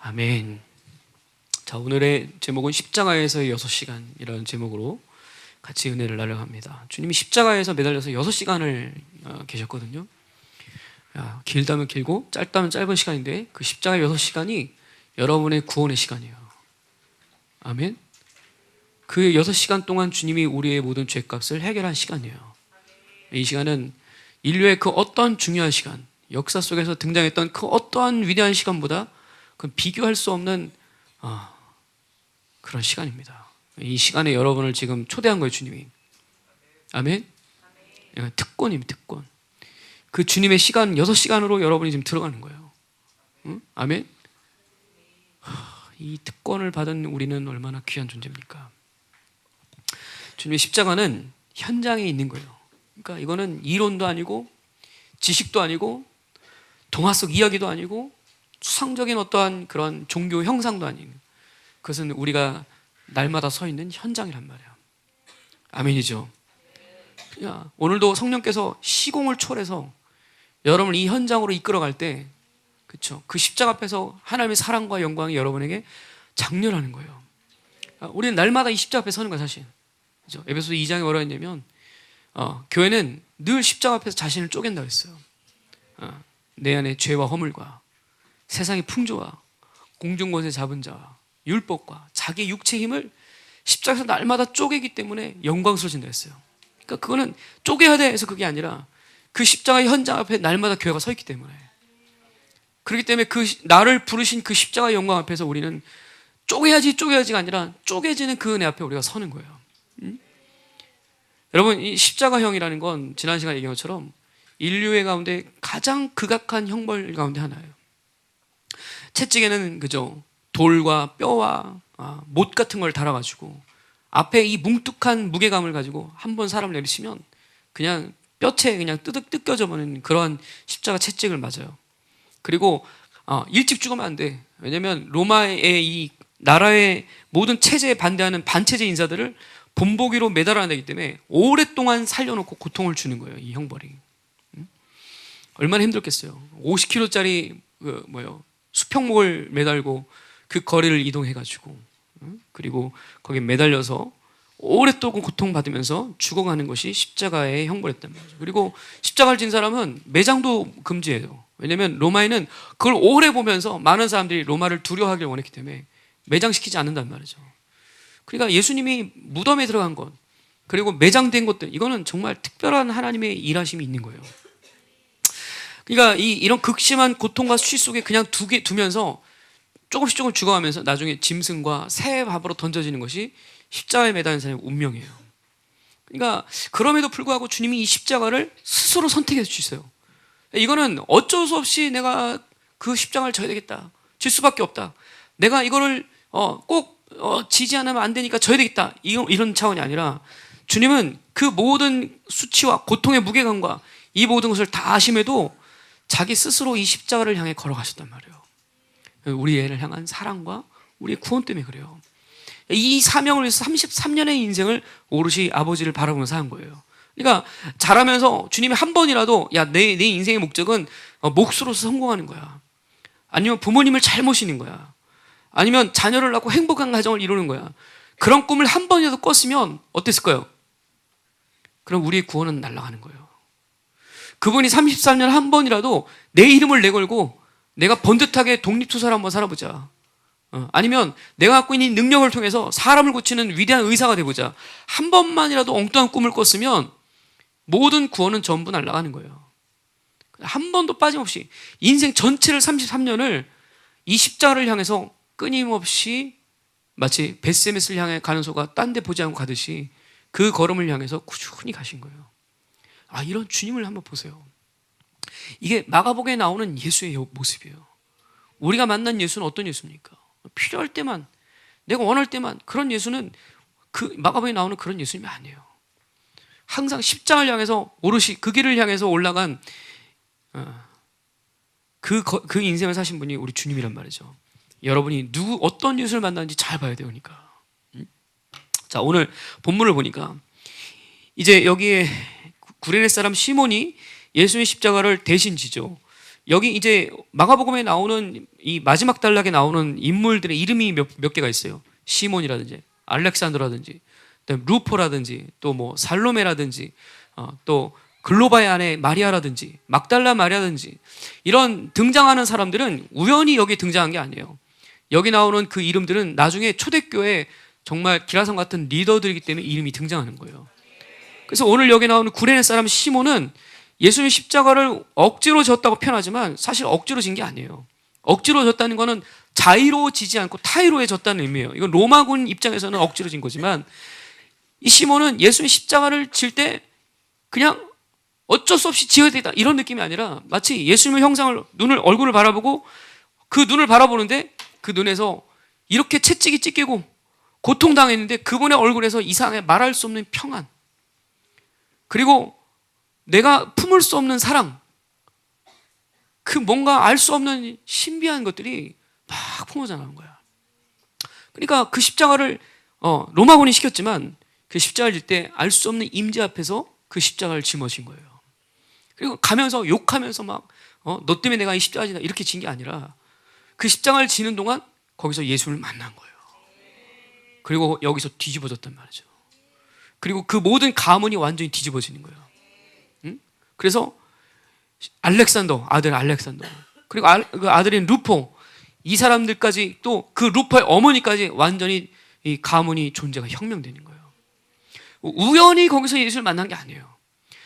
아멘. 자, 오늘의 제목은 십자가에서의 6시간이라는 제목으로 같이 은혜를 나눠갑니다. 주님이 십자가에서 매달려서 6시간을 계셨거든요. 길다면 길고 짧다면 짧은 시간인데 그 십자가의 6시간이 여러분의 구원의 시간이에요. 아멘. 그 6시간 동안 주님이 우리의 모든 죄값을 해결한 시간이에요. 이 시간은 인류의 그 어떤 중요한 시간, 역사 속에서 등장했던 그 어떠한 위대한 시간보다 그 비교할 수 없는 그런 시간입니다. 이 시간에 여러분을 지금 초대한 거예요, 주님이. 아멘. 특권입니다, 특권. 그 주님의 시간 6시간으로 여러분이 지금 들어가는 거예요. 응? 아멘. 이 특권을 받은 우리는 얼마나 귀한 존재입니까? 주님의 십자가는 현장에 있는 거예요. 그러니까 이거는 이론도 아니고 지식도 아니고 동화 속 이야기도 아니고 수상적인 어떠한 그런 종교 형상도 아닌, 그것은 우리가 날마다 서 있는 현장이란 말이야. 아멘이죠. 오늘도 성령께서 시공을 초월해서 여러분을 이 현장으로 이끌어갈 때, 그렇죠? 그 십자가 앞에서 하나님의 사랑과 영광이 여러분에게 장렬하는 거예요. 우리는 날마다 이 십자가 앞에 서는 거야, 사실. 그렇죠? 에베소서 2장에 뭐라 했냐면 교회는 늘 십자가 앞에서 자신을 쪼갠다고 했어요. 내 안에 죄와 허물과 세상의 풍조와 공중권세 잡은 자와 율법과 자기의 육체의 힘을 십자가에서 날마다 쪼개기 때문에 영광스러워진다 했어요. 그러니까 그거는 쪼개야 돼 해서 그게 아니라 그 십자가의 현장 앞에 날마다 교회가 서 있기 때문에, 그렇기 때문에 그 나를 부르신 그 십자가의 영광 앞에서 우리는 쪼개야지가 아니라 쪼개지는 그 은혜 앞에 우리가 서는 거예요. 여러분, 이 십자가형이라는 건 지난 시간에 얘기한 것처럼 인류의 가운데 가장 극악한 형벌 가운데 하나예요. 채찍에는 그죠, 돌과 뼈와 못 같은 걸 달아가지고 앞에 이 뭉툭한 무게감을 가지고 한 번 사람을 내리치면 그냥 뼈채 그냥 뜯겨져 버리는 그러한 십자가 채찍을 맞아요. 그리고 일찍 죽으면 안 돼. 왜냐면 로마의 이 나라의 모든 체제에 반대하는 반체제 인사들을 본보기로 매달아야 되기 때문에 오랫동안 살려놓고 고통을 주는 거예요, 이 형벌이. 얼마나 힘들겠어요. 50kg짜리 수평목을 매달고 그 거리를 이동해가지고, 그리고 거기에 매달려서 오랫동안 고통받으면서 죽어가는 것이 십자가의 형벌이었단 말이죠. 그리고 십자가를 진 사람은 매장도 금지해요. 왜냐하면 로마에는 그걸 오래 보면서 많은 사람들이 로마를 두려워하길 원했기 때문에 매장시키지 않는단 말이죠. 그러니까 예수님이 무덤에 들어간 것, 그리고 매장된 것들, 이거는 정말 특별한 하나님의 일하심이 있는 거예요. 그러니까 이런 극심한 고통과 수치 속에 그냥 두면서 조금씩 죽어가면서 나중에 짐승과 새 밥으로 던져지는 것이 십자가에 매달린 사람의 운명이에요. 그러니까 그럼에도 불구하고 주님이 이 십자가를 스스로 선택해 주셨어요. 이거는 어쩔 수 없이 내가 그 십자가를 져야 되겠다, 질 수밖에 없다, 내가 이거를 꼭 지지 않으면 안 되니까 져야 되겠다, 이런 차원이 아니라 주님은 그 모든 수치와 고통의 무게감과 이 모든 것을 다 아심에도 자기 스스로 이 십자가를 향해 걸어가셨단 말이에요. 우리 애를 향한 사랑과 우리의 구원 때문에 그래요. 이 사명을 위해서 33년의 인생을 오롯이 아버지를 바라보면서 한 거예요. 그러니까 자라면서 주님이 한 번이라도 내 인생의 목적은 목수로서 성공하는 거야, 아니면 부모님을 잘 모시는 거야, 아니면 자녀를 낳고 행복한 가정을 이루는 거야, 그런 꿈을 한 번이라도 꿨으면 어땠을까요? 그럼 우리의 구원은 날아가는 거예요. 그분이 33년 한 번이라도 내 이름을 내걸고 내가 번듯하게 독립투사를 한번 살아보자, 아니면 내가 갖고 있는 능력을 통해서 사람을 고치는 위대한 의사가 되보자, 한 번만이라도 엉뚱한 꿈을 꿨으면 모든 구원은 전부 날아가는 거예요. 한 번도 빠짐없이 인생 전체를 33년을 이 십자가를 향해서 끊임없이 마치 벳세메스를 향해 가는 소가 딴 데 보지 않고 가듯이 그 걸음을 향해서 꾸준히 가신 거예요. 이런 주님을 한번 보세요. 이게 마가복음에 나오는 예수의 모습이에요. 우리가 만난 예수는 어떤 예수입니까? 필요할 때만, 내가 원할 때만, 그런 예수는 그 마가복음에 나오는 그런 예수님이 아니에요. 항상 십자가를 향해서 오롯이 그 길을 향해서 올라간 그 인생을 사신 분이 우리 주님이란 말이죠. 여러분이 어떤 예수를 만났는지 잘 봐야 돼요. 그러니까 자, 오늘 본문을 보니까 이제 여기에 구레네 사람 시몬이 예수의 십자가를 대신 지죠. 여기 이제 마가복음에 나오는 이 마지막 단락에 나오는 인물들의 이름이 몇 개가 있어요. 시몬이라든지 알렉산더라든지 루포라든지 또 뭐 살로메라든지 또 글로바의 아내 마리아라든지 막달라 마리아든지 이런 등장하는 사람들은 우연히 여기 등장한 게 아니에요. 여기 나오는 그 이름들은 나중에 초대교회 정말 기라성 같은 리더들이기 때문에 이름이 등장하는 거예요. 그래서 오늘 여기 나오는 구레네 사람 시몬은 예수님 십자가를 억지로 졌다고 표현하지만 사실 억지로 진 게 아니에요. 억지로 졌다는 거는 자의로지지 않고 타의로에 졌다는 의미예요. 이건 로마군 입장에서는 억지로 진 거지만 이 시몬은 예수님 십자가를 질 때 그냥 어쩔 수 없이 지어야 되다 이런 느낌이 아니라 마치 예수님의 형상을 얼굴을 바라보고 그 눈을 바라보는데 그 눈에서 이렇게 채찍이 찢기고 고통당했는데 그분의 얼굴에서 이상하게 말할 수 없는 평안, 그리고 내가 품을 수 없는 사랑, 그 뭔가 알 수 없는 신비한 것들이 막 품어져 나오는 거야. 그러니까 그 십자가를 로마군이 시켰지만 그 십자가를 질 때 알 수 없는 임재 앞에서 그 십자가를 짊어진 거예요. 그리고 가면서 욕하면서 막 너 때문에 내가 이 십자가 지나 이렇게 진 게 아니라 그 십자가를 지는 동안 거기서 예수를 만난 거예요. 그리고 여기서 뒤집어졌단 말이죠. 그리고 그 모든 가문이 완전히 뒤집어지는 거예요. 응? 그래서 아들 알렉산더, 그리고 그 아들인 루포, 이 사람들까지 또 그 루포의 어머니까지 완전히 이 가문이 존재가 혁명되는 거예요. 우연히 거기서 예수를 만난 게 아니에요.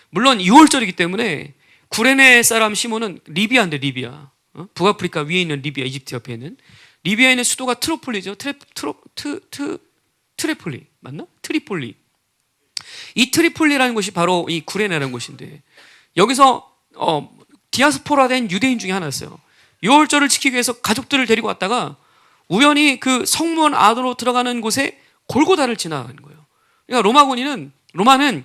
물론 6월절이기 때문에 구레네 사람 시몬은 리비아인데, 리비아, 북아프리카 위에 있는 리비아, 이집트 옆에 있는 리비아에 있는 수도가 트로폴리죠. 트레폴리 맞나? 트리폴리. 이 트리폴리라는 곳이 바로 이 구레네라는 곳인데 여기서 디아스포라된 유대인 중에 하나였어요. 6월절을 지키기 위해서 가족들을 데리고 왔다가 우연히 그 성문 안으로 들어가는 곳에 골고다를 지나가는 거예요. 그러니까 로마는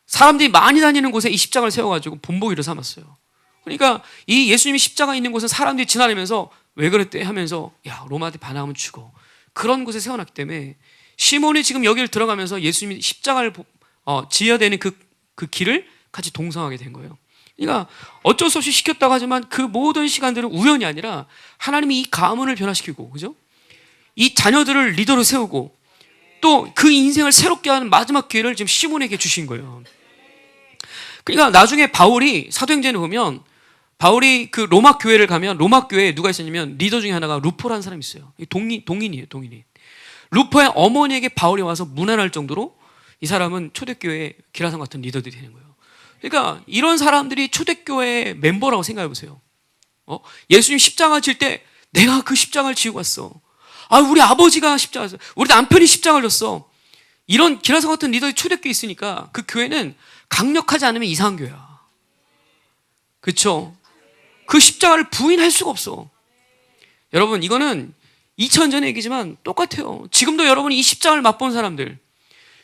사람들이 많이 다니는 곳에 이 십자가를 세워가지고 본보기를 삼았어요. 그러니까 이 예수님이 십자가 있는 곳은 사람들이 지나다니면서 왜 그랬대 하면서 야, 로마한테 반항하면 죽어, 그런 곳에 세워놨기 때문에 시몬이 지금 여기를 들어가면서 예수님이 십자가를 지어야 되는 그 길을 같이 동성하게 된 거예요. 그러니까 어쩔 수 없이 시켰다고 하지만 그 모든 시간들은 우연이 아니라 하나님이 이 가문을 변화시키고, 그죠? 이 자녀들을 리더로 세우고 또 그 인생을 새롭게 하는 마지막 기회를 지금 시몬에게 주신 거예요. 그러니까 나중에 바울이 사도행전에 보면 바울이 그 로마 교회를 가면 로마 교회에 누가 있었냐면 리더 중에 하나가 루포라는 사람이 있어요. 동인이에요. 루포의 어머니에게 바울이 와서 문안할 정도로 이 사람은 초대교회 기라성 같은 리더들이 되는 거예요. 그러니까 이런 사람들이 초대교회 멤버라고 생각해 보세요. 예수님 십자가 질 때 내가 그 십자가를 지고 왔어. 우리 아버지가 십자가 졌어. 우리 남편이 십자가를 졌어. 이런 기라성 같은 리더들이 초대교회에 있으니까 그 교회는 강력하지 않으면 이상한 교회야. 그렇죠? 그 십자가를 부인할 수가 없어. 여러분, 이거는 2000년 전의 얘기지만 똑같아요. 지금도 여러분이 이 십자가를 맛본 사람들,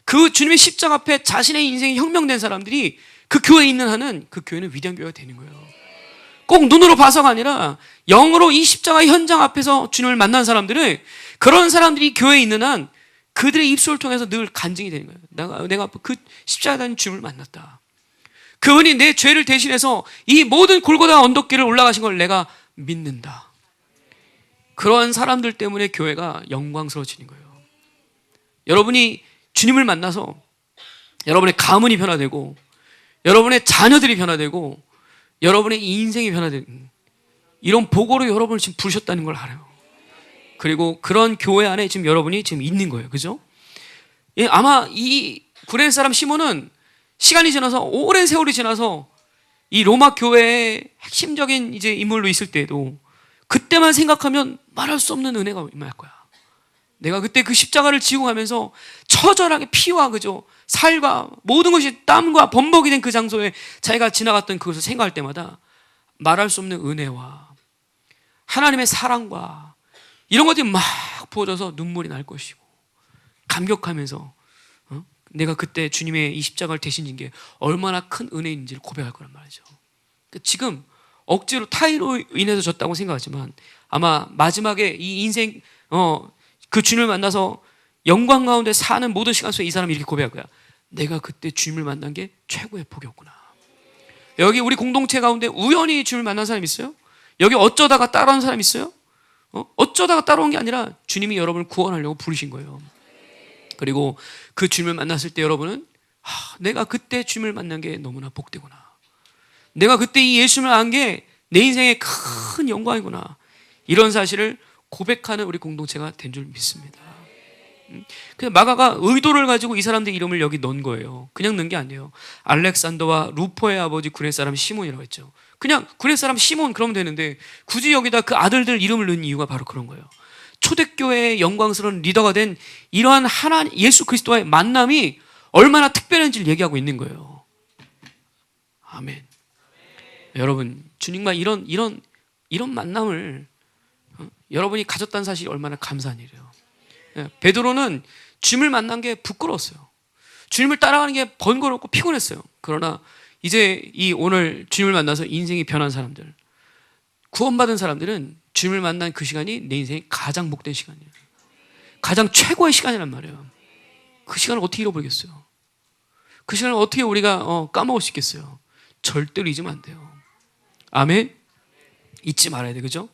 그 주님의 십자가 앞에 자신의 인생이 혁명된 사람들이 그 교회에 있는 한은 그 교회는 위대한 교회가 되는 거예요. 꼭 눈으로 봐서가 아니라 영으로 이 십자가 현장 앞에서 주님을 만난 사람들은, 그런 사람들이 교회에 있는 한 그들의 입술을 통해서 늘 간증이 되는 거예요. 내가 그 십자가에 달린 주님을 만났다. 그분이 내 죄를 대신해서 이 모든 골고다 언덕길을 올라가신 걸 내가 믿는다. 그런 사람들 때문에 교회가 영광스러워지는 거예요. 여러분이 주님을 만나서 여러분의 가문이 변화되고 여러분의 자녀들이 변화되고 여러분의 인생이 변화되는 이런 보고로 여러분을 지금 부르셨다는 걸 알아요. 그리고 그런 교회 안에 지금 여러분이 지금 있는 거예요. 그죠? 아마 이 구레네 사람 시몬은 시간이 지나서, 오랜 세월이 지나서 이 로마 교회의 핵심적인 이제 인물로 있을 때에도 그때만 생각하면 말할 수 없는 은혜가 임할 거야. 내가 그때 그 십자가를 지고 가면서 처절하게 피와, 그죠, 살과 모든 것이 땀과 범벅이 된 그 장소에 자기가 지나갔던 그것을 생각할 때마다 말할 수 없는 은혜와 하나님의 사랑과 이런 것들이 막 부어져서 눈물이 날 것이고, 감격하면서 내가 그때 주님의 이 십자가를 대신 진 게 얼마나 큰 은혜인지를 고백할 거란 말이죠. 지금 억지로 타의로 인해서 졌다고 생각하지만 아마 마지막에 이 인생 그 주님을 만나서 영광 가운데 사는 모든 시간 속에 이 사람이 이렇게 고백할 거야. 내가 그때 주님을 만난 게 최고의 복이었구나. 여기 우리 공동체 가운데 우연히 주님을 만난 사람이 있어요? 여기 어쩌다가 따라온 사람 있어요? 어쩌다가 따라온 게 아니라 주님이 여러분을 구원하려고 부르신 거예요. 그리고 그 주님을 만났을 때 여러분은 내가 그때 주님을 만난 게 너무나 복되구나. 내가 그때 이 예수님을 안 게 내 인생의 큰 영광이구나. 이런 사실을 고백하는 우리 공동체가 된 줄 믿습니다. 그래서 마가가 의도를 가지고 이 사람들 이름을 여기 넣은 거예요. 그냥 넣은 게 아니에요. 알렉산더와 루포의 아버지 구렛 사람 시몬이라고 했죠. 그냥 구렛 사람 시몬 그러면 되는데 굳이 여기다 그 아들들 이름을 넣은 이유가 바로 그런 거예요. 초대교회의 영광스러운 리더가 된 이러한 예수 그리스도와의 만남이 얼마나 특별한지를 얘기하고 있는 거예요. 아멘. 여러분, 주님과 이런 만남을 여러분이 가졌다는 사실이 얼마나 감사한 일이에요. 베드로는 주님을 만난 게 부끄러웠어요. 주님을 따라가는 게 번거롭고 피곤했어요. 그러나 이제 오늘 주님을 만나서 인생이 변한 사람들, 구원받은 사람들은 주님을 만난 그 시간이 내 인생의 가장 복된 시간이에요. 가장 최고의 시간이란 말이에요. 그 시간을 어떻게 잃어버리겠어요? 그 시간을 어떻게 우리가 까먹을 수 있겠어요? 절대로 잊으면 안 돼요. 아멘? 잊지 말아야 돼, 그죠?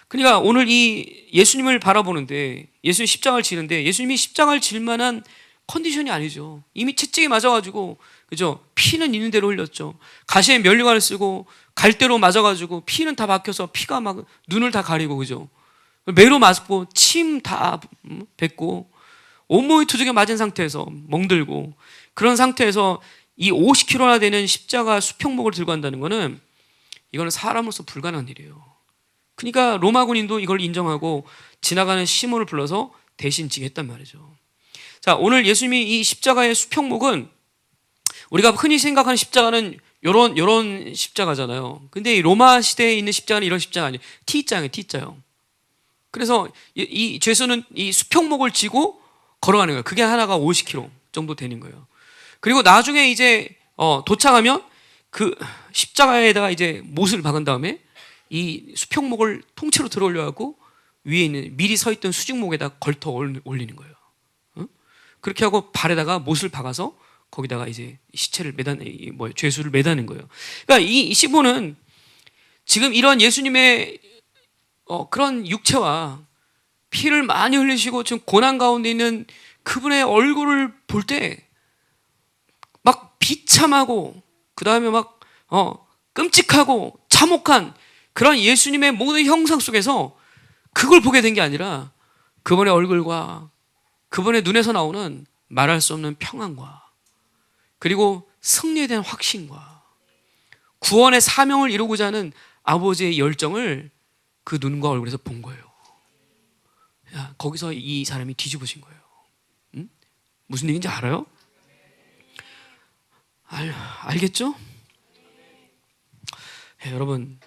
그러니까 오늘 이 예수님을 바라보는데, 예수님 십자가를 지는데, 예수님이 십자가를 질 만한 컨디션이 아니죠. 이미 채찍에 맞아가지고, 그죠? 피는 있는 대로 흘렸죠. 가시에 면류관을 쓰고, 갈대로 맞아가지고, 피는 다 박혀서 피가 막 눈을 다 가리고, 그죠? 매로 맞고, 침 다 뱉고, 온몸이 두들겨 맞은 상태에서 멍들고, 그런 상태에서 이 50kg나 되는 십자가 수평목을 들고 간다는 거는, 이거는 사람으로서 불가능한 일이에요. 그러니까 로마 군인도 이걸 인정하고 지나가는 시몬을 불러서 대신 지게 했단 말이죠. 자, 오늘 예수님이 이 십자가의 수평목은 우리가 흔히 생각하는 십자가는 요런 십자가잖아요. 근데 이 로마 시대에 있는 십자가는 이런 십자가 아니에요. T자예요, T자요. 그래서 이 죄수는 이 수평목을 지고 걸어가는 거예요. 그게 하나가 50kg 정도 되는 거예요. 그리고 나중에 이제 도착하면 그 십자가에다가 이제 못을 박은 다음에 이 수평목을 통째로 들어 올려갖고 위에 있는 미리 서 있던 수직목에다 걸터 올리는 거예요. 그렇게 하고 발에다가 못을 박아서 거기다가 이제 시체를 죄수를 매다는 거예요. 그러니까 이 시몬은 지금 이런 예수님의 그런 육체와 피를 많이 흘리시고 지금 고난 가운데 있는 그분의 얼굴을 볼 때 막 비참하고 그 다음에 막 끔찍하고 참혹한 그런 예수님의 모든 형상 속에서 그걸 보게 된 게 아니라 그분의 얼굴과 그분의 눈에서 나오는 말할 수 없는 평안과 그리고 승리에 대한 확신과 구원의 사명을 이루고자 하는 아버지의 열정을 그 눈과 얼굴에서 본 거예요. 거기서 이 사람이 뒤집어진 거예요. 응? 무슨 얘기인지 알아요? 알겠죠? 여러분,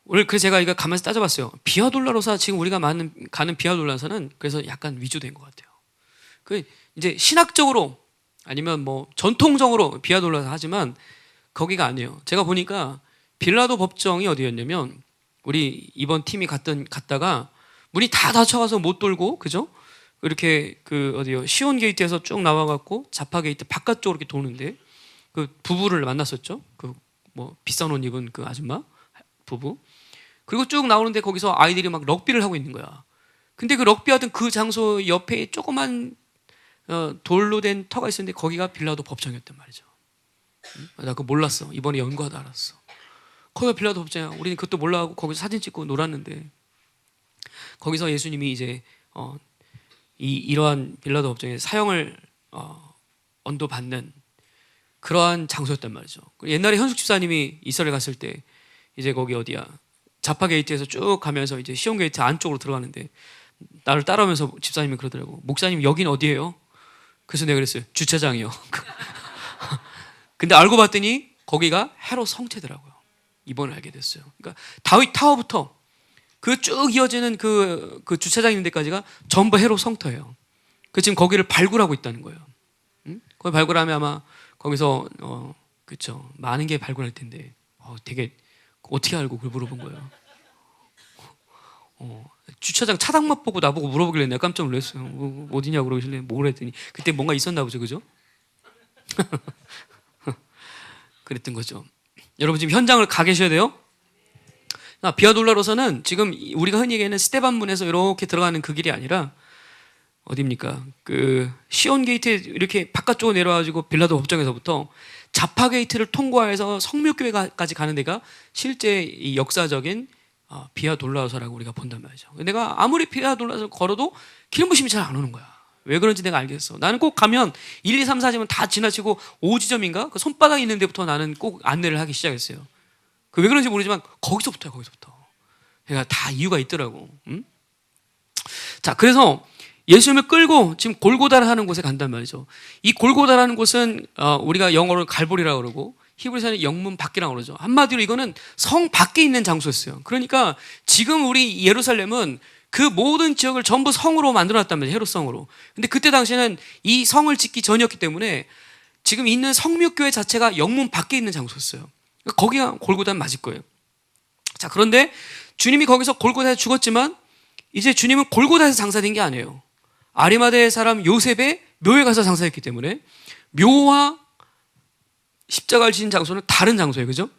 오늘 그래서 제가 이거 가만히 따져봤어요. 비아돌라로사 지금 우리가 가는 비아돌라사는 그래서 약간 위조된 것 같아요. 그 이제 신학적으로 아니면 뭐 전통적으로 비아돌라사 하지만 거기가 아니에요. 제가 보니까 빌라도 법정이 어디였냐면 우리 이번 팀이 갔다가 문이 다 닫혀가서 못 돌고 그죠? 이렇게 시온 게이트에서 쭉 나와갖고 자파 게이트 바깥쪽으로 이렇게 도는데 그 부부를 만났었죠. 그 뭐 비싼 옷 입은 그 아줌마 부부. 그리고 쭉 나오는데 거기서 아이들이 막 럭비를 하고 있는 거야. 근데 그 럭비 하던 그 장소 옆에 조그만 돌로 된 터가 있었는데 거기가 빌라도 법정이었단 말이죠. 나 그거 몰랐어. 이번에 연구하다 알았어. 거기가 빌라도 법정이야. 우리는 그것도 몰라하고 거기서 사진 찍고 놀았는데 거기서 예수님이 이제 이러한 빌라도 법정에 사형을 언도받는 그러한 장소였단 말이죠. 옛날에 현숙 집사님이 이스라엘 갔을 때 이제 거기 어디야 자파 게이트에서 쭉 가면서 이제 시온 게이트 안쪽으로 들어가는데 나를 따라오면서 집사님이 그러더라고. 목사님 여긴 어디예요? 그래서 내가 그랬어요. 주차장이요. 근데 알고 봤더니 거기가 헤롯 성체더라고요. 이번에 알게 됐어요. 그러니까 다윗 타워부터 그 쭉 이어지는 그 주차장 있는 데까지가 전부 헤롯 성터예요. 그 지금 거기를 발굴하고 있다는 거예요. 거기 발굴하면 아마 거기서 그렇죠. 많은 게 발굴할 텐데 되게 어떻게 알고 그걸 물어본 거예요. 주차장 차닥만 보고 나보고 물어보길래 내가 깜짝 놀랐어요. 어디냐고 그러길래 뭘 했더니 그때 뭔가 있었나 보죠, 그죠? 그랬던 거죠. 여러분 지금 현장을 가 계셔야 돼요. 비아 돌로로서는 지금 우리가 흔히 얘기하는 스데반문에서 이렇게 들어가는 그 길이 아니라 어디입니까? 그 시온 게이트 이렇게 바깥쪽으로 내려와가지고 빌라도 법정에서부터 자파 게이트를 통과해서 성묘교회까지 가는 데가 실제 이 역사적인 비아 돌로로서라고 우리가 본단 말이죠. 내가 아무리 비아 돌로로서 걸어도 기름 부심이 잘 안 오는 거야. 왜 그런지 내가 알겠어. 나는 꼭 가면 1, 2, 3, 4지점 다 지나치고 5지점인가? 그 손바닥 있는 데부터 나는 꼭 안내를 하기 시작했어요. 그 왜 그런지 모르지만 거기서부터야, 거기서부터. 그러니까 다 이유가 있더라고. 응? 자, 그래서 예수님을 끌고 지금 골고다를 하는 곳에 간단 말이죠. 이 골고다라는 곳은 우리가 영어로 갈보리라고 그러고 히브리서는 영문 밖이라고 그러죠. 한마디로 이거는 성 밖에 있는 장소였어요. 그러니까 지금 우리 예루살렘은 그 모든 지역을 전부 성으로 만들어놨단 말이에요. 헤롯성으로. 근데 그때 당시에는 이 성을 짓기 전이었기 때문에 지금 있는 성묘교회 자체가 영문 밖에 있는 장소였어요. 거기가 골고다는 맞을 거예요. 자, 그런데 주님이 거기서 골고다에서 죽었지만 이제 주님은 골고다에서 장사된 게 아니에요. 아리마대 사람 요셉의 묘에 가서 장사했기 때문에 묘와 십자가를 지신 장소는 다른 장소예요. 그죠?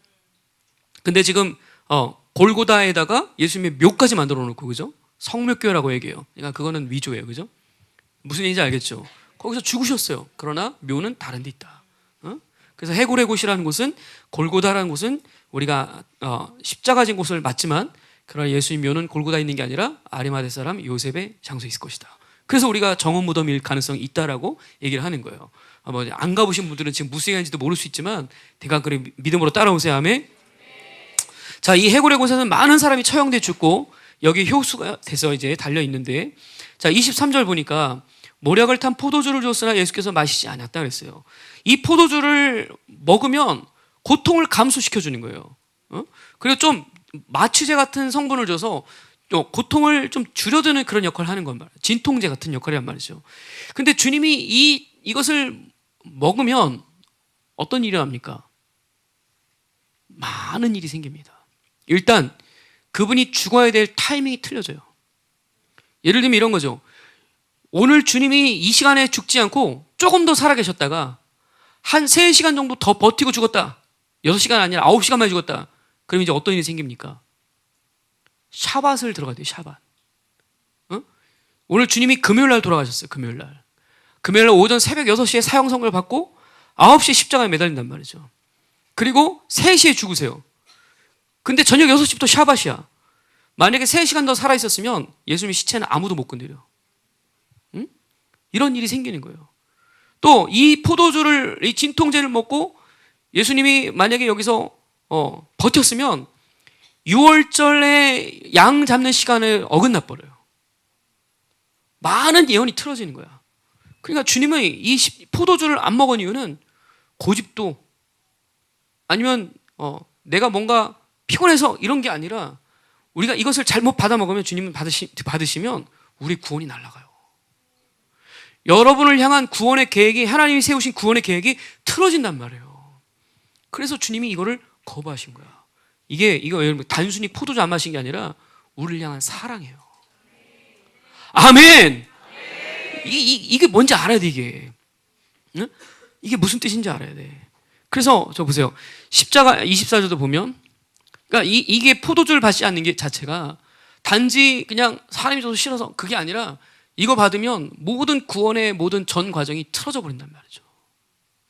근데 지금 골고다에다가 예수님의 묘까지 만들어 놓고, 그죠? 성묘교회라고 얘기해요. 그러니까 그거는 위조예요. 그죠? 무슨 얘기인지 알겠죠? 거기서 죽으셨어요. 그러나 묘는 다른 데 있다. 그래서 해골의 곳이라는 곳은, 골고다라는 곳은 우리가 십자가 진 곳을 맞지만 그러나 예수님 묘는 골고다에 있는 게 아니라 아리마대 사람 요셉의 장소에 있을 것이다. 그래서 우리가 정원 무덤일 가능성이 있다라고 얘기를 하는 거예요. 안 가보신 분들은 지금 무슨 얘기인지도 모를 수 있지만 대강 그래 믿음으로 따라오세요. 아멘. 자, 이 해골의 곳에는 많은 사람이 처형돼 죽고 여기 효수가 돼서 이제 달려 있는데, 자 23절 보니까 모략을 탄 포도주를 줬으나 예수께서 마시지 않았다 그랬어요. 이 포도주를 먹으면 고통을 감소시켜 주는 거예요. 그리고 좀 마취제 같은 성분을 줘서 고통을 좀 줄여드는 그런 역할을 하는 건 말이에요. 진통제 같은 역할이란 말이죠. 근데 주님이 이것을 먹으면 어떤 일이 납니까? 많은 일이 생깁니다. 일단 그분이 죽어야 될 타이밍이 틀려져요. 예를 들면 이런 거죠. 오늘 주님이 이 시간에 죽지 않고 조금 더 살아계셨다가 한 3시간 정도 더 버티고 죽었다. 6시간 아니라 9시간 만에 죽었다. 그럼 이제 어떤 일이 생깁니까? 샤밧을 들어가야 돼요. 샤밧. 오늘 주님이 금요일날 돌아가셨어요. 금요일날 오전 새벽 6시에 사형 선고를 받고 9시에 십자가에 매달린단 말이죠. 그리고 3시에 죽으세요. 근데 저녁 6시부터 샤밧이야. 만약에 3시간 더 살아있었으면 예수님의 시체는 아무도 못 건드려. 응? 이런 일이 생기는 거예요. 또 이 포도주를, 이 진통제를 먹고 예수님이 만약에 여기서 버텼으면 6월절에 양 잡는 시간을 어긋나 버려요. 많은 예언이 틀어지는 거야. 그러니까 주님은 이 포도주를 안 먹은 이유는 고집도 아니면 내가 뭔가 피곤해서 이런 게 아니라 우리가 이것을 잘못 받아 먹으면 주님은 받으시면 우리 구원이 날아가요. 여러분을 향한 구원의 계획이, 하나님이 세우신 구원의 계획이 틀어진단 말이에요. 그래서 주님이 이거를 거부하신 거야. 이거 단순히 포도주 안 마신 게 아니라 우리를 향한 사랑이에요. 아멘. 이게 뭔지 알아야 돼. 이게 무슨 뜻인지 알아야 돼. 그래서 저 보세요. 십자가 24절도 보면, 그러니까 이게 포도주를 받지 않는 게 자체가 단지 그냥 사람이 줘서 싫어서 그게 아니라 이거 받으면 모든 구원의 모든 전 과정이 틀어져 버린단 말이죠.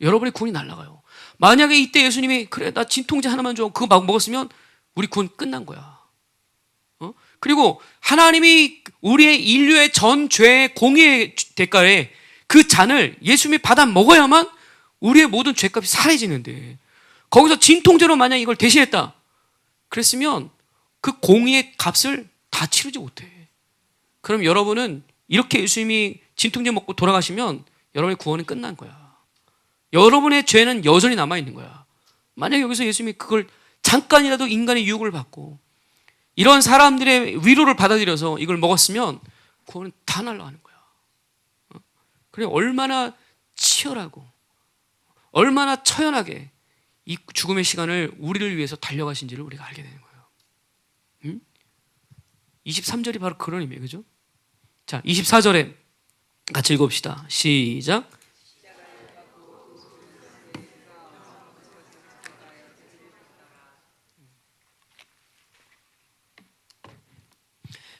여러분의 구원이 날아가요. 만약에 이때 예수님이 그래 나 진통제 하나만 줘, 그거 막 먹었으면 우리 구원 끝난 거야. 그리고 하나님이 우리의 인류의 전 죄의 공의의 대가에 그 잔을 예수님이 받아 먹어야만 우리의 모든 죄값이 사라지는데, 거기서 진통제로 만약 이걸 대신했다 그랬으면 그 공의의 값을 다 치르지 못해. 그럼 여러분은 이렇게 예수님이 진통제 먹고 돌아가시면 여러분의 구원은 끝난 거야. 여러분의 죄는 여전히 남아있는 거야. 만약 여기서 예수님이 그걸 잠깐이라도 인간의 유혹을 받고 이런 사람들의 위로를 받아들여서 이걸 먹었으면 구원은 다 날아가는 거야. 그래, 얼마나 치열하고 얼마나 처연하게 이 죽음의 시간을 우리를 위해서 달려가신지를 우리가 알게 되는 거예요. 23절이 바로 그런 의미예요. 그죠? 자, 24절에 같이 읽어봅시다. 시작.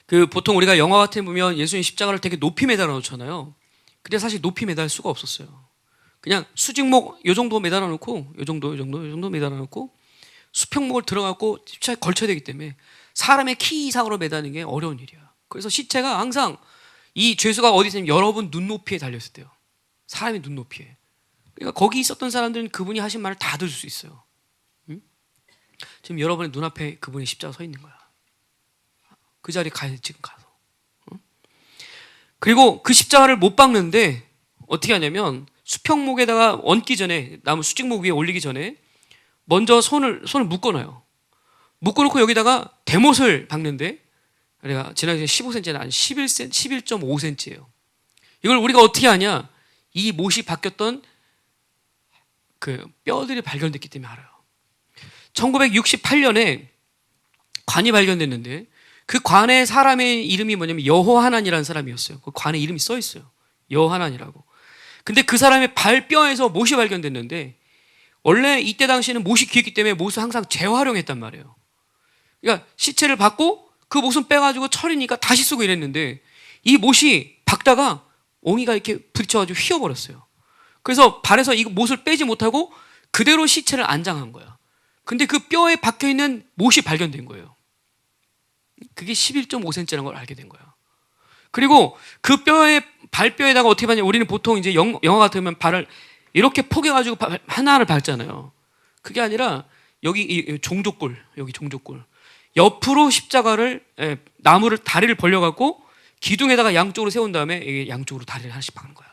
그 보통 우리가 영화 같은 데 보면 예수님 십자가를 되게 높이 매달아 놓잖아요. 근데 사실 높이 매달 수가 없었어요. 그냥 수직목 요 정도 매달아 놓고 요 정도 매달아 놓고 수평목을 들어가고 십자가에 걸쳐야 되기 때문에 사람의 키 이상으로 매다는 게 어려운 일이야. 그래서 시체가 항상 이 죄수가 어디 있으면 여러분 눈높이에 달렸을 때요. 사람의 눈높이에. 그러니까 거기 있었던 사람들은 그분이 하신 말을 다 들을 수 있어요. 응? 지금 여러분의 눈앞에 그분의 십자가 서 있는 거야. 그 자리에 가야 돼, 지금 가서. 응? 그리고 그 십자가를 못 박는데 어떻게 하냐면 수평목에다가 얹기 전에, 나무 수직목 위에 올리기 전에 먼저 손을 묶어놔요. 묶어놓고 여기다가 대못을 박는데, 내가 지난주에 15cm는 아니 11.5cm예요. 이걸 우리가 어떻게 하냐? 이 못이 박혔던 그 뼈들이 발견됐기 때문에 알아요. 1968년에 관이 발견됐는데 그 관의 사람의 이름이 뭐냐면 여호하난이라는 사람이었어요. 그 관의 이름이 써 있어요. 여호하난이라고. 근데 그 사람의 발뼈에서 못이 발견됐는데 원래 이때 당시에는 못이 귀했기 때문에 못을 항상 재활용했단 말이에요. 그러니까 시체를 받고 그 못은 빼가지고 철이니까 다시 쓰고 이랬는데 이 못이 박다가 옹이가 이렇게 부딪혀가지고 휘어버렸어요. 그래서 발에서 이 못을 빼지 못하고 그대로 시체를 안장한 거야. 근데 그 뼈에 박혀있는 못이 발견된 거예요. 그게 11.5cm라는 걸 알게 된 거야. 그리고 그 뼈에, 발뼈에다가 어떻게 하냐, 우리는 보통 이제 영화 같으면 발을 이렇게 포개가지고 하나를 밟잖아요. 그게 아니라 여기 이 종족골, 여기 종족골. 옆으로 십자가를, 나무를, 다리를 벌려갖고 기둥에다가 양쪽으로 세운 다음에 양쪽으로 다리를 하나씩 박는 거야.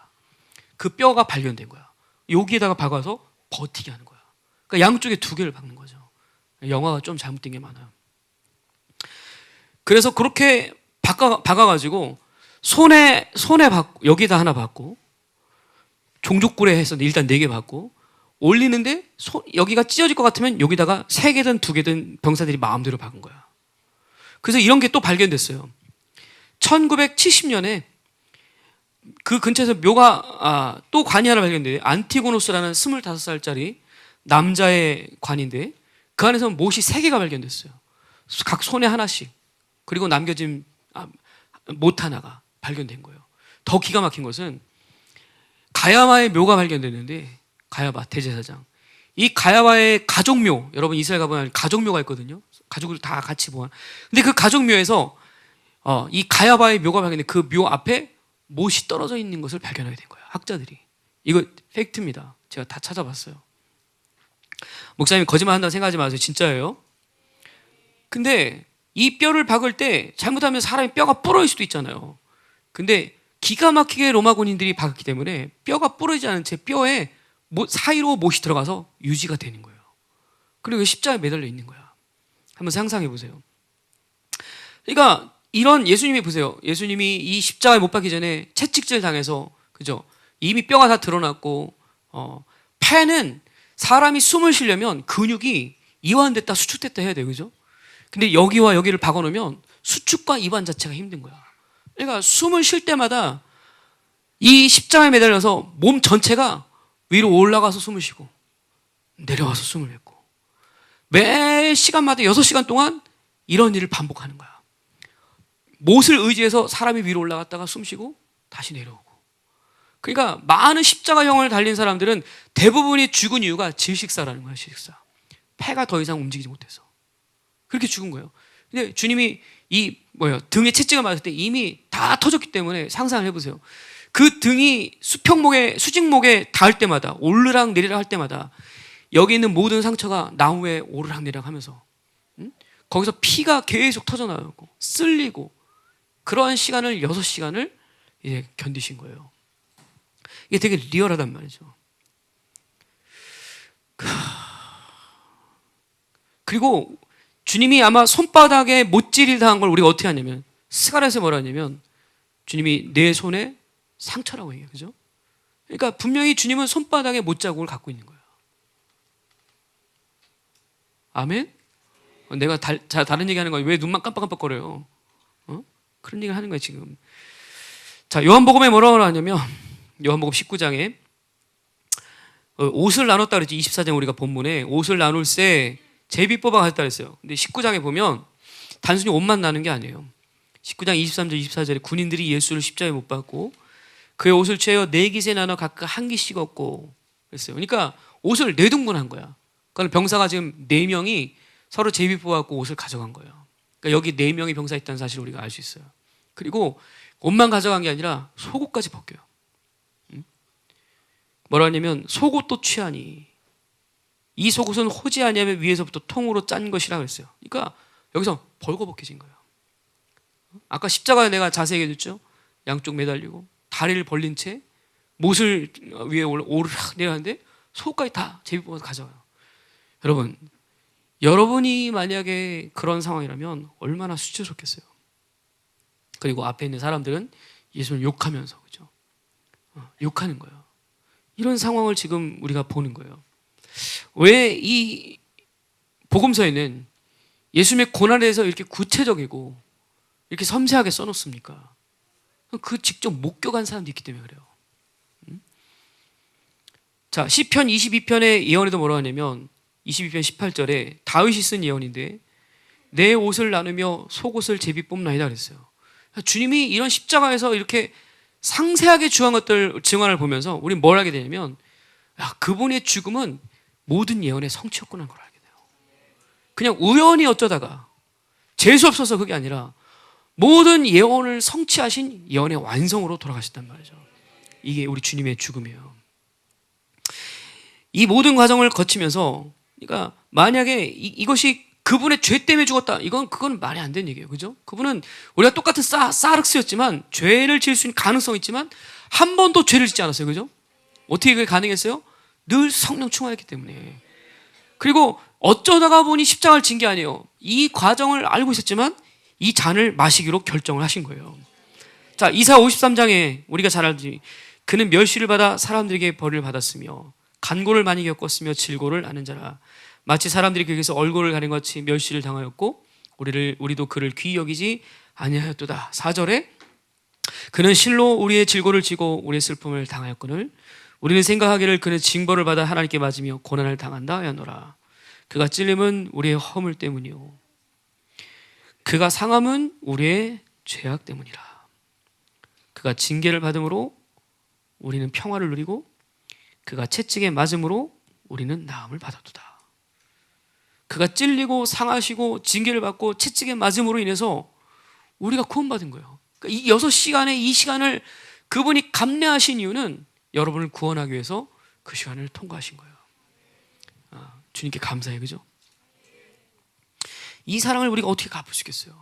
그 뼈가 발견된 거야. 여기에다가 박아서 버티게 하는 거야. 그러니까 양쪽에 두 개를 박는 거죠. 영화가 좀 잘못된 게 많아요. 그래서 그렇게 박아가지고 손에 박고, 여기다 하나 박고, 종족골에 해서 일단 4개 박고, 올리는데 여기가 찢어질 것 같으면 여기다가 3개든 2개든 병사들이 마음대로 박은 거야. 그래서 이런 게 또 발견됐어요. 1970년에 그 근처에서 또 관이 하나 발견돼요. 안티고노스라는 25살짜리 남자의 관인데 그 안에서 못이 3개가 발견됐어요. 각 손에 하나씩. 그리고 남겨진 못 하나가 발견된 거예요. 더 기가 막힌 것은 가야바의 묘가 발견됐는데, 가야바 대제사장, 이 가야바의 가족묘, 여러분 이스라엘 가보면 가족묘가 있거든요. 가족을 다 같이 보아. 근데 그 가족묘에서 이 가야바의 묘가 발견된 그 묘 앞에 못이 떨어져 있는 것을 발견하게 된 거예요. 학자들이. 이거 팩트입니다. 제가 다 찾아봤어요. 목사님 거짓말 한다고 생각하지 마세요. 진짜예요. 근데 이 뼈를 박을 때 잘못하면 사람의 뼈가 부러질 수도 있잖아요. 근데 기가 막히게 로마 군인들이 박았기 때문에 뼈가 부러지지 않은 채 뼈에 사이로 못이 들어가서 유지가 되는 거예요. 그리고 십자가에 매달려 있는 거야. 한번 상상해 보세요. 그러니까 이런 예수님이 보세요. 예수님이 이 십자가에 못 박기 전에 채찍질 당해서, 그죠? 이미 뼈가 다 드러났고, 폐는 사람이 숨을 쉬려면 근육이 이완됐다 수축됐다 해야 돼요. 그죠? 근데 여기와 여기를 박아놓으면 수축과 이완 자체가 힘든 거야. 그러니까 숨을 쉴 때마다 이 십자가에 매달려서 몸 전체가 위로 올라가서 숨을 쉬고 내려와서 숨을 뱉고 매 시간마다 6시간 동안 이런 일을 반복하는 거야. 못을 의지해서 사람이 위로 올라갔다가 숨 쉬고 다시 내려오고. 그러니까 많은 십자가형을 달린 사람들은 대부분이 죽은 이유가 질식사라는 거야. 질식사. 폐가 더 이상 움직이지 못해서 그렇게 죽은 거예요. 근데 주님이 등에 채찍을 맞을 때 이미 다 터졌기 때문에 상상을 해보세요. 그 등이 수직목에 닿을 때마다, 오르락 내리락 할 때마다 여기 있는 모든 상처가 나무에 오르락 내리락 하면서 거기서 피가 계속 터져나오고 쓸리고, 그러한 시간을 6시간을 이제 견디신 거예요. 이게 되게 리얼하단 말이죠. 그리고 주님이 아마 손바닥에 못질을 당한 걸 우리가 어떻게 하냐면, 스가랴에서 뭐라 하냐면 주님이 내 손에 상처라고 얘기해요. 그죠? 그러니까 분명히 주님은 손바닥에 못자국을 갖고 있는 거예요. 아멘? 내가 다른 얘기 하는 거야. 왜 눈만 깜빡깜빡거려요? 그런 얘기를 하는 거예요 지금. 자, 요한복음에 뭐라고 하냐면 요한복음 19장에 옷을 나눴다 그랬지. 24장 우리가 본문에 옷을 나눌세 제비 뽑아 가졌다 그랬어요. 근데 19장에 보면 단순히 옷만 나눈 게 아니에요. 19장 23절 24절에 군인들이 예수를 십자가에 못 박고 그의 옷을 취하여 네 깃에 나눠 각각 한 깃씩 얻고 그랬어요. 그러니까 옷을 네 등분한 거야. 그러니까 병사가 지금 네 명이 서로 제비 뽑아갖고 옷을 가져간 거예요. 그러니까 여기 네 명의 병사 있다는 사실을 우리가 알 수 있어요. 그리고 옷만 가져간 게 아니라 속옷까지 벗겨요. 뭐라 하냐면 속옷도 취하니 이 속옷은 호지 아니하면 위에서부터 통으로 짠 것이라 그랬어요. 그러니까 여기서 벌거벗겨진 거예요. 아까 십자가에 내가 자세히 얘기했죠. 양쪽 매달리고 다리를 벌린 채 못을 위에 오르락 내려가는데 속옷까지 다 제비 뽑아서 가져가요. 여러분, 여러분이 만약에 그런 상황이라면 얼마나 수치스럽겠어요. 그리고 앞에 있는 사람들은 예수를 욕하면서 그죠? 욕하는 거예요. 이런 상황을 지금 우리가 보는 거예요. 왜 이 복음서에는 예수님의 고난에 대해서 이렇게 구체적이고 이렇게 섬세하게 써놓습니까? 그 직접 목격한 사람도 있기 때문에 그래요. 자, 시편 22편의 예언에도 뭐라고 하냐면 22편 18절에 다윗이 쓴 예언인데 내 옷을 나누며 속옷을 제비 뽑나이다 그랬어요. 주님이 이런 십자가에서 이렇게 상세하게 증언을 보면서 우리는 뭘 하게 되냐면 그분의 죽음은 모든 예언의 성취였구나 걸 알게 돼요. 그냥 우연히 어쩌다가 재수 없어서 그게 아니라 모든 예언을 성취하신 예언의 완성으로 돌아가셨단 말이죠. 이게 우리 주님의 죽음이에요. 이 모든 과정을 거치면서 그러니까 만약에 이것이 그분의 죄 때문에 죽었다. 그건 말이 안 되는 얘기예요. 그죠? 그분은 우리가 똑같은 사르스였지만 죄를 지을 수 있는 가능성이 있지만 한 번도 죄를 짓지 않았어요. 그죠? 어떻게 그게 가능했어요? 늘 성령 충만했기 때문에. 그리고 어쩌다가 보니 십자가를 진 게 아니에요. 이 과정을 알고 있었지만 이 잔을 마시기로 결정을 하신 거예요. 자, 이사야 53장에 우리가 잘 알지. 그는 멸시를 받아 사람들에게 벌을 받았으며 간고를 많이 겪었으며 질고를 아는 자라. 마치 사람들이 그에게서 얼굴을 가린 것 같이 멸시를 당하였고 우리도 그를 귀히 여기지 아니하였도다. 4절에 그는 실로 우리의 질고를 지고 우리의 슬픔을 당하였거늘 우리는 생각하기를 그는 징벌을 받아 하나님께 맞으며 고난을 당한다 하였노라. 그가 찔림은 우리의 허물 때문이요 그가 상함은 우리의 죄악 때문이라. 그가 징계를 받음으로 우리는 평화를 누리고 그가 채찍에 맞음으로 우리는 나음을 받았도다. 그가 찔리고 상하시고 징계를 받고 채찍에 맞음으로 인해서 우리가 구원받은 거예요. 그러니까 이 6시간의 이 시간을 그분이 감내하신 이유는 여러분을 구원하기 위해서 그 시간을 통과하신 거예요. 주님께 감사해요. 그죠? 이 사랑을 우리가 어떻게 갚을 수 있겠어요?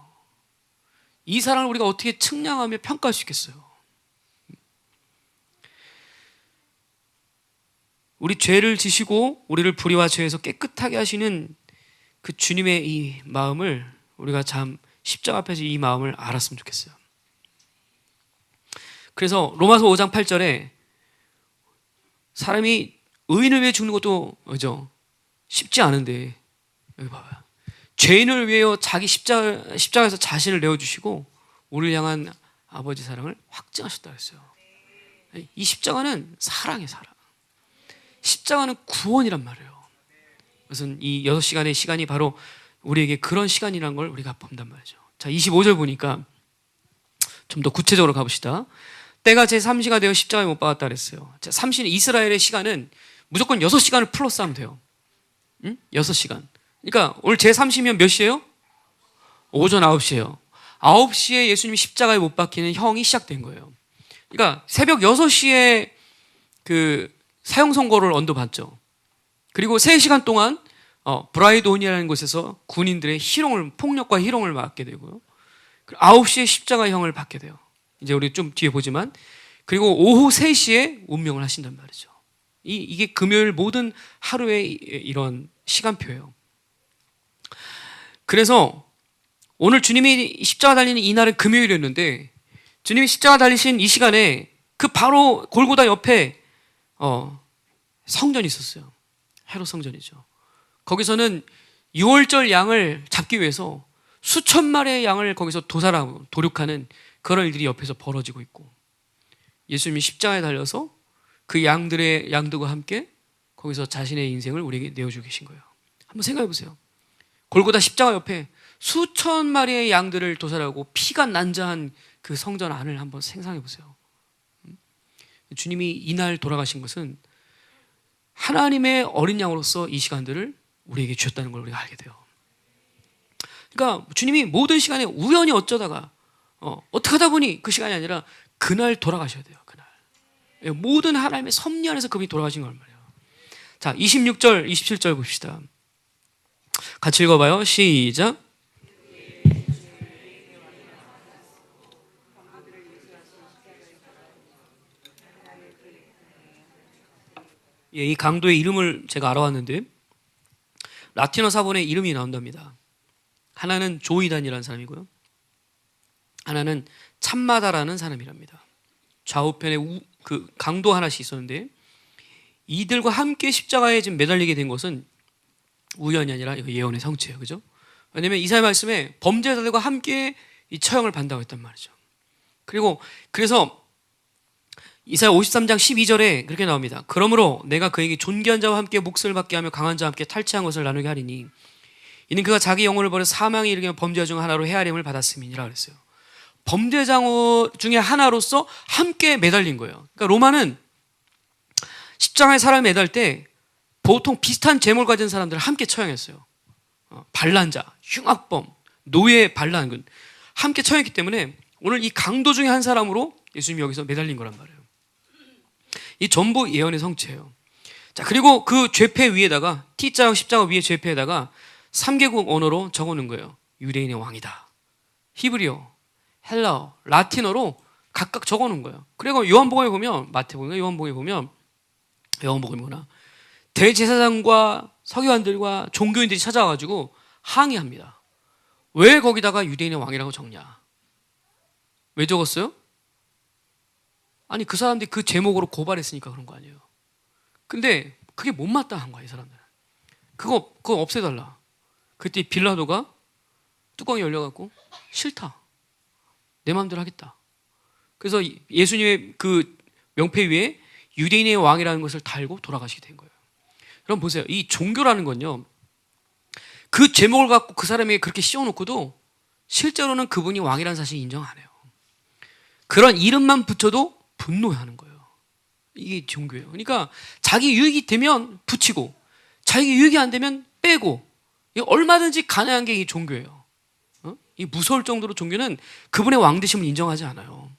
이 사랑을 우리가 어떻게 측량하며 평가할 수 있겠어요? 우리 죄를 지시고 우리를 불의와 죄에서 깨끗하게 하시는 그 주님의 이 마음을 우리가 참 십자가 앞에서 이 마음을 알았으면 좋겠어요. 그래서 로마서 5장 8절에 사람이 의인을 위해 죽는 것도 그죠? 쉽지 않은데 여기 봐봐요. 죄인을 위하여 자기 십자가에서 자신을 내어주시고 우리를 향한 아버지 사랑을 확증하셨다 했어요. 이 십자가는 사랑이에요. 사랑. 십자가는 구원이란 말이에요. 그래서 이 6시간의 시간이 바로 우리에게 그런 시간이라는 걸 우리가 본단 말이죠. 자, 25절 보니까 좀 더 구체적으로 가봅시다. 때가 제3시가 되어 십자가에 못 박았다 그랬어요. 자, 이스라엘의 시간은 무조건 6시간을 플러스하면 돼요. 6시간. 그러니까 오늘 제3시면 몇 시예요? 오전 9시예요. 9시에 예수님이 십자가에 못 박히는 형이 시작된 거예요. 그러니까 새벽 6시에 그 사형 선고를 언도받죠. 그리고 3시간 동안 브라이드온이라는 곳에서 군인들의 폭력과 희롱을 받게 되고요. 9시에 십자가형을 받게 돼요. 이제 우리 좀 뒤에 보지만 그리고 오후 3시에 운명을 하신단 말이죠. 이게 금요일 모든 하루의 이런 시간표예요. 그래서 오늘 주님이 십자가 달리는 이 날은 금요일이었는데 주님이 십자가 달리신 이 시간에 그 바로 골고다 옆에 성전이 있었어요. 헤롯 성전이죠. 거기서는 6월절 양을 잡기 위해서 수천 마리의 양을 거기서 도륙하는 그런 일들이 옆에서 벌어지고 있고 예수님이 십자가에 달려서 그 양들과 함께 거기서 자신의 인생을 우리에게 내어주고 계신 거예요. 한번 생각해 보세요. 골고다 십자가 옆에 수천 마리의 양들을 도살하고 피가 난자한 그 성전 안을 한번 생각해 보세요. 주님이 이날 돌아가신 것은 하나님의 어린 양으로서 이 시간들을 우리에게 주셨다는 걸 우리가 알게 돼요. 그러니까 주님이 모든 시간에 우연히 어쩌다가 어떻게 하다 보니 그 시간이 아니라 그날 돌아가셔야 돼요. 그날 모든 하나님의 섭리 안에서 그분이 돌아가신 걸 말이에요. 자, 26절 27절 봅시다. 같이 읽어봐요. 시작. 예, 이 강도의 이름을 제가 알아왔는데 라틴어 사본에 이름이 나온답니다. 하나는 조이단이라는 사람이고요, 하나는 참마다라는 사람이랍니다. 좌우편에 그 강도 하나씩 있었는데 이들과 함께 십자가에 지금 매달리게 된 것은 우연이 아니라 이거 예언의 성취예요. 그죠? 왜냐하면 이사야 말씀에 범죄자들과 함께 이 처형을 받는다고 했단 말이죠. 그래서 이사야 53장 12절에 그렇게 나옵니다. 그러므로 내가 그에게 존귀한 자와 함께 몫을 받게 하며 강한 자와 함께 탈취한 것을 나누게 하리니 이는 그가 자기 영혼을 버려 사망에 이르게 범죄자 중 하나로 헤아림을 받았음이니라 그랬어요. 범죄자 중에 하나로서 함께 매달린 거예요. 그러니까 로마는 십자가에 사람을 매달 때 보통 비슷한 죄물 가진 사람들을 함께 처형했어요. 반란자, 흉악범, 노예 반란군 함께 처형했기 때문에 오늘 이 강도 중에 한 사람으로 예수님이 여기서 매달린 거란 말이에요. 이 전부 예언의 성취예요. 자, 그리고 그 죄패 위에다가 T자형 십자가 위에 죄패에다가 3개국 언어로 적어놓은 거예요. 유대인의 왕이다. 히브리어, 헬라어, 라틴어로 각각 적어놓은 거예요. 그리고 요한복음에 보면, 마태복음에 요한복음에 보면, 요한복음이구나, 대제사장과 서기관들과 종교인들이 찾아와가지고 항의합니다. 왜 거기다가 유대인의 왕이라고 적냐? 왜 적었어요? 아니 그 사람들이 그 제목으로 고발했으니까 그런 거 아니에요. 근데 그게 못마땅한 거야 이 사람들. 그거 없애달라. 그때 빌라도가 뚜껑이 열려갖고 싫다, 내 마음대로 하겠다. 그래서 예수님의 그 명패 위에 유대인의 왕이라는 것을 달고 돌아가시게 된 거예요. 여러분 보세요. 이 종교라는 건요, 그 제목을 갖고 그 사람에게 그렇게 씌워놓고도 실제로는 그분이 왕이라는 사실을 인정 안 해요. 그런 이름만 붙여도 분노하는 거예요. 이게 종교예요. 그러니까 자기 유익이 되면 붙이고 자기 유익이 안 되면 빼고, 얼마든지 가능한 게 이 종교예요. 이 무서울 정도로 종교는 그분의 왕되심을 인정하지 않아요.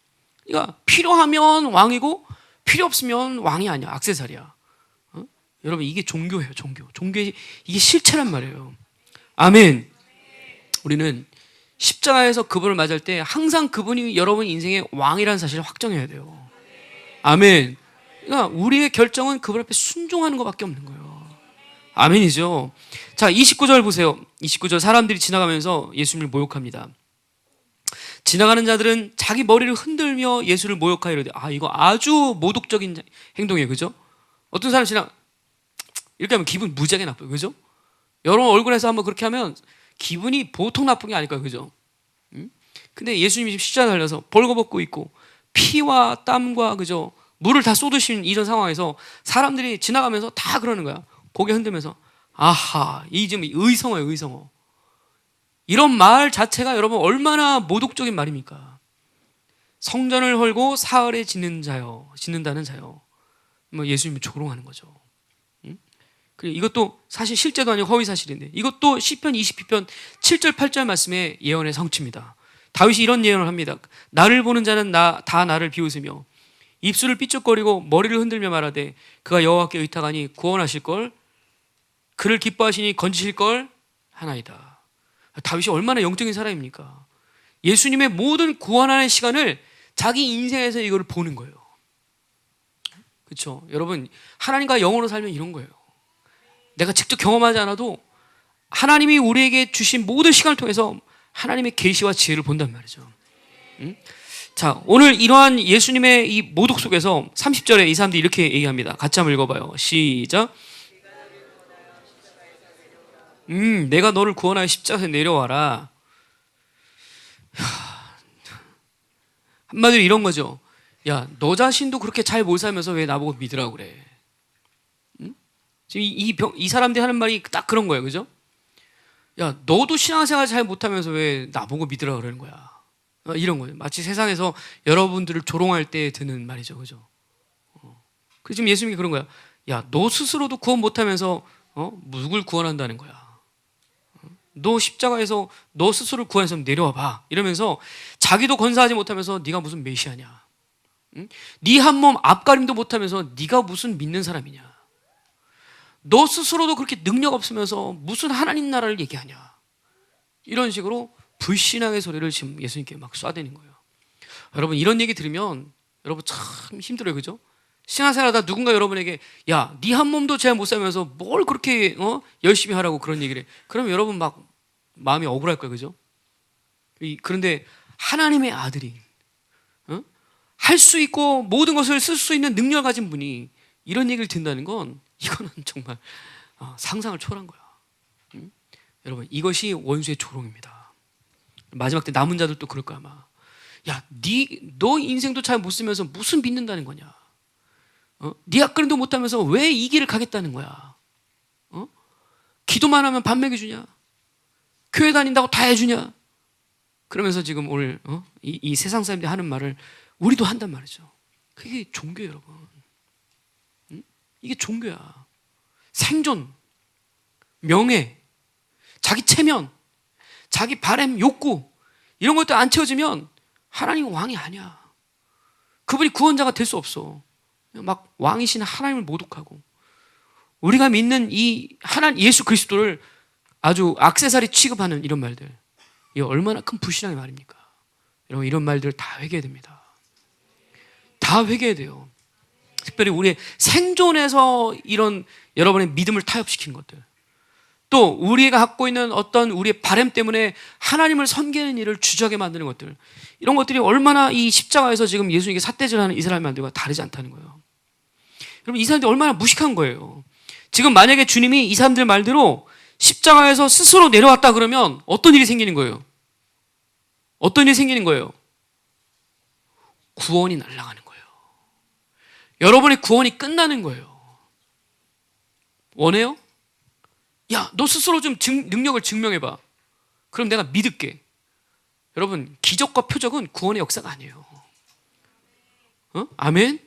그러니까 필요하면 왕이고 필요 없으면 왕이 아니야, 액세서리야. 여러분 이게 종교예요. 종교의 이게 실체란 말이에요. 아멘. 우리는 십자가에서 그분을 맞을 때 항상 그분이 여러분 인생의 왕이라는 사실을 확정해야 돼요. 아멘. 그러니까 우리의 결정은 그분 앞에 순종하는 것밖에 없는 거예요. 아멘이죠. 자, 29절 보세요. 29절, 사람들이 지나가면서 예수님을 모욕합니다. 지나가는 자들은 자기 머리를 흔들며 예수를 모욕하여 이르되, 이거 아주 모독적인 행동이에요. 그죠? 어떤 사람 이렇게 하면 기분 무지하게 나빠요. 그죠? 여러분 얼굴에서 한번 그렇게 하면 기분이 보통 나쁜 게 아닐 거예요. 그죠? 근데 예수님이 십자가 달려서 벌거벗고 있고 피와 땀과 그죠, 물을 다 쏟으신 이런 상황에서 사람들이 지나가면서 다 그러는 거야. 고개 흔들면서 아하, 이 지금 의성어예요. 의성어. 이런 말 자체가 여러분 얼마나 모독적인 말입니까? 성전을 헐고 사흘에 짓는다는 자요. 뭐 예수님을 조롱하는 거죠. 그리고 이것도 사실 실제도 아니고 허위 사실인데, 이것도 시편 20편 7절 8절 말씀의 예언의 성취입니다. 다윗이 이런 예언을 합니다. 나를 보는 자는 다 나를 비웃으며 입술을 삐쩍거리고 머리를 흔들며 말하되 그가 여호와께 의탁하니 구원하실 걸, 그를 기뻐하시니 건지실 걸 하나이다. 다윗이 얼마나 영적인 사람입니까? 예수님의 모든 구원하는 시간을 자기 인생에서 이걸 보는 거예요. 그렇죠? 여러분 하나님과 영으로 살면 이런 거예요. 내가 직접 경험하지 않아도 하나님이 우리에게 주신 모든 시간을 통해서 하나님의 계시와 지혜를 본단 말이죠. 자, 오늘 이러한 예수님의 이 모독 속에서 30절에 이 사람들이 이렇게 얘기합니다. 같이 한번 읽어봐요. 시작. 내가 너를 구원하여 십자가에서 내려와라. 한마디로 이런 거죠. 야, 너 자신도 그렇게 잘 못 살면서 왜 나보고 믿으라고 그래? 지금 이 사람들이 하는 말이 딱 그런 거예요. 그죠? 야, 너도 신앙생활 잘 못하면서 왜 나보고 믿으라 그러는 거야? 이런 거예요. 마치 세상에서 여러분들을 조롱할 때 드는 말이죠. 그죠? 그 지금 예수님이 그런 거야. 야, 너 스스로도 구원 못하면서 누굴 구원한다는 거야? 너 십자가에서 너 스스로를 구원해서 내려와 봐. 이러면서 자기도 건사하지 못하면서 네가 무슨 메시아냐? 응? 네 한 몸 앞가림도 못하면서 네가 무슨 믿는 사람이냐? 너 스스로도 그렇게 능력 없으면서 무슨 하나님 나라를 얘기하냐? 이런 식으로 불신앙의 소리를 지금 예수님께 막 쏴대는 거예요. 여러분, 이런 얘기 들으면 여러분 참 힘들어요. 그죠? 신앙생활하다 누군가 여러분에게 야, 네 한 몸도 잘 못 살면서 뭘 그렇게 열심히 하라고 그런 얘기를 해. 그러면 여러분 막 마음이 억울할 거예요. 그죠? 그런데 하나님의 아들이 할 수 있고 모든 것을 쓸 수 있는 능력을 가진 분이 이런 얘기를 듣는다는 건 이거는 정말 상상을 초월한 거야. 여러분, 이것이 원수의 조롱입니다. 마지막 때 남은 자들도 그럴 거야 아마. 야, 너 인생도 잘 못 쓰면서 무슨 믿는다는 거냐? 네 앞가림도 못하면서 왜 이 길을 가겠다는 거야? 기도만 하면 밥 먹여주냐? 교회 다닌다고 다 해주냐? 그러면서 지금 오늘 이 세상 사람들이 하는 말을 우리도 한단 말이죠. 그게 종교예요, 여러분. 이게 종교야. 생존, 명예, 자기 체면, 자기 바람, 욕구 이런 것도 안 채워지면 하나님은 왕이 아니야. 그분이 구원자가 될 수 없어. 막 왕이신 하나님을 모독하고 우리가 믿는 이 예수 그리스도를 아주 액세서리 취급하는 이런 말들, 이게 얼마나 큰 불신앙의 말입니까? 여러분, 이런 말들을 다 회개해야 됩니다. 다 회개해야 돼요. 특별히 우리의 생존에서 이런 여러분의 믿음을 타협시키는 것들, 또 우리가 갖고 있는 어떤 우리의 바램 때문에 하나님을 섬기는 일을 주저하게 만드는 것들, 이런 것들이 얼마나 이 십자가에서 지금 예수님께 삿대질하는 이 사람들과 다르지 않다는 거예요. 여러분, 이 사람들이 얼마나 무식한 거예요. 지금 만약에 주님이 이 사람들 말대로 십자가에서 스스로 내려왔다 그러면 어떤 일이 생기는 거예요? 어떤 일이 생기는 거예요? 구원이 날아가는 거예요. 여러분의 구원이 끝나는 거예요. 원해요? 야, 너 스스로 좀 능력을 증명해봐. 그럼 내가 믿을게. 여러분, 기적과 표적은 구원의 역사가 아니에요. 아멘?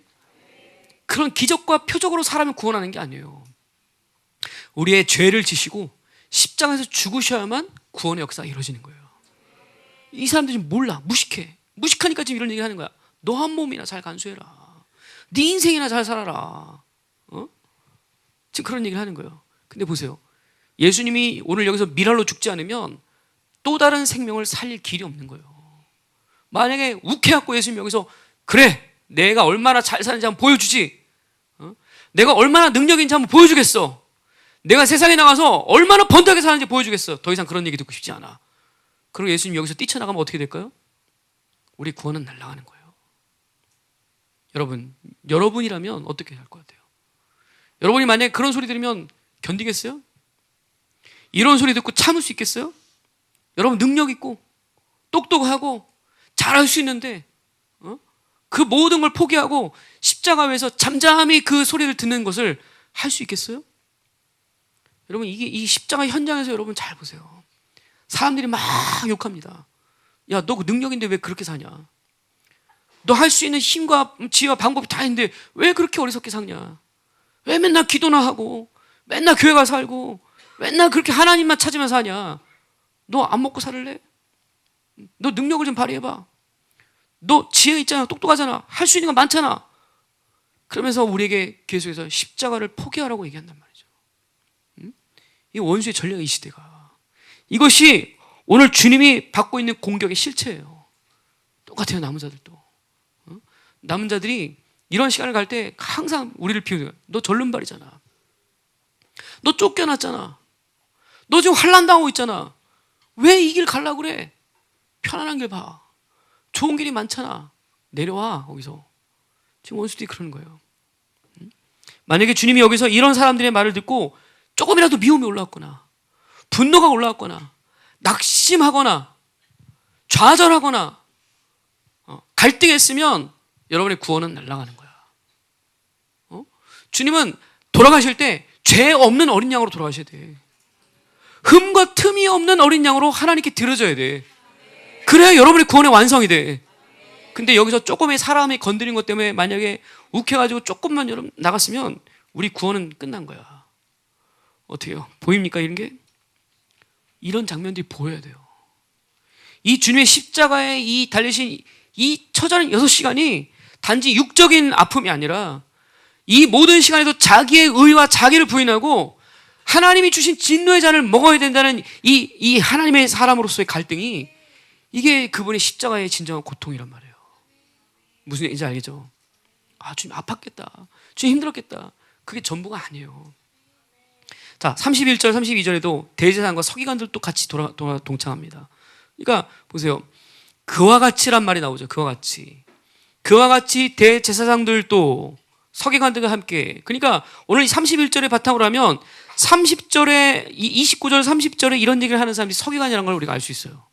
그런 기적과 표적으로 사람을 구원하는 게 아니에요. 우리의 죄를 지시고 십자가에서 죽으셔야만 구원의 역사가 이루어지는 거예요. 이 사람들이 몰라. 무식해. 무식하니까 지금 이런 얘기 하는 거야. 너 한 몸이나 잘 간수해라. 네 인생이나 잘 살아라. 지금 그런 얘기를 하는 거예요. 근데 보세요. 예수님이 오늘 여기서 미랄로 죽지 않으면 또 다른 생명을 살릴 길이 없는 거예요. 만약에 욱해갖고 예수님이 여기서 그래, 내가 얼마나 잘 사는지 한번 보여주지. 내가 얼마나 능력 있는지 한번 보여주겠어. 내가 세상에 나가서 얼마나 번듯하게 사는지 보여주겠어. 더 이상 그런 얘기 듣고 싶지 않아. 그리고 예수님 여기서 뛰쳐나가면 어떻게 될까요? 우리 구원은 날아가는 거예요. 여러분이라면 어떻게 할 것 같아요? 여러분이 만약에 그런 소리 들으면 견디겠어요? 이런 소리 듣고 참을 수 있겠어요? 여러분, 능력 있고 똑똑하고 잘할 수 있는데 그 모든 걸 포기하고 십자가 위에서 잠잠히 그 소리를 듣는 것을 할 수 있겠어요? 여러분, 이게 이 십자가 현장에서 여러분 잘 보세요. 사람들이 막 욕합니다. 야, 너 그 능력인데 왜 그렇게 사냐? 너 할 수 있는 힘과 지혜와 방법이 다 있는데 왜 그렇게 어리석게 사냐? 왜 맨날 기도나 하고 맨날 교회 가서 살고 맨날 그렇게 하나님만 찾으면서 사냐? 너 안 먹고 살래? 너 능력을 좀 발휘해봐. 너 지혜 있잖아. 똑똑하잖아. 할 수 있는 거 많잖아. 그러면서 우리에게 계속해서 십자가를 포기하라고 얘기한단 말이죠. 이 원수의 전략이 이 시대가. 이것이 오늘 주님이 받고 있는 공격의 실체예요. 똑같아요. 남은 자들도. 남은 자들이 이런 시간을 갈 때 항상 우리를 비우는 거야. 너 절름발이잖아. 너 쫓겨났잖아. 너 지금 환난당하고 있잖아. 왜 이 길 가려고 그래? 편안한 길 봐. 좋은 길이 많잖아. 내려와 거기서. 지금 원수들이 그러는 거예요. 만약에 주님이 여기서 이런 사람들의 말을 듣고 조금이라도 미움이 올라왔거나 분노가 올라왔거나 낙심하거나 좌절하거나 갈등했으면 여러분의 구원은 날아가는 거야. 주님은 돌아가실 때 죄 없는 어린 양으로 돌아가셔야 돼. 흠과 틈이 없는 어린 양으로 하나님께 드려져야 돼. 그래야 여러분의 구원의 완성이 돼. 근데 여기서 조금의 사람이 건드린 것 때문에 만약에 욱해가지고 조금만 여러분 나갔으면 우리 구원은 끝난 거야. 어떻게요? 보입니까? 이런 게? 이런 장면들이 보여야 돼요. 이 주님의 십자가에 이 달리신 이 처절한 6시간이 단지 육적인 아픔이 아니라 이 모든 시간에도 자기의 의와 자기를 부인하고 하나님이 주신 진노의 잔을 먹어야 된다는 이 하나님의 사람으로서의 갈등이, 이게 그분의 십자가의 진정한 고통이란 말이에요. 무슨 얘기인지 알겠죠? 아, 주님 아팠겠다. 주님 힘들었겠다. 그게 전부가 아니에요. 자, 31절, 32절에도 대제사장과 서기관들도 같이 동참합니다. 그러니까 보세요. 그와 같이란 말이 나오죠. 그와 같이. 그와 같이 대제사장들도 서기관들과 함께. 그러니까 오늘 31절의 바탕으로 하면 30절에 29절 30절에 이런 얘기를 하는 사람들이 서기관이라는 걸 우리가 알 수 있어요.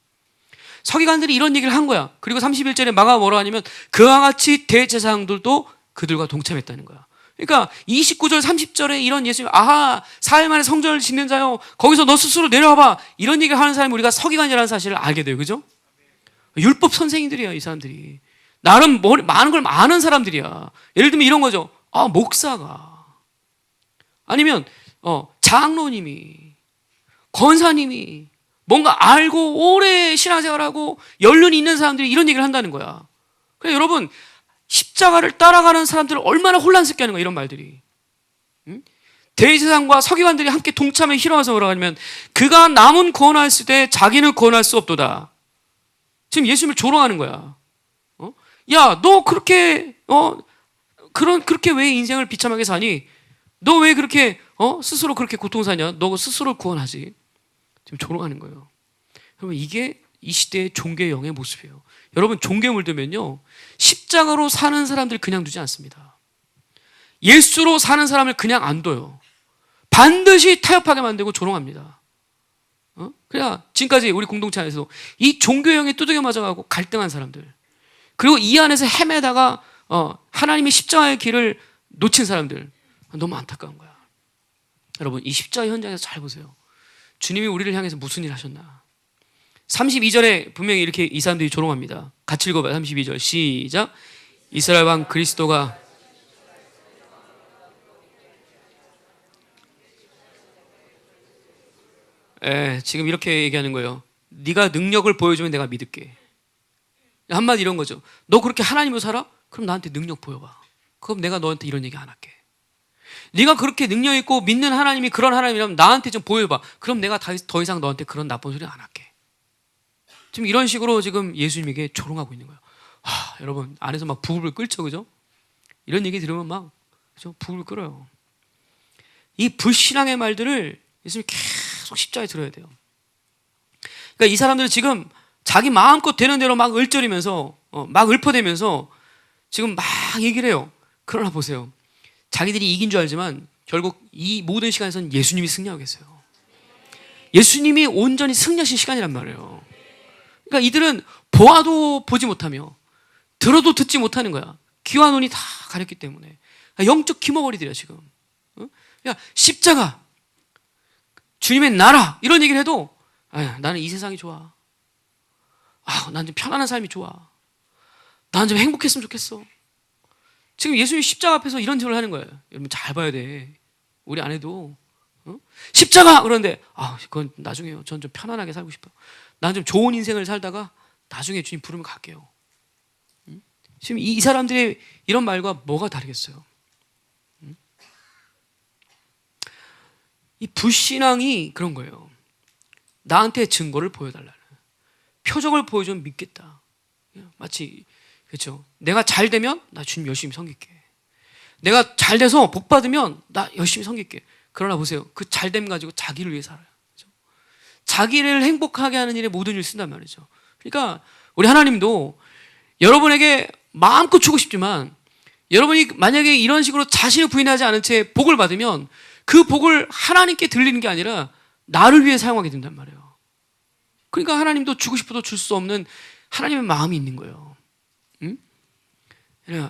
서기관들이 이런 얘기를 한 거야. 그리고 31절에 마가가 뭐라 하냐면 그와 같이 대제사장들도 그들과 동참했다는 거야. 그러니까 29절 30절에 이런 예수님, 아하, 4일 만에 성전을 짓는 자요, 거기서 너 스스로 내려와봐, 이런 얘기를 하는 사람이 우리가 서기관이라는 사실을 알게 돼요. 그죠? 율법 선생님들이야. 이 사람들이 나름 많은 걸 아는 사람들이야. 예를 들면 이런 거죠. 아, 목사가, 아니면 장로님이, 권사님이 뭔가 알고 오래 신앙생활하고 연륜이 있는 사람들이 이런 얘기를 한다는 거야. 그래서 여러분, 십자가를 따라가는 사람들을 얼마나 혼란스럽게 하는 거야, 이런 말들이. 응? 대제사장과 서기관들이 함께 동참에 희롱해서 뭐라고 하냐면 그가 남은 구원하였을 때 자기는 구원할 수 없도다. 지금 예수님을 조롱하는 거야. 야, 너 그렇게 그렇게 왜 인생을 비참하게 사니? 너 왜 그렇게 스스로 그렇게 고통사냐? 너 스스로 구원하지. 지금 조롱하는 거예요. 여러분, 이게 이 시대의 종교의 영의 모습이에요. 여러분, 종교에 물들면요, 십자가로 사는 사람들 그냥 두지 않습니다. 예수로 사는 사람을 그냥 안 둬요. 반드시 타협하게 만들고 조롱합니다. 그냥 지금까지 우리 공동체 안에서 이 종교의 영에 두들겨 맞아가고 갈등한 사람들, 그리고 이 안에서 헤매다가 하나님의 십자가의 길을 놓친 사람들, 너무 안타까운 거야. 여러분, 이 십자가 현장에서 잘 보세요. 주님이 우리를 향해서 무슨 일 하셨나? 32절에 분명히 이렇게 이 사람들이 조롱합니다. 같이 읽어봐요. 32절 시작. 이스라엘 왕 그리스도가 지금 이렇게 얘기하는 거예요. 네가 능력을 보여주면 내가 믿을게. 한마디 이런 거죠. 너 그렇게 하나님으로 살아? 그럼 나한테 능력 보여봐. 그럼 내가 너한테 이런 얘기 안 할게. 네가 그렇게 능력 있고 믿는 하나님이 그런 하나님이라면 나한테 좀 보여봐. 그럼 내가 더 이상 너한테 그런 나쁜 소리 안 할게. 지금 이런 식으로 지금 예수님에게 조롱하고 있는 거예요. 여러분, 안에서 막 부글부글 끓죠, 그죠? 이런 얘기 들으면 막 그죠? 부글부글 끓어요. 이 불신앙의 말들을 예수님이 계속 십자가에 들어야 돼요. 그러니까 이 사람들은 지금 자기 마음껏 되는 대로 막 을저리면서 막 읊어대면서 지금 막 얘기를 해요. 그러나 보세요. 자기들이 이긴 줄 알지만 결국 이 모든 시간에서는 예수님이 승리하고 계세요. 예수님이 온전히 승리하신 시간이란 말이에요. 그러니까 이들은 보아도 보지 못하며 들어도 듣지 못하는 거야. 귀와 눈이 다 가렸기 때문에. 영적 기머거리들이야 지금. 야, 십자가, 주님의 나라, 이런 얘기를 해도 나는 이 세상이 좋아. 난 좀 편안한 삶이 좋아. 난 좀 행복했으면 좋겠어. 지금 예수님 십자가 앞에서 이런 소리를 하는 거예요. 여러분 잘 봐야 돼. 우리 아내도 십자가! 그런데 그건 나중에요. 전 좀 편안하게 살고 싶어요. 난 좀 좋은 인생을 살다가 나중에 주님 부르면 갈게요. 지금 이 사람들의 이런 말과 뭐가 다르겠어요? 이 불신앙이 그런 거예요. 나한테 증거를 보여달라는, 표적을 보여주면 믿겠다. 마치 그렇죠. 내가 잘 되면 나 주님 열심히 섬길게. 내가 잘 돼서 복 받으면 나 열심히 섬길게. 그러나 보세요. 그 잘됨 가지고 자기를 위해 살아요. 그렇죠? 자기를 행복하게 하는 일에 모든 일을 쓴단 말이죠. 그러니까 우리 하나님도 여러분에게 마음껏 주고 싶지만 여러분이 만약에 이런 식으로 자신을 부인하지 않은 채 복을 받으면 그 복을 하나님께 들리는 게 아니라 나를 위해 사용하게 된단 말이에요. 그러니까 하나님도 주고 싶어도 줄 수 없는 하나님의 마음이 있는 거예요.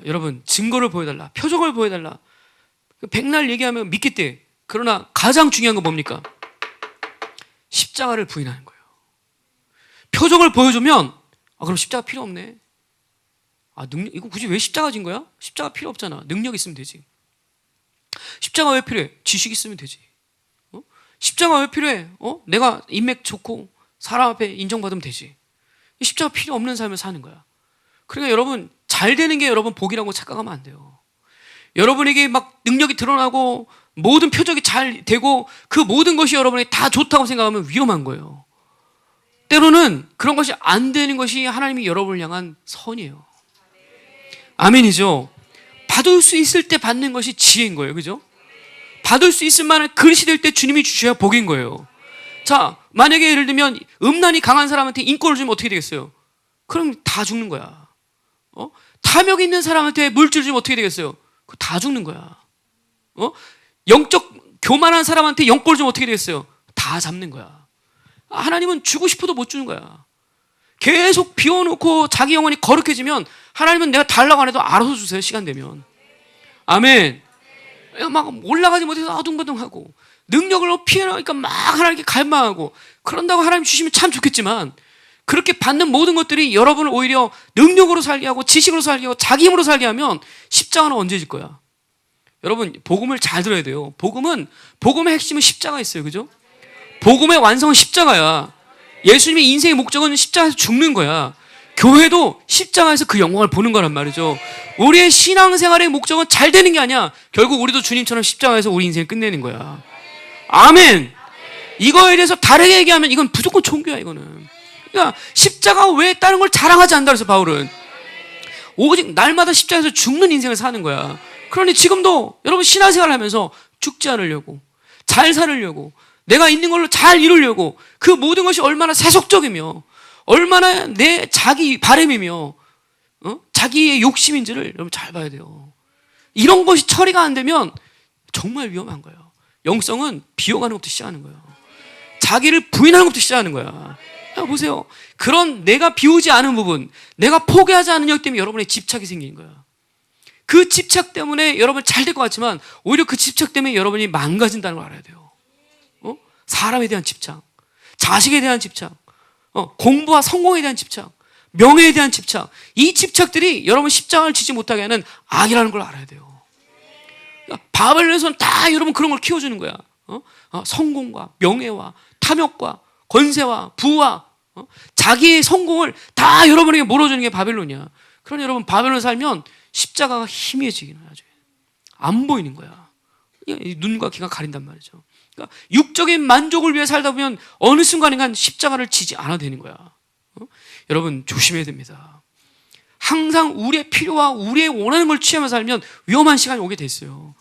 여러분, 증거를 보여달라, 표적을 보여달라. 백날 얘기하면 믿겠대. 그러나 가장 중요한 건 뭡니까? 십자가를 부인하는 거예요. 표적을 보여주면 그럼 십자가 필요 없네. 이거 굳이 왜 십자가 진 거야? 십자가 필요 없잖아. 능력 있으면 되지. 십자가 왜 필요해? 지식 있으면 되지. 십자가 왜 필요해? 내가 인맥 좋고 사람 앞에 인정받으면 되지. 십자가 필요 없는 삶을 사는 거야. 그러니까 여러분, 잘 되는 게 여러분 복이라고 착각하면 안 돼요. 여러분에게 막 능력이 드러나고 모든 표적이 잘 되고 그 모든 것이 여러분에게 다 좋다고 생각하면 위험한 거예요. 때로는 그런 것이 안 되는 것이 하나님이 여러분을 향한 선이에요. 아멘이죠. 받을 수 있을 때 받는 것이 지혜인 거예요. 그죠? 받을 수 있을 만한 그릇이 될 때 주님이 주셔야 복인 거예요. 자, 만약에 예를 들면 음란이 강한 사람한테 인권을 주면 어떻게 되겠어요? 그럼 다 죽는 거야. 탐욕 있는 사람한테 물질 주면 어떻게 되겠어요? 다 죽는 거야. 영적 교만한 사람한테 영권을 주면 어떻게 되겠어요? 다 잡는 거야. 하나님은 주고 싶어도 못 주는 거야. 계속 비워놓고 자기 영혼이 거룩해지면 하나님은 내가 달라고 안 해도 알아서 주세요. 시간 되면. 아멘. 막 올라가지 못해서 아둥바둥하고 능력을 피해나니까 막 하나님께 갈망하고 그런다고 하나님 주시면 참 좋겠지만 그렇게 받는 모든 것들이 여러분을 오히려 능력으로 살게 하고 지식으로 살게 하고 자기 힘으로 살게 하면 십자가는 언제 질 거야? 여러분, 복음을 잘 들어야 돼요. 복음의 핵심은 십자가 있어요. 그죠? 복음의 완성은 십자가야. 예수님의 인생의 목적은 십자가에서 죽는 거야. 교회도 십자가에서 그 영광을 보는 거란 말이죠. 우리의 신앙생활의 목적은 잘 되는 게 아니야. 결국 우리도 주님처럼 십자가에서 우리 인생을 끝내는 거야. 아멘. 이거에 대해서 다르게 얘기하면 이건 무조건 종교야. 이거는. 그러니까 십자가 외에 다른 걸 자랑하지 않는다 그래서 바울은 오직 날마다 십자가에서 죽는 인생을 사는 거야. 그러니 지금도 여러분 신앙생활을 하면서 죽지 않으려고, 잘 살으려고, 내가 있는 걸로 잘 이루려고, 그 모든 것이 얼마나 세속적이며 얼마나 내 자기 바람이며 자기의 욕심인지를 여러분 잘 봐야 돼요. 이런 것이 처리가 안 되면 정말 위험한 거예요. 영성은 비워가는 것부터 시작하는 거예요. 자기를 부인하는 것부터 시작하는 거야. 보세요. 그런 내가 비우지 않은 부분, 내가 포기하지 않은 것 때문에 여러분의 집착이 생기는 거야. 그 집착 때문에 여러분 잘 될 것 같지만 오히려 그 집착 때문에 여러분이 망가진다는 걸 알아야 돼요. 사람에 대한 집착, 자식에 대한 집착, 공부와 성공에 대한 집착, 명예에 대한 집착, 이 집착들이 여러분 십자가를 지지 못하게 하는 악이라는 걸 알아야 돼요. 그러니까 바벨론에서는 다 여러분 그런 걸 키워주는 거야. 성공과 명예와 탐욕과 권세와 부와 자기의 성공을 다 여러분에게 몰아주는 게 바벨론이야. 그러니 여러분 바벨론 살면 십자가가 희미해지기는 하죠. 안 보이는 거야. 눈과 귀가 가린단 말이죠. 그러니까 육적인 만족을 위해 살다 보면 어느 순간인간 십자가를 지지 않아도 되는 거야. 여러분 조심해야 됩니다. 항상 우리의 필요와 우리의 원하는 걸 취하며 살면 위험한 시간이 오게 돼 있어요.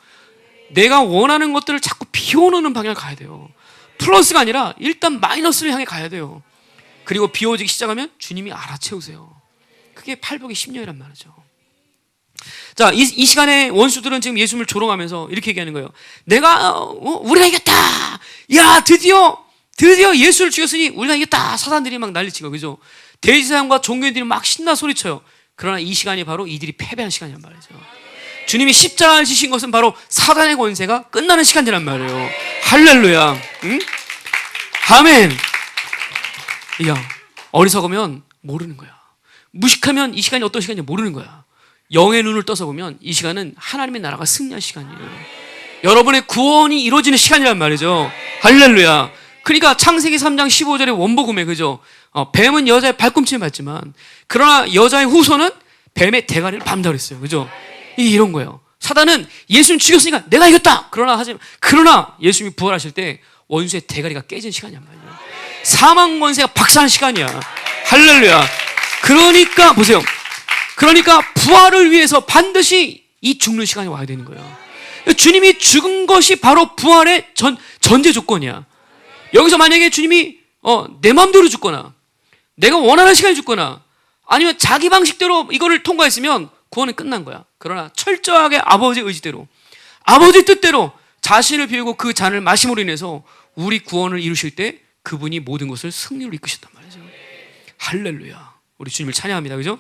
내가 원하는 것들을 자꾸 비워놓는 방향을 가야 돼요. 플러스가 아니라 일단 마이너스를 향해 가야 돼요. 그리고 비워지기 시작하면 주님이 알아채우세요. 그게 팔복의 심령이란 말이죠. 자, 이 시간에 원수들은 지금 예수님을 조롱하면서 이렇게 얘기하는 거예요. 우리가 이겼다. 야, 드디어 예수를 죽였으니 우리가 이겼다. 사단들이 막 난리치고, 그죠? 대제사장과 종교인들이 막 신나 소리쳐요. 그러나 이 시간이 바로 이들이 패배한 시간이란 말이죠. 주님이 십자가를 지신 것은 바로 사단의 권세가 끝나는 시간이란 말이에요. 할렐루야. 응? 아멘. 야, 어리석으면 모르는 거야. 무식하면 이 시간이 어떤 시간인지 모르는 거야. 영의 눈을 떠서 보면 이 시간은 하나님의 나라가 승리한 시간이에요. 여러분의 구원이 이루어지는 시간이란 말이죠. 할렐루야. 그러니까 창세기 3장 15절의 원복음에, 그죠? 뱀은 여자의 발꿈치를 밟지만 그러나 여자의 후손은 뱀의 대가리를 밟는다 그랬어요. 그죠? 이런 거예요. 사단은 예수님 죽였으니까 내가 이겼다. 그러나 예수님이 부활하실 때 원수의 대가리가 깨진 시간이란 말이에요. 사망 권세가 박살난 시간이야. 할렐루야. 그러니까 보세요. 그러니까 부활을 위해서 반드시 이 죽는 시간이 와야 되는 거예요. 주님이 죽은 것이 바로 부활의 전제 조건이야. 여기서 만약에 주님이 내 마음대로 죽거나 내가 원하는 시간에 죽거나 아니면 자기 방식대로 이거를 통과했으면 구원은 끝난 거야. 그러나 철저하게 아버지의 의지대로, 아버지 뜻대로 자신을 비우고 그 잔을 마심으로 인해서 우리 구원을 이루실 때 그분이 모든 것을 승리로 이끄셨단 말이죠. 할렐루야. 우리 주님을 찬양합니다. 그죠?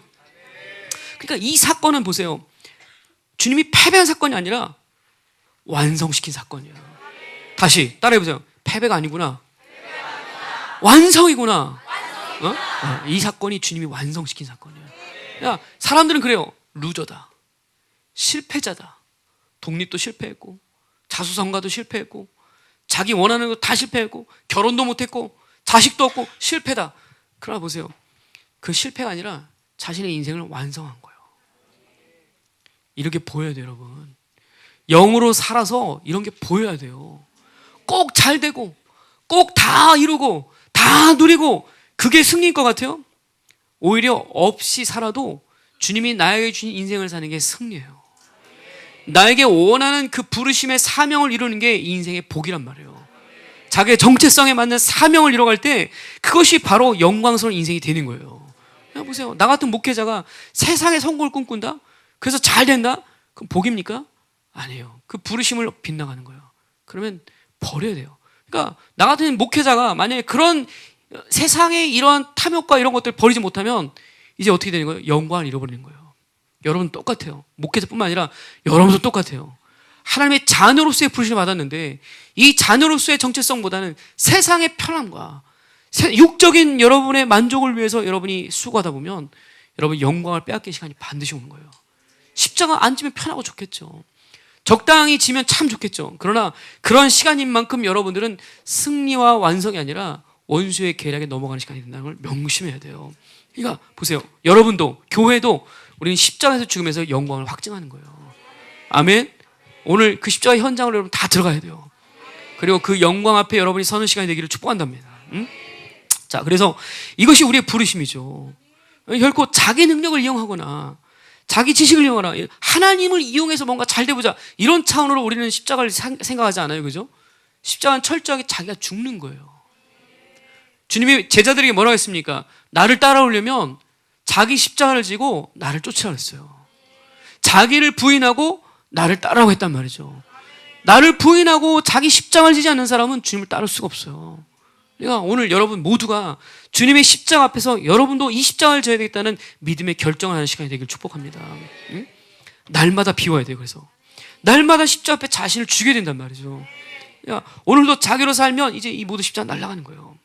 그러니까 이 사건은 보세요. 주님이 패배한 사건이 아니라 완성시킨 사건이에요. 다시 따라해보세요. 패배가 아니구나. 완성이구나. 이 사건이 주님이 완성시킨 사건이에요. 야, 사람들은 그래요. 루저다, 실패자다, 독립도 실패했고, 자수성가도 실패했고, 자기 원하는 거 다 실패했고, 결혼도 못했고, 자식도 없고, 실패다. 그러나 보세요, 그 실패가 아니라 자신의 인생을 완성한 거예요. 이렇게 보여야 돼요, 여러분. 영으로 살아서 이런 게 보여야 돼요. 꼭 잘 되고, 꼭 다 이루고, 다 누리고, 그게 승리일 것 같아요? 오히려 없이 살아도 주님이 나에게 주신 인생을 사는 게 승리예요. 나에게 원하는 그 부르심의 사명을 이루는 게 이 인생의 복이란 말이에요. 자기의 정체성에 맞는 사명을 이뤄갈 때 그것이 바로 영광스러운 인생이 되는 거예요. 그냥 보세요. 나 같은 목회자가 세상의 성공을 꿈꾼다? 그래서 잘 된다? 그럼 복입니까? 아니에요. 그 부르심을 빗나가는 거예요. 그러면 버려야 돼요. 그러니까 나 같은 목회자가 만약에 그런 세상의 이런 탐욕과 이런 것들을 버리지 못하면 이제 어떻게 되는 거예요? 영광을 잃어버리는 거예요. 여러분 똑같아요. 목회자뿐만 아니라 여러분도 똑같아요. 하나님의 자녀로서의 부르심을 받았는데 이 자녀로서의 정체성보다는 세상의 편함과 육적인 여러분의 만족을 위해서 여러분이 수고하다 보면 여러분 영광을 빼앗길 시간이 반드시 오는 거예요. 십자가 안 지면 편하고 좋겠죠. 적당히 지면 참 좋겠죠. 그러나 그런 시간인 만큼 여러분들은 승리와 완성이 아니라 원수의 계략에 넘어가는 시간이 된다는 걸 명심해야 돼요. 그러니까 보세요. 여러분도 교회도 우리는 십자가에서 죽으면서 영광을 확증하는 거예요. 아멘. 오늘 그 십자가 현장으로 여러분 다 들어가야 돼요. 그리고 그 영광 앞에 여러분이 서는 시간이 되기를 축복한답니다. 응? 자, 그래서 이것이 우리의 부르심이죠. 결코 자기 능력을 이용하거나 자기 지식을 이용하거나 하나님을 이용해서 뭔가 잘 돼보자 이런 차원으로 우리는 십자가를 생각하지 않아요. 그죠? 십자가는 철저하게 자기가 죽는 거예요. 주님이 제자들에게 뭐라고 했습니까? 나를 따라오려면 자기 십자가를 지고 나를 쫓으라고 했어요. 자기를 부인하고 나를 따라오고 했단 말이죠. 나를 부인하고 자기 십자가를 지지 않는 사람은 주님을 따를 수가 없어요. 그러니까 오늘 여러분 모두가 주님의 십자가 앞에서 여러분도 이 십자가를 져야 되겠다는 믿음의 결정을 하는 시간이 되길 축복합니다. 응? 날마다 비워야 돼요. 그래서 날마다 십자가 앞에 자신을 죽여야 된단 말이죠. 그러니까 오늘도 자기로 살면 이제 이 모든 십자가 날아가는 거예요.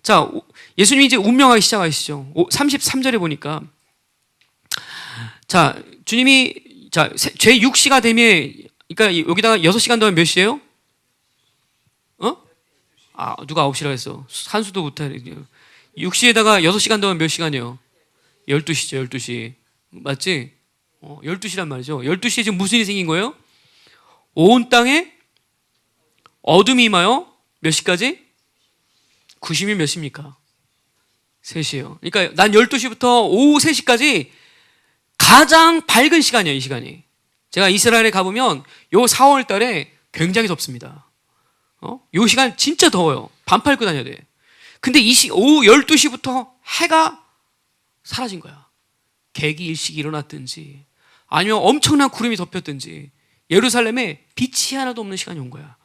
자, 예수님이 이제 운명하기 시작하시죠. 33절에 보니까 자, 주님이 자, 제 6시가 되면 그러니까 여기다가 6시간 더하면 몇 시예요? 누가 9시라고 했어. 산수도 못하네. 6시에다가 6시간 더하면 몇 시간이요? 12시죠, 12시. 맞지? 12시란 말이죠. 12시에 지금 무슨 일이 생긴 거예요? 온 땅에 어둠이 임하여 몇 시까지? 90이 몇 시입니까? 3시예요. 그러니까 난 12시부터 오후 3시까지 가장 밝은 시간이에요, 이 시간이. 제가 이스라엘에 가보면 요 4월 달에 굉장히 덥습니다. 요 시간 진짜 더워요. 반팔 입고 다녀야 돼. 근데 오후 12시부터 해가 사라진 거야. 개기 일식이 일어났든지 아니면 엄청난 구름이 덮였든지 예루살렘에 빛이 하나도 없는 시간이 온 거야.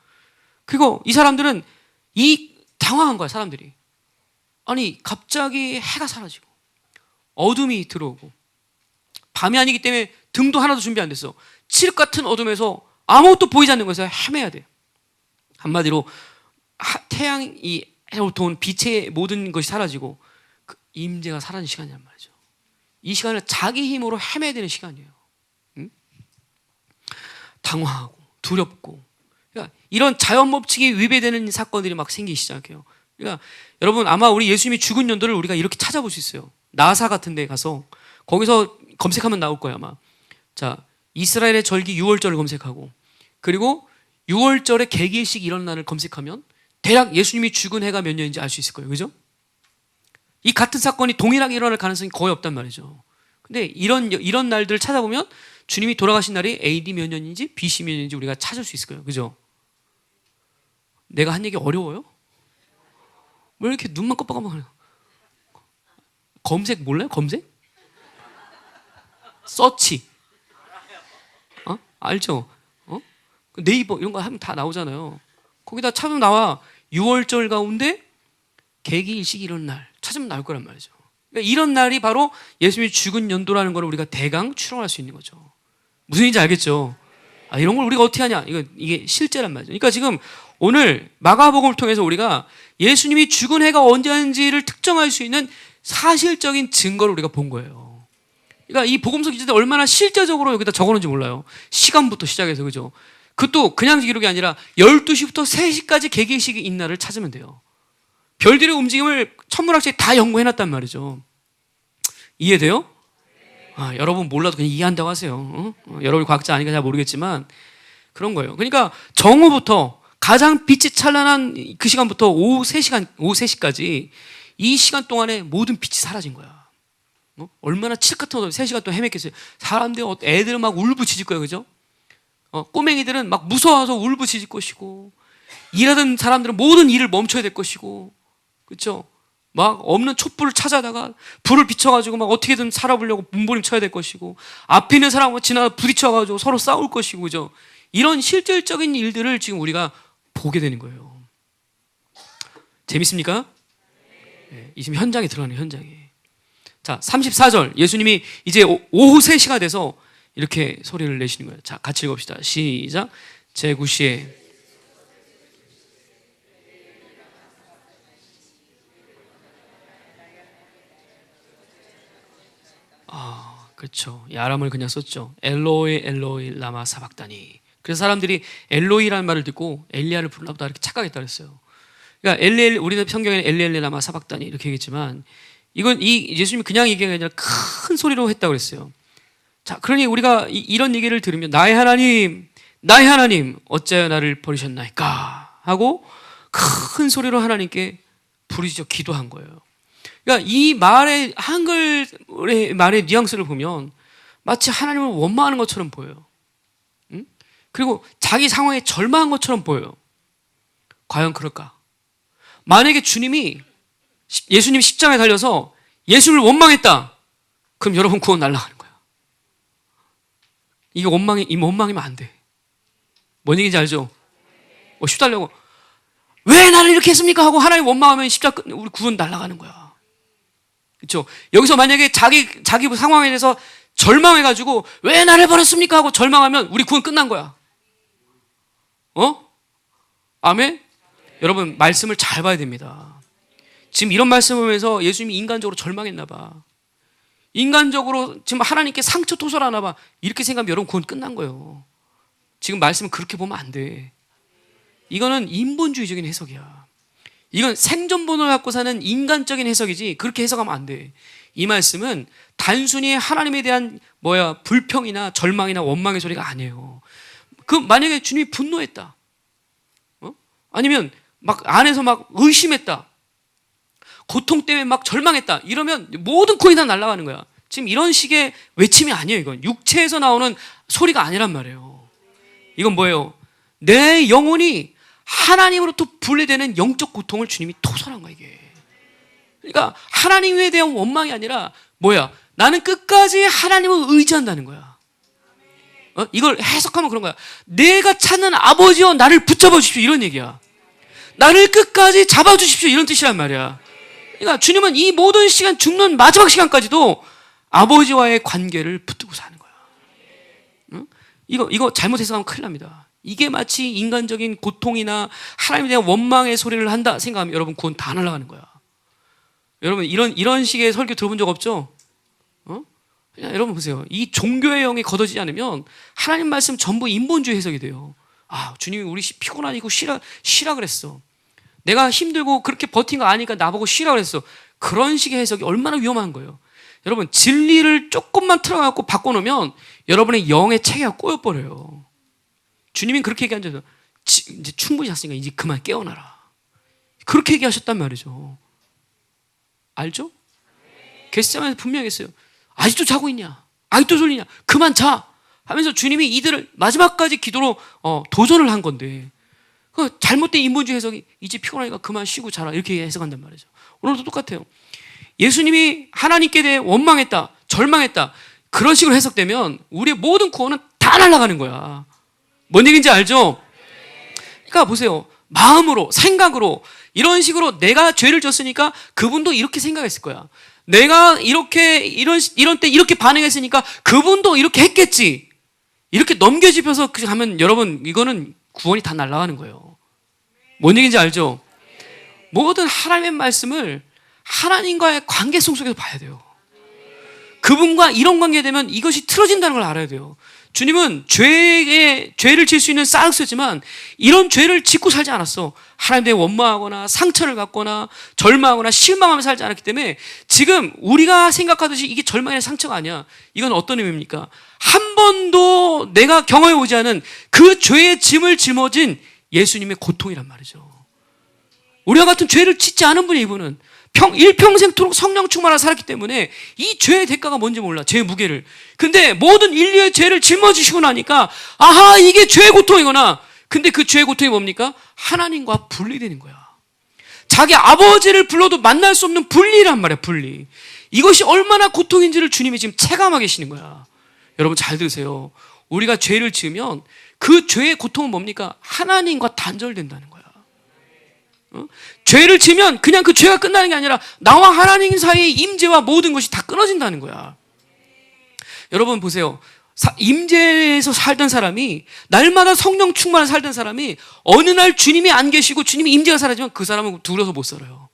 그리고 이 사람들은 당황한 거야, 사람들이. 아니, 갑자기 해가 사라지고 어둠이 들어오고 밤이 아니기 때문에 등도 하나도 준비 안 됐어. 칠흑 같은 어둠에서 아무것도 보이지 않는 것에서 헤매야 돼. 한마디로 태양이 해로부터 온 빛의 모든 것이 사라지고 그 임재가 사라진 시간이란 말이죠. 이 시간을 자기 힘으로 헤매야 되는 시간이에요. 응? 당황하고 두렵고 그러니까 이런 자연 법칙이 위배되는 사건들이 막 생기기 시작해요. 그러니까 여러분 아마 우리 예수님이 죽은 연도를 우리가 이렇게 찾아볼 수 있어요. 나사 같은 데 가서 거기서 검색하면 나올 거예요 아마. 자, 이스라엘의 절기 6월절을 검색하고 그리고 6월절에 개기일식 이런 날을 검색하면 대략 예수님이 죽은 해가 몇 년인지 알 수 있을 거예요. 그죠? 이 같은 사건이 동일하게 일어날 가능성이 거의 없단 말이죠. 근데 이런 날들을 찾아보면 주님이 돌아가신 날이 AD 몇 년인지 BC 몇 년인지 우리가 찾을 수 있을 거예요. 그죠? 내가 한 얘기 어려워요? 왜 이렇게 눈만 깜빡깜빡하냐? 검색 몰라요? 검색? 서치. 알죠? 네이버 이런 거 하면 다 나오잖아요. 거기다 찾으면 나와. 6월절 가운데 개기일식 이런 날 찾으면 나올 거란 말이죠. 그러니까 이런 날이 바로 예수님이 죽은 연도라는 걸 우리가 대강 추론할 수 있는 거죠. 무슨 얘기인지 알겠죠? 이런 걸 우리가 어떻게 하냐? 이게 실제란 말이죠. 그러니까 지금 오늘 마가복음을 통해서 우리가 예수님이 죽은 해가 언제인지를 특정할 수 있는 사실적인 증거를 우리가 본 거예요. 그러니까 이 복음서 기자들 얼마나 실제적으로 여기다 적어놓은지 몰라요. 시간부터 시작해서, 그죠? 그것도 그냥 기록이 아니라 12시부터 3시까지 개기식이 있는 날을 찾으면 돼요. 별들의 움직임을 천문학자들이 다 연구해놨단 말이죠. 이해돼요? 여러분 몰라도 그냥 이해한다고 하세요. 여러분이 과학자 아니니까 잘 모르겠지만 그런 거예요. 그러니까 정오부터 가장 빛이 찬란한 그 시간부터 오후 3시까지 이 시간 동안에 모든 빛이 사라진 거야. 얼마나 칠흑 같은 3시간 동안 헤맸겠어요. 사람들, 애들은 막 울부짖을 거예요. 그죠? 꼬맹이들은 막 무서워서 울부짖을 것이고, 일하던 사람들은 모든 일을 멈춰야 될 것이고, 그렇죠? 막 없는 촛불을 찾아다가 불을 비춰가지고 막 어떻게든 살아보려고 몸부림 쳐야 될 것이고, 앞에 있는 사람과 지나가 부딪혀가지고 서로 싸울 것이고, 그죠? 이런 실질적인 일들을 지금 우리가 보게 되는 거예요. 재밌습니까? 네, 지금 현장에 들어가는 현장에. 자, 34절. 예수님이 이제 오후 3시가 돼서 이렇게 소리를 내시는 거예요. 자, 같이 읽읍시다. 시작. 제9시에 그렇죠. 야람을 그냥 썼죠. 엘로이 엘로이 라마 사박다니. 그래서 사람들이 엘로이라는 말을 듣고 엘리야를 부르나 보다 이렇게 착각했다 그랬어요. 그러니까 우리는 성경에는 엘리 라마 사박다니 이렇게 얘기했지만 이건 예수님이 그냥 얘기가 아니라 큰 소리로 했다고 그랬어요. 자, 그러니 우리가 이런 얘기를 들으면 나의 하나님 어찌하여 나를 버리셨나이까 하고 큰 소리로 하나님께 부르짖어 기도한 거예요. 그러니까 이 말의 한글의 말의 뉘앙스를 보면 마치 하나님을 원망하는 것처럼 보여요. 응? 그리고 자기 상황에 절망한 것처럼 보여요. 과연 그럴까? 만약에 예수님이 십자가에 달려서 예수를 원망했다. 그럼 여러분 구원 날아가는 거야. 이게 원망이면 안 돼. 뭔 얘기인지 알죠? 휘달려고 왜 나를 이렇게 했습니까? 하고 하나님 원망하면 우리 구원 날아가는 거야. 그렇죠? 여기서 만약에 자기 상황에 대해서 절망해가지고 왜 나를 버렸습니까? 하고 절망하면 우리 구원 끝난 거야. 아멘? 여러분 말씀을 잘 봐야 됩니다. 지금 이런 말씀을 보면서 예수님이 인간적으로 절망했나 봐. 인간적으로 지금 하나님께 상처 토설하나 봐. 이렇게 생각하면 여러분 구원 끝난 거예요. 지금 말씀을 그렇게 보면 안 돼. 이거는 인본주의적인 해석이야. 이건 생존본을 갖고 사는 인간적인 해석이지 그렇게 해석하면 안 돼. 이 말씀은 단순히 하나님에 대한 불평이나 절망이나 원망의 소리가 아니에요. 만약에 주님이 분노했다. 아니면 막 안에서 막 의심했다. 고통 때문에 막 절망했다. 이러면 모든 코인이 다 날아가는 거야. 지금 이런 식의 외침이 아니에요. 이건 육체에서 나오는 소리가 아니란 말이에요. 이건 뭐예요? 내 영혼이 하나님으로부터 분리되는 영적 고통을 주님이 토설한 거야, 이게. 그러니까 하나님에 대한 원망이 아니라 나는 끝까지 하나님을 의지한다는 거야. 이걸 해석하면 그런 거야. 내가 찾는 아버지여 나를 붙잡아 주십시오. 이런 얘기야. 나를 끝까지 잡아주십시오. 이런 뜻이란 말이야. 그러니까 주님은 이 모든 시간, 죽는 마지막 시간까지도 아버지와의 관계를 붙들고 사는 거야. 응? 이거 잘못 해석하면 큰일 납니다. 이게 마치 인간적인 고통이나 하나님에 대한 원망의 소리를 한다 생각하면 여러분 구원 다 날아가는 거야. 여러분 이런 식의 설교 들어본 적 없죠? 그냥 여러분 보세요. 이 종교의 영이 걷어지지 않으면 하나님 말씀 전부 인본주의 해석이 돼요. 주님이 우리 피곤하니까 쉬라 그랬어. 내가 힘들고 그렇게 버틴 거 아니까 나보고 쉬라 그랬어. 그런 식의 해석이 얼마나 위험한 거예요. 여러분 진리를 조금만 틀어갖고 바꿔놓으면 여러분의 영의 체계가 꼬여버려요. 주님이 그렇게 얘기한 적은 이제 충분히 잤으니까 이제 그만 깨어나라. 그렇게 얘기하셨단 말이죠. 알죠? 게세마네에서 분명히 했어요. 아직도 자고 있냐? 아직도 졸리냐? 그만 자! 하면서 주님이 이들을 마지막까지 기도로 도전을 한 건데 잘못된 인본주의 해석이 이제 피곤하니까 그만 쉬고 자라 이렇게 해석한단 말이죠. 오늘도 똑같아요. 예수님이 하나님께 대해 원망했다, 절망했다 그런 식으로 해석되면 우리의 모든 구원은 다 날아가는 거야. 뭔 얘기인지 알죠? 그러니까 보세요. 마음으로, 생각으로 이런 식으로 내가 죄를 졌으니까 그분도 이렇게 생각했을 거야. 내가 이런 때 이렇게 반응했으니까 그분도 이렇게 했겠지. 이렇게 넘겨짚어서 가면 여러분 이거는 구원이 다 날아가는 거예요. 뭔 얘기인지 알죠? 모든 하나님의 말씀을 하나님과의 관계성 속에서 봐야 돼요. 그분과 이런 관계 되면 이것이 틀어진다는 걸 알아야 돼요. 주님은 죄를 질 수 있는 쌀국수였지만 이런 죄를 짓고 살지 않았어. 하나님 대해 원망하거나 상처를 갖거나 절망하거나 실망하며 살지 않았기 때문에 지금 우리가 생각하듯이 이게 절망이나 상처가 아니야. 이건 어떤 의미입니까? 한 번도 내가 경험해 보지 않은 그 죄의 짐을 짊어진 예수님의 고통이란 말이죠. 우리와 같은 죄를 짓지 않은 분이 이분은 일평생토록 성령 충만하게 살았기 때문에 이 죄의 대가가 뭔지 몰라. 죄의 무게를. 근데 모든 인류의 죄를 짊어지시고 나니까 아하, 이게 죄의 고통이구나. 근데 그 죄의 고통이 뭡니까? 하나님과 분리되는 거야. 자기 아버지를 불러도 만날 수 없는 분리란 말이야. 분리. 이것이 얼마나 고통인지를 주님이 지금 체감하고 계시는 거야. 여러분 잘 들으세요. 우리가 죄를 지으면 그 죄의 고통은 뭡니까? 하나님과 단절된다는 거야. 죄를 지면 그냥 그 죄가 끝나는 게 아니라 나와 하나님 사이의 임재와 모든 것이 다 끊어진다는 거야. 여러분 보세요. 임재에서 살던 사람이, 날마다 성령 충만을 살던 사람이 어느 날 주님이 안 계시고 주님이 임재가 사라지면 그 사람은 두려워서 못 살아요.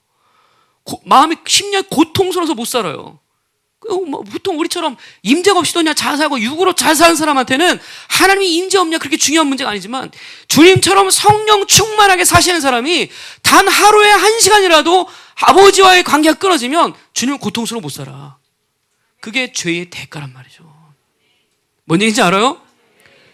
마음이 심령이 고통스러워서 못 살아요. 보통 우리처럼 임재가 없이도 그냥 잘 살고 육으로 잘 사는 사람한테는 하나님이 임재 없냐 그렇게 중요한 문제가 아니지만, 주님처럼 성령 충만하게 사시는 사람이 단 하루에 1시간이라도 아버지와의 관계가 끊어지면 주님은 고통스러워 못 살아. 그게 죄의 대가란 말이죠. 뭔 얘기인지 알아요?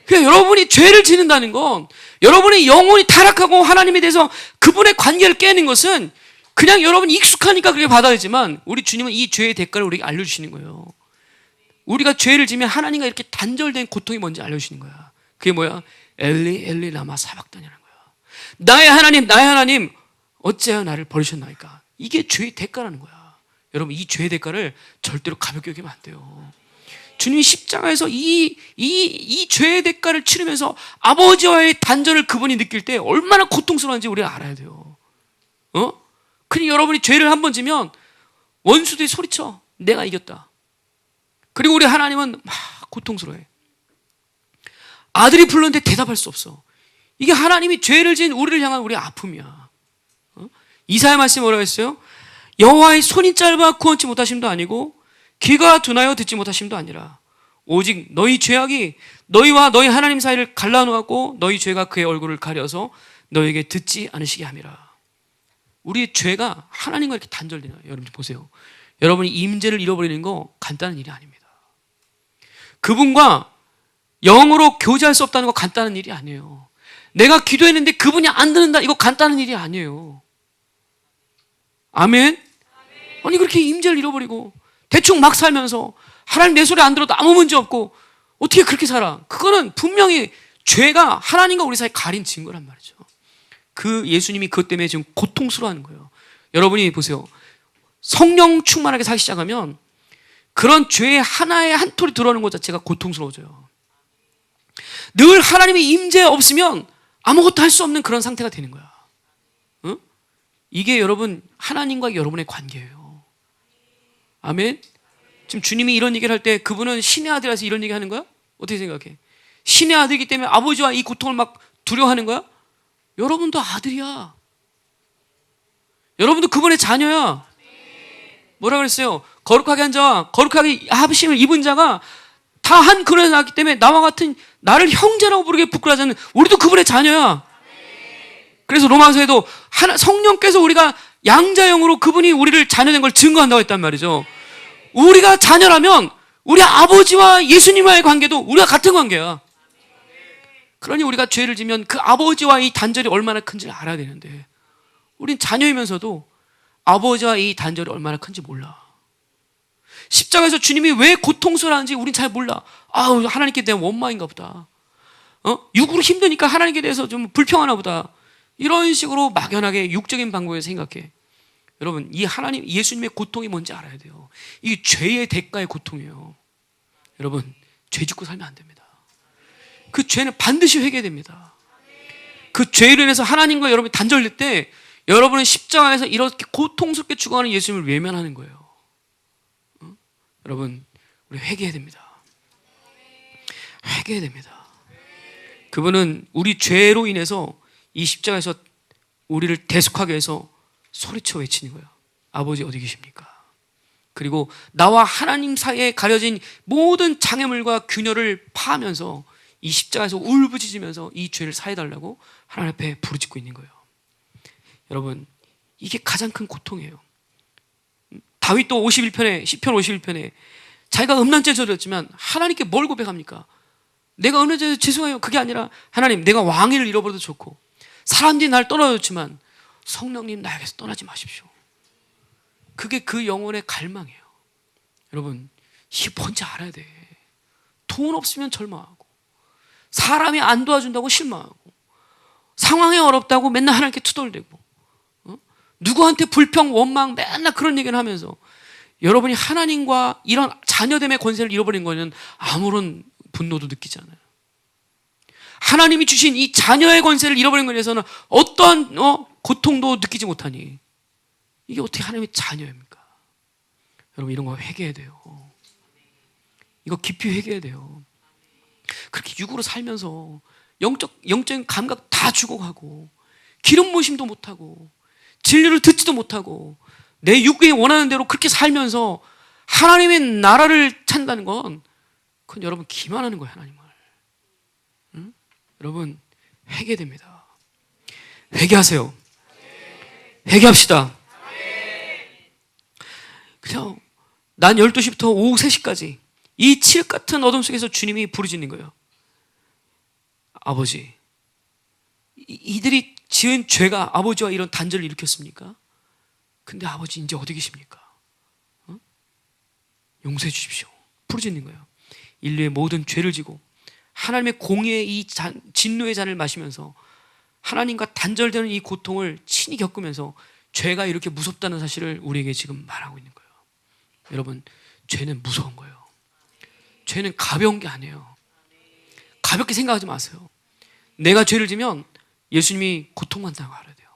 그러니까 여러분이 죄를 지는다는 건, 여러분의 영혼이 타락하고 하나님에 대해서 그분의 관계를 깨는 것은 그냥 여러분이 익숙하니까 그렇게 받아야지만, 우리 주님은 이 죄의 대가를 우리에게 알려주시는 거예요. 우리가 죄를 지면 하나님과 이렇게 단절된 고통이 뭔지 알려주시는 거야. 그게 뭐야? 엘리 엘리 라마 사박단이라는 거야. 나의 하나님 어찌하여 나를 버리셨나이까. 이게 죄의 대가라는 거야. 여러분 이 죄의 대가를 절대로 가볍게 여기면 안 돼요. 주님이 십자가에서 이 죄의 대가를 치르면서 아버지와의 단절을 그분이 느낄 때 얼마나 고통스러운지 우리가 알아야 돼요. 그러니 여러분이 죄를 한 번 지면 원수들이 소리쳐. 내가 이겼다. 그리고 우리 하나님은 막 고통스러워해. 아들이 불렀는데 대답할 수 없어. 이게 하나님이 죄를 지은 우리를 향한 우리의 아픔이야. 이사야 말씀이 뭐라고 했어요? 여호와의 손이 짧아 구원치 못하심도 아니고 귀가 둔하여 듣지 못하심도 아니라 오직 너희 죄악이 너희와 너희 하나님 사이를 갈라놓았고 너희 죄가 그의 얼굴을 가려서 너희에게 듣지 않으시게 함이라. 우리의 죄가 하나님과 이렇게 단절되나요? 여러분 보세요. 여러분이 임재를 잃어버리는 거 간단한 일이 아닙니다. 그분과 영으로 교제할 수 없다는 거 간단한 일이 아니에요. 내가 기도했는데 그분이 안 듣는다, 이거 간단한 일이 아니에요. 아멘? 아니 그렇게 임재를 잃어버리고 대충 막 살면서 하나님 내 소리 안 들어도 아무 문제 없고 어떻게 그렇게 살아? 그거는 분명히 죄가 하나님과 우리 사이 가린 증거란 말이죠. 그 예수님이 그것 때문에 지금 고통스러워하는 거예요. 여러분이 보세요. 성령 충만하게 살기 시작하면 그런 죄의 하나에 한 톨이 들어오는 것 자체가 고통스러워져요. 늘 하나님의 임재 없으면 아무것도 할 수 없는 그런 상태가 되는 거야. 응? 이게 여러분 하나님과 여러분의 관계예요. 아멘? 지금 주님이 이런 얘기를 할 때 그분은 신의 아들이라서 이런 얘기 하는 거야? 어떻게 생각해? 신의 아들이기 때문에 아버지와 이 고통을 막 두려워하는 거야? 여러분도 아들이야. 여러분도 그분의 자녀야. 뭐라 그랬어요? 거룩하게 한 자와 거룩하게 합심을 입은 자가 다 한 근원에서 나왔기 때문에 나와 같은 나를 형제라고 부르게 부끄러워하지 않는 우리도 그분의 자녀야. 그래서 로마서에도 성령께서 우리가 양자형으로 그분이 우리를 자녀된 걸 증거한다고 했단 말이죠. 우리가 자녀라면 우리 아버지와 예수님과의 관계도 우리가 같은 관계야. 그러니 우리가 죄를 지면 그 아버지와 이 단절이 얼마나 큰지 알아야 되는데, 우린 자녀이면서도 아버지와 이 단절이 얼마나 큰지 몰라. 십자가에서 주님이 왜 고통스러워하는지 우린 잘 몰라. 하나님께 대한 원망인가 보다. 육으로 힘드니까 하나님께 대해서 좀 불평하나 보다. 이런 식으로 막연하게 육적인 방법에서 생각해. 여러분, 이 하나님, 예수님의 고통이 뭔지 알아야 돼요. 이 죄의 대가의 고통이에요. 여러분, 죄 짓고 살면 안 됩니다. 그 죄는 반드시 회개됩니다. 그 죄로 인해서 하나님과 여러분이 단절될 때 여러분은 십자가에서 이렇게 고통스럽게 죽어가는 예수님을 외면하는 거예요. 여러분, 우리 회개해야 됩니다. 회개해야 됩니다. 그분은 우리 죄로 인해서 이 십자가에서 우리를 대속하게 해서 소리쳐 외치는 거예요. 아버지 어디 계십니까? 그리고 나와 하나님 사이에 가려진 모든 장애물과 균열을 파하면서 이 십자가에서 울부짖으면서 이 죄를 사해달라고 하나님 앞에 부르짖고 있는 거예요. 여러분, 이게 가장 큰 고통이에요. 다윗도 51편에, 시편 51편에 자기가 음란죄 저질렀지만 하나님께 뭘 고백합니까? 내가 어느 죄 죄송해요. 그게 아니라 하나님, 내가 왕위를 잃어버려도 좋고 사람들이 날 떠나줬지만 성령님 나에게서 떠나지 마십시오. 그게 그 영혼의 갈망이에요. 여러분, 이게 뭔지 알아야 돼. 돈 없으면 절망하고, 사람이 안 도와준다고 실망하고, 상황이 어렵다고 맨날 하나님께 투덜대고, 누구한테 불평, 원망 맨날 그런 얘기를 하면서 여러분이 하나님과 이런 자녀됨의 권세를 잃어버린 거는 아무런 분노도 느끼지 않아요. 하나님이 주신 이 자녀의 권세를 잃어버린 것에 대해서는 어떠한 고통도 느끼지 못하니 이게 어떻게 하나님의 자녀입니까? 여러분, 이런 거 회개해야 돼요. 이거 깊이 회개해야 돼요. 그렇게 육으로 살면서 영적인 감각 다 죽어가고 기름 부으심도 못하고 진리를 듣지도 못하고 내 육이 원하는 대로 그렇게 살면서 하나님의 나라를 찾는다는 건 그건 여러분 기만하는 거예요. 하나님을. 응? 여러분, 회개됩니다. 회개하세요. 회개합시다. 그냥 난 12시부터 오후 3시까지 이 칠흑 같은 어둠 속에서 주님이 부르짖는 거예요. 아버지, 이들이 지은 죄가 아버지와 이런 단절을 일으켰습니까? 근데 아버지 이제 어디 계십니까? 용서해 주십시오. 부르짖는 거예요. 인류의 모든 죄를 지고 하나님의 공의의 이 진노의 잔을 마시면서 하나님과 단절되는 이 고통을 친히 겪으면서 죄가 이렇게 무섭다는 사실을 우리에게 지금 말하고 있는 거예요. 여러분, 죄는 무서운 거예요. 죄는 가벼운 게 아니에요. 가볍게 생각하지 마세요. 내가 죄를 지면 예수님이 고통받는다는 걸 알아야 돼요.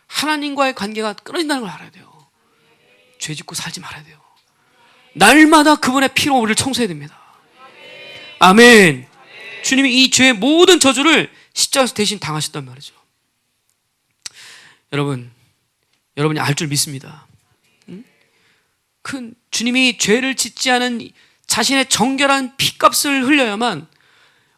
하나님과의 관계가 끊어진다는 걸 알아야 돼요. 죄 짓고 살지 말아야 돼요. 날마다 그분의 피로 우리를 청소해야 됩니다. 아멘. 주님이 이 죄의 모든 저주를 십자가에서 대신 당하셨단 말이죠. 여러분이 알 줄 믿습니다. 큰 주님이 죄를 짓지 않은 자신의 정결한 피값을 흘려야만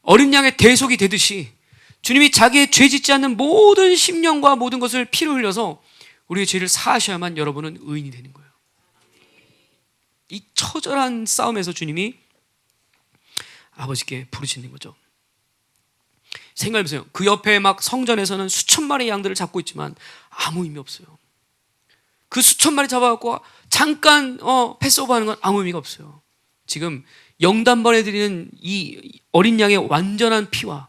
어린 양의 대속이 되듯이 주님이 자기의 죄 짓지 않는 모든 심령과 모든 것을 피로 흘려서 우리의 죄를 사하셔야만 여러분은 의인이 되는 거예요. 이 처절한 싸움에서 주님이 아버지께 부르짖는 거죠. 생각해보세요. 그 옆에 막 성전에서는 수천 마리의 양들을 잡고 있지만 아무 의미 없어요. 그 수천 마리 잡아갖고 잠깐 패스오버하는 건 아무 의미가 없어요. 지금 영단번에 드리는 이 어린 양의 완전한 피와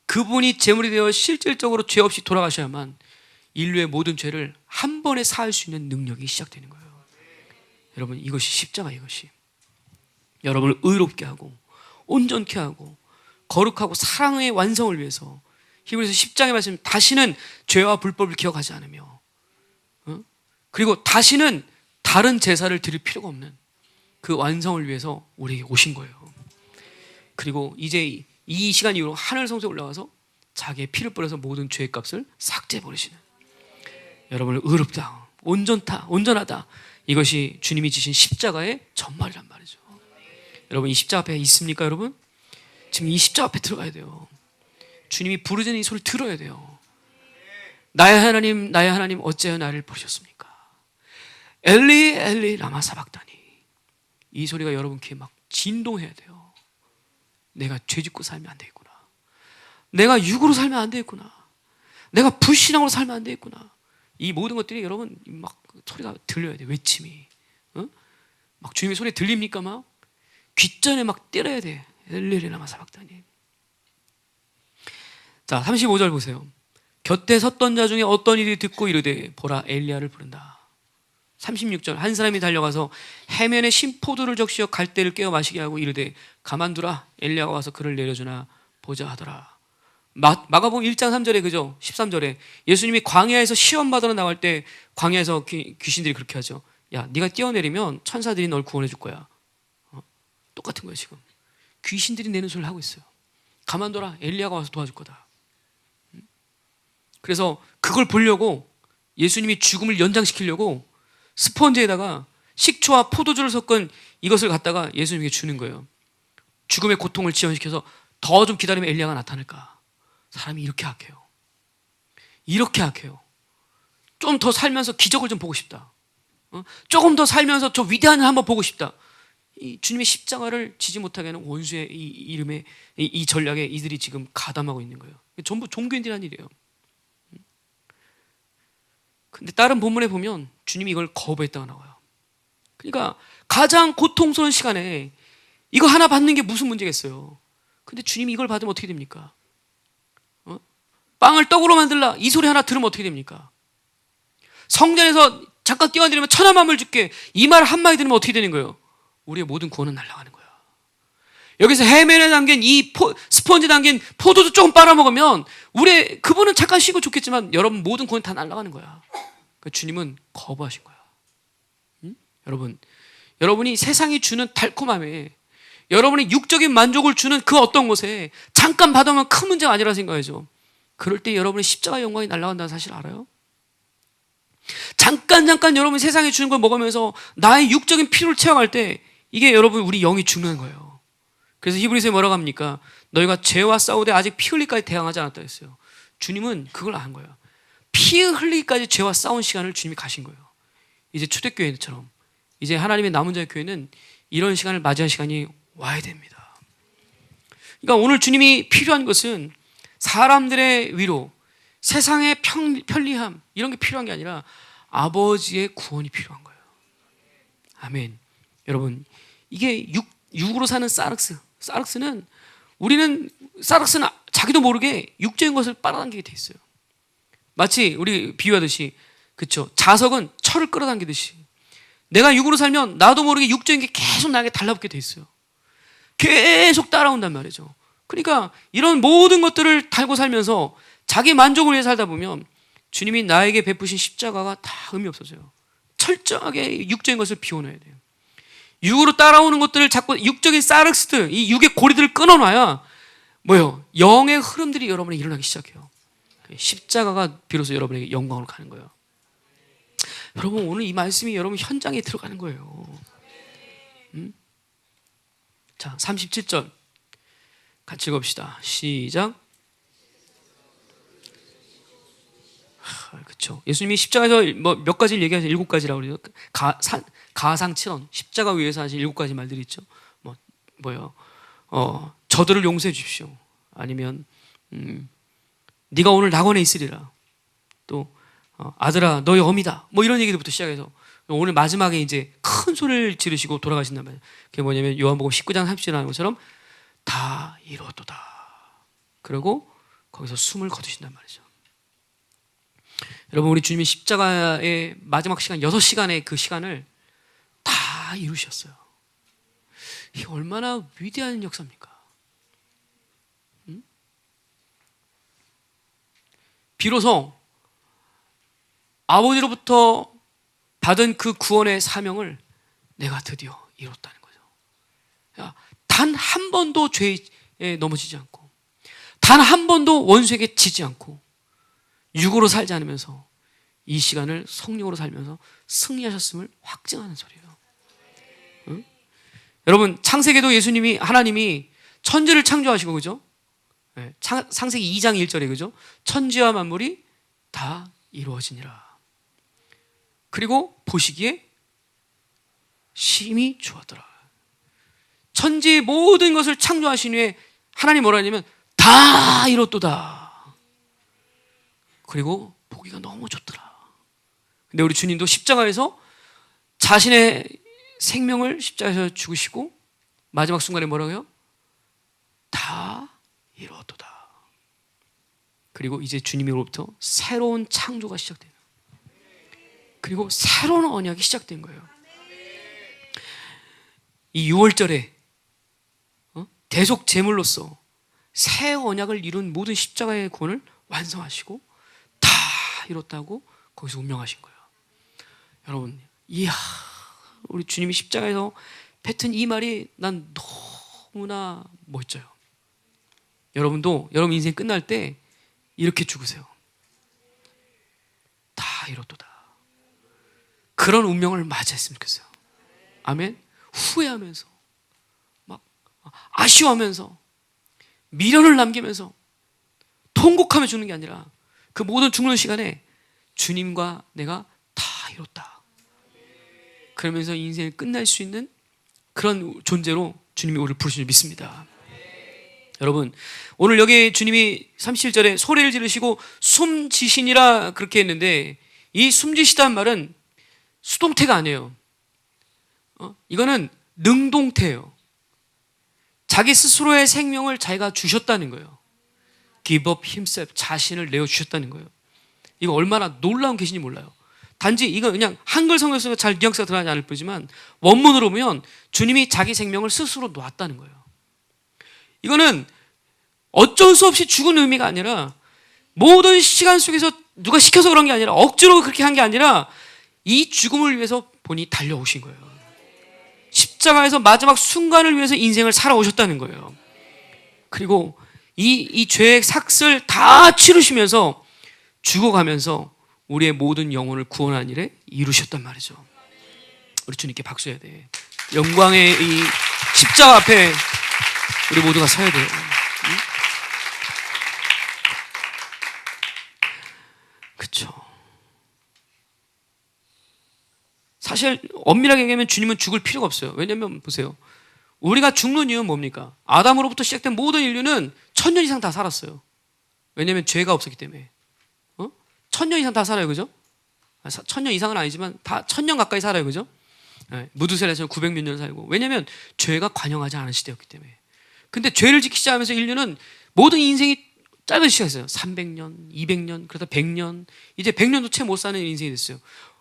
그분이 제물이 되어 실질적으로 죄 없이 돌아가셔야만 인류의 모든 죄를 한 번에 사할 수 있는 능력이 시작되는 거예요. 여러분, 이것이 십자가, 이것이 여러분을 의롭게 하고 온전케 하고 거룩하고 사랑의 완성을 위해서 히브리서 10장의 말씀, 다시는 죄와 불법을 기억하지 않으며 그리고 다시는 다른 제사를 드릴 필요가 없는 그 완성을 위해서 우리에게 오신 거예요. 그리고 이제 이 시간 이후로 하늘 성소에 올라가서 자기의 피를 뿌려서 모든 죄의 값을 삭제해버리시는, 여러분을 의롭다, 온전다, 온전하다, 이것이 주님이 지신 십자가의 전말이란 말이죠. 여러분, 이 십자가 앞에 있습니까? 여러분, 지금 이 십자가 앞에 들어가야 돼요. 주님이 부르짖는 이 소리를 들어야 돼요. 나의 하나님, 나의 하나님, 어찌하여 나를 버리셨습니까? 엘리 엘리 라마 사박다니. 이 소리가 여러분 귀에 막 진동해야 돼요. 내가 죄짓고 살면 안 되겠구나. 내가 육으로 살면 안 되겠구나. 내가 불신앙으로 살면 안 되겠구나. 이 모든 것들이 여러분 막 소리가 들려야 돼. 외침이. 막 주님의 소리 들립니까? 막 귓전에 막 때려야 돼. 엘리 라마 사박다니. 자, 35절 보세요. 곁에 섰던 자 중에 어떤 이들이 듣고 이르되 보라, 엘리야를 부른다. 36절, 한 사람이 달려가서 해면에 신포도를 적시어 갈대를 깨어 마시게 하고 이르되 가만두라, 엘리야가 와서 그를 내려주나 보자 하더라. 마가복음 1장 3절에, 그죠? 13절에 예수님이 광야에서 시험 받으러 나갈 때 광야에서 귀신들이 그렇게 하죠. 야, 네가 뛰어내리면 천사들이 널 구원해 줄 거야. 똑같은 거예요. 지금 귀신들이 내는 소리를 하고 있어요. 가만둬라. 엘리야가 와서 도와줄 거다. 그래서 그걸 보려고 예수님이 죽음을 연장시키려고 스펀지에다가 식초와 포도주를 섞은 이것을 갖다가 예수님에게 주는 거예요. 죽음의 고통을 지연시켜서 더 좀 기다리면 엘리야가 나타날까. 사람이 이렇게 악해요. 이렇게 악해요. 좀 더 살면서 기적을 좀 보고 싶다. 조금 더 살면서 저 위대한 일 한번 보고 싶다. 이 주님의 십자가를 지지 못하게 하는 원수의 이 이름에 이 전략에 이들이 지금 가담하고 있는 거예요. 전부 종교인들이 한 일이에요. 근데 다른 본문에 보면 주님이 이걸 거부했다고 나와요. 그러니까 가장 고통스러운 시간에 이거 하나 받는 게 무슨 문제겠어요. 근데 주님이 이걸 받으면 어떻게 됩니까? 빵을 떡으로 만들라 이 소리 하나 들으면 어떻게 됩니까? 성전에서 잠깐 뛰어내리면 천하만물 줄게 이 말 한마디 들으면 어떻게 되는 거예요? 우리의 모든 구원은 날아가는 거야. 여기서 해면에 담긴 스펀지 담긴 포도주 조금 빨아먹으면 그분은 잠깐 쉬고 좋겠지만 여러분 모든 구원이 다 날아가는 거야. 그러니까 주님은 거부하신 거야. 응? 여러분이 세상이 주는 달콤함에 여러분이 육적인 만족을 주는 그 어떤 것에 잠깐 받으면 큰 문제가 아니라 생각하죠. 그럴 때 여러분의 십자가의 영광이 날아간다는 사실 알아요? 잠깐 여러분이 세상에 주는 걸 먹으면서 나의 육적인 필요를 채워갈 때 이게 여러분 우리 영이 죽는 거예요. 그래서 히브리서에 뭐라고 합니까? 너희가 죄와 싸우되 아직 피 흘리기까지 대항하지 않았다 했어요. 주님은 그걸 안 거예요. 피 흘리기까지 죄와 싸운 시간을 주님이 가신 거예요. 이제 초대교회처럼 이제 하나님의 남은 자의 교회는 이런 시간을 맞이할 시간이 와야 됩니다. 그러니까 오늘 주님이 필요한 것은 사람들의 위로, 세상의 편리함 이런 게 필요한 게 아니라 아버지의 구원이 필요한 거예요. 아멘. 여러분 이게 육으로 사는 사륵스는 사륵스는 자기도 모르게 육적인 것을 빨아당기게 돼 있어요. 마치 우리 비유하듯이 그렇죠. 자석은 철을 끌어당기듯이 내가 육으로 살면 나도 모르게 육적인 게 계속 나에게 달라붙게 돼 있어요. 계속 따라온단 말이죠. 그러니까 이런 모든 것들을 달고 살면서 자기 만족을 위해 살다 보면 주님이 나에게 베푸신 십자가가 다 의미 없어져요. 철저하게 육적인 것을 비워놔야 돼요. 육으로 따라오는 것들을 자꾸 육적인 사륵스들, 이 육의 고리들을 끊어놔야 뭐예요? 영의 흐름들이 여러분에게 일어나기 시작해요. 십자가가 비로소 여러분에게 영광으로 가는 거예요. 여러분 오늘 이 말씀이 여러분 현장에 들어가는 거예요. 자, 37절 같이 읽읍시다. 시작. 그렇죠. 예수님이 십자가에서 몇 가지를 얘기하셔. 7가지라고 그래요. 가상칠언 십자가 위에서 하신 7가지 말들이 있죠. 저들을 용서해 주십시오. 아니면 네가 오늘 낙원에 있으리라. 또 아들아 너의 어미다. 이런 얘기부터 시작해서 오늘 마지막에 이제 큰 소리를 지르시고 돌아가신단 말이에요. 그게 뭐냐면 요한복음 19장 30절에 하는 것처럼 다 이루었도다. 그리고 거기서 숨을 거두신단 말이죠. 여러분 우리 주님이 십자가의 마지막 시간 6시간의 그 시간을 다 이루셨어요. 이게 얼마나 위대한 역사입니까? 비로소 아버지로부터 받은 그 구원의 사명을 내가 드디어 이뤘다는 거죠. 단 한 번도 죄에 넘어지지 않고 단 한 번도 원수에게 지지 않고 육으로 살지 않으면서 이 시간을 성령으로 살면서 승리하셨음을 확증하는 소리예요. 응? 여러분 창세기도 하나님이 천지를 창조하시고 그죠? 네, 창세기 2장 1절에 그죠? 천지와 만물이 다 이루어지니라. 그리고 보시기에 심히 좋았더라. 천지의 모든 것을 창조하신 후에 하나님 뭐라 하냐면 다 이뤘도다. 그리고 보기가 너무 좋더라. 근데 우리 주님도 십자가에서 자신의 생명을 십자가에서 죽으시고 마지막 순간에 뭐라고요? 다 이뤘도다. 그리고 이제 주님으로부터 새로운 창조가 시작돼요. 그리고 새로운 언약이 시작된 거예요. 이 6월절에 대속 제물로서 새 언약을 이룬 모든 십자가의 구원을 완성하시고 다 이뤘다고 거기서 운명하신 거예요. 여러분, 이야, 우리 주님이 십자가에서 뱉은 이 말이 난 너무나 멋져요. 여러분도 여러분 인생 끝날 때 이렇게 죽으세요. 다 이렇도다. 그런 운명을 맞이했으면 좋겠어요. 아멘. 후회하면서 막 아쉬워하면서 미련을 남기면서 통곡하며 죽는 게 아니라 그 모든 죽는 시간에 주님과 내가 다 이뤘다. 그러면서 인생을 끝날 수 있는 그런 존재로 주님이 우리를 부르신 줄 믿습니다. 여러분, 오늘 여기 주님이 37절에 소리를 지르시고 숨지시니라 그렇게 했는데, 이 숨지시다는 말은 수동태가 아니에요. 이거는 능동태예요. 자기 스스로의 생명을 자기가 주셨다는 거예요. Give up himself, 자신을 내어주셨다는 거예요. 이거 얼마나 놀라운 계시인지 몰라요. 단지 이거 그냥 한글 성경에서 잘 뉘앙스가 드러나지 않을 뿐이지만 원문으로 보면 주님이 자기 생명을 스스로 놨다는 거예요. 이거는 어쩔 수 없이 죽은 의미가 아니라 모든 시간 속에서 누가 시켜서 그런 게 아니라 억지로 그렇게 한 게 아니라 이 죽음을 위해서 본인이 달려오신 거예요. 십자가에서 마지막 순간을 위해서 인생을 살아오셨다는 거예요. 그리고 이 죄의 삭을 다 치르시면서 죽어가면서 우리의 모든 영혼을 구원한 일에 이루셨단 말이죠. 우리 주님께 박수해야 돼. 영광의 이 십자가 앞에 우리 모두가 서야 돼요. 응? 그렇죠. 사실 엄밀하게 얘기하면 주님은 죽을 필요가 없어요. 왜냐하면 보세요. 우리가 죽는 이유는 뭡니까? 아담으로부터 시작된 모든 인류는 1000년 이상 다 살았어요. 왜냐하면 죄가 없었기 때문에. 1000년 이상 다 살아요, 그죠? 1000년 이상은 아니지만 다 1000년 가까이 살아요, 그죠? 무드셀에서는 900몇 년 살고. 왜냐하면 죄가 관영하지 않은 시대였기 때문에. 근데 죄를 지키지 않으면서 인류는 모든 인생이 짧아지기 시작했어요. 300년, 200년, 그러다 100년. 이제 100년도 채 못 사는 인생이 됐어요.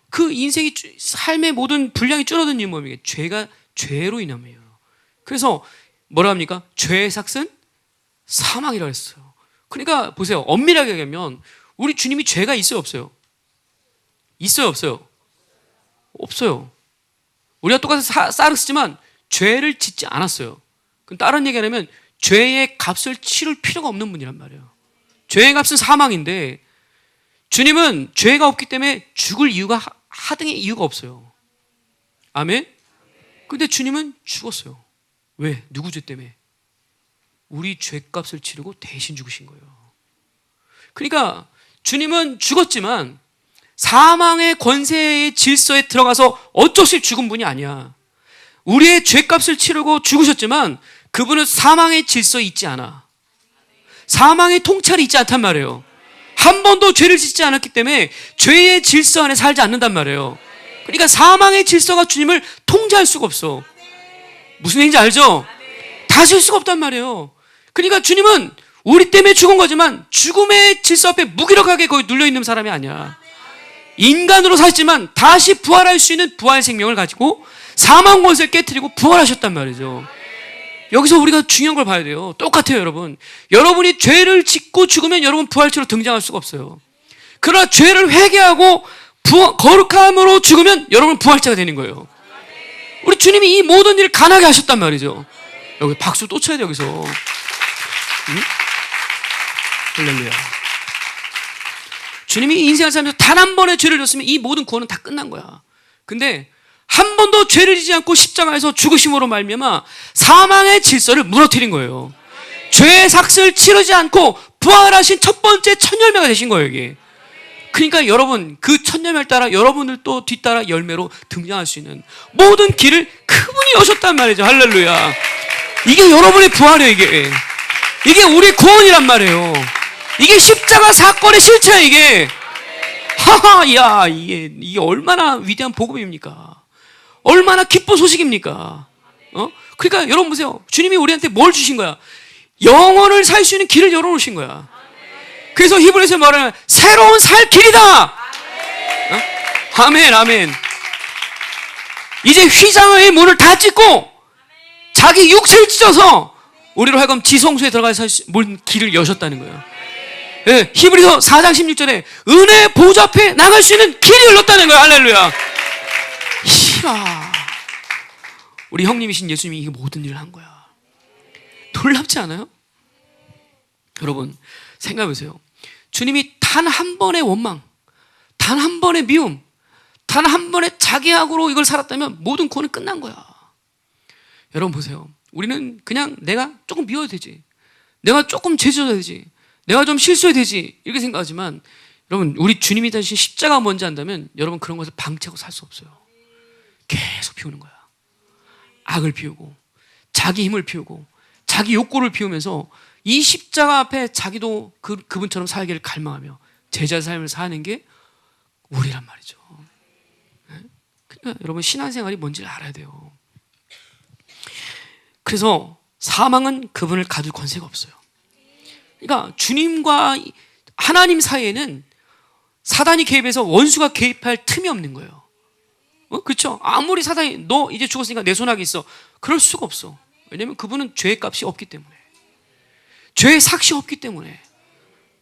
그 인생이, 삶의 모든 분량이 줄어든 이유는 뭡니까? 죄로 인함이에요. 그래서 뭐라 합니까? 죄의 삭은 사망이라고 했어요. 그러니까 보세요. 엄밀하게 얘기하면 우리 주님이 죄가 있어요, 없어요? 있어요, 없어요? 없어요. 우리가 똑같이 쌀을 쓰지만 죄를 짓지 않았어요. 그럼 다른 얘기 하면 죄의 값을 치를 필요가 없는 분이란 말이에요. 죄의 값은 사망인데 주님은 죄가 없기 때문에 죽을 이유가 하등의 이유가 없어요. 아멘? 근데 주님은 죽었어요. 왜? 누구 죄 때문에? 우리 죄값을 치르고 대신 죽으신 거예요. 그러니까 주님은 죽었지만 사망의 권세의 질서에 들어가서 어쩔 수 없이 죽은 분이 아니야. 우리의 죄값을 치르고 죽으셨지만 그분은 사망의 질서에 있지 않아. 사망의 통찰이 있지 않단 말이에요. 한 번도 죄를 짓지 않았기 때문에 죄의 질서 안에 살지 않는단 말이에요. 그러니까 사망의 질서가 주님을 통제할 수가 없어. 무슨 얘기인지 알죠? 다스릴 수가 없단 말이에요. 그러니까 주님은 우리 때문에 죽은 거지만 죽음의 질서 앞에 무기력하게 거기 눌려있는 사람이 아니야. 인간으로 사셨지만 다시 부활할 수 있는 부활 생명을 가지고 사망 권세를 깨트리고 부활하셨단 말이죠. 여기서 우리가 중요한 걸 봐야 돼요. 똑같아요, 여러분. 여러분이 죄를 짓고 죽으면 여러분 부활체로 등장할 수가 없어요. 그러나 죄를 회개하고 거룩함으로 죽으면 여러분 부활체가 되는 거예요. 우리 주님이 이 모든 일을 가능하게 하셨단 말이죠. 여기 박수 또 쳐야 돼, 여기서. 응? 할렐루야. 주님이 인생을 살면서 단 한 번의 죄를 졌으면 이 모든 구원은 다 끝난 거야. 근데 한 번도 죄를 지지 않고 십자가에서 죽으심으로 말미암아 사망의 질서를 무너뜨린 거예요. 죄의 삭을 치르지 않고 부활하신 첫 번째 첫 열매가 되신 거예요, 이게. 그러니까 여러분, 그 첫 열매를 따라 여러분들 또 뒤따라 열매로 등장할 수 있는 모든 길을 그분이 여셨단 말이죠. 할렐루야. 이게 여러분의 부활이에요, 이게. 이게 우리 구원이란 말이에요. 이게 십자가 사건의 실체야, 이게. 하하, 야, 이게 얼마나 위대한 복음입니까? 얼마나 기쁜 소식입니까? 그러니까 여러분 보세요. 주님이 우리한테 뭘 주신 거야? 영혼을 살 수 있는 길을 열어놓으신 거야. 그래서 히브리서에 말하면 새로운 살 길이다. 아멘, 아멘. 이제 휘장의 문을 다 찢고 자기 육체를 찢어서 우리로 하여금 지성소에 들어가서 뭘 길을 여셨다는 거예요. 예, 히브리서 4장 16절에 은혜 보좌 앞에 나갈 수 있는 길이 열렸다는 거예요. 할렐루야. 이야, 아, 우리 형님이신 예수님이 이 모든 일을 한 거야. 놀랍지 않아요? 여러분 생각해 보세요. 주님이 단 한 번의 원망, 단 한 번의 미움, 단 한 번의 자기악으로 이걸 살았다면 모든 구원은 끝난 거야. 여러분 보세요. 우리는 그냥 내가 조금 미워야 되지, 내가 조금 죄져야 되지, 내가 좀 실수해야 되지, 이렇게 생각하지만 여러분, 우리 주님이 다신 십자가 뭔지 안다면 여러분 그런 것을 방치하고 살 수 없어요. 계속 피우는 거야. 악을 피우고 자기 힘을 피우고 자기 욕구를 피우면서 이 십자가 앞에 자기도 그분처럼 살기를 갈망하며 제자 삶을 사는 게 우리란 말이죠. 그러니까 여러분 신앙생활이 뭔지를 알아야 돼요. 그래서 사망은 그분을 가둘 권세가 없어요. 그러니까 주님과 하나님 사이에는 사단이 개입해서 원수가 개입할 틈이 없는 거예요. 그렇죠? 아무리 사단이 너 이제 죽었으니까 내 손아귀 있어, 그럴 수가 없어. 왜냐하면 그분은 죄의 값이 없기 때문에, 죄의 삭시 없기 때문에.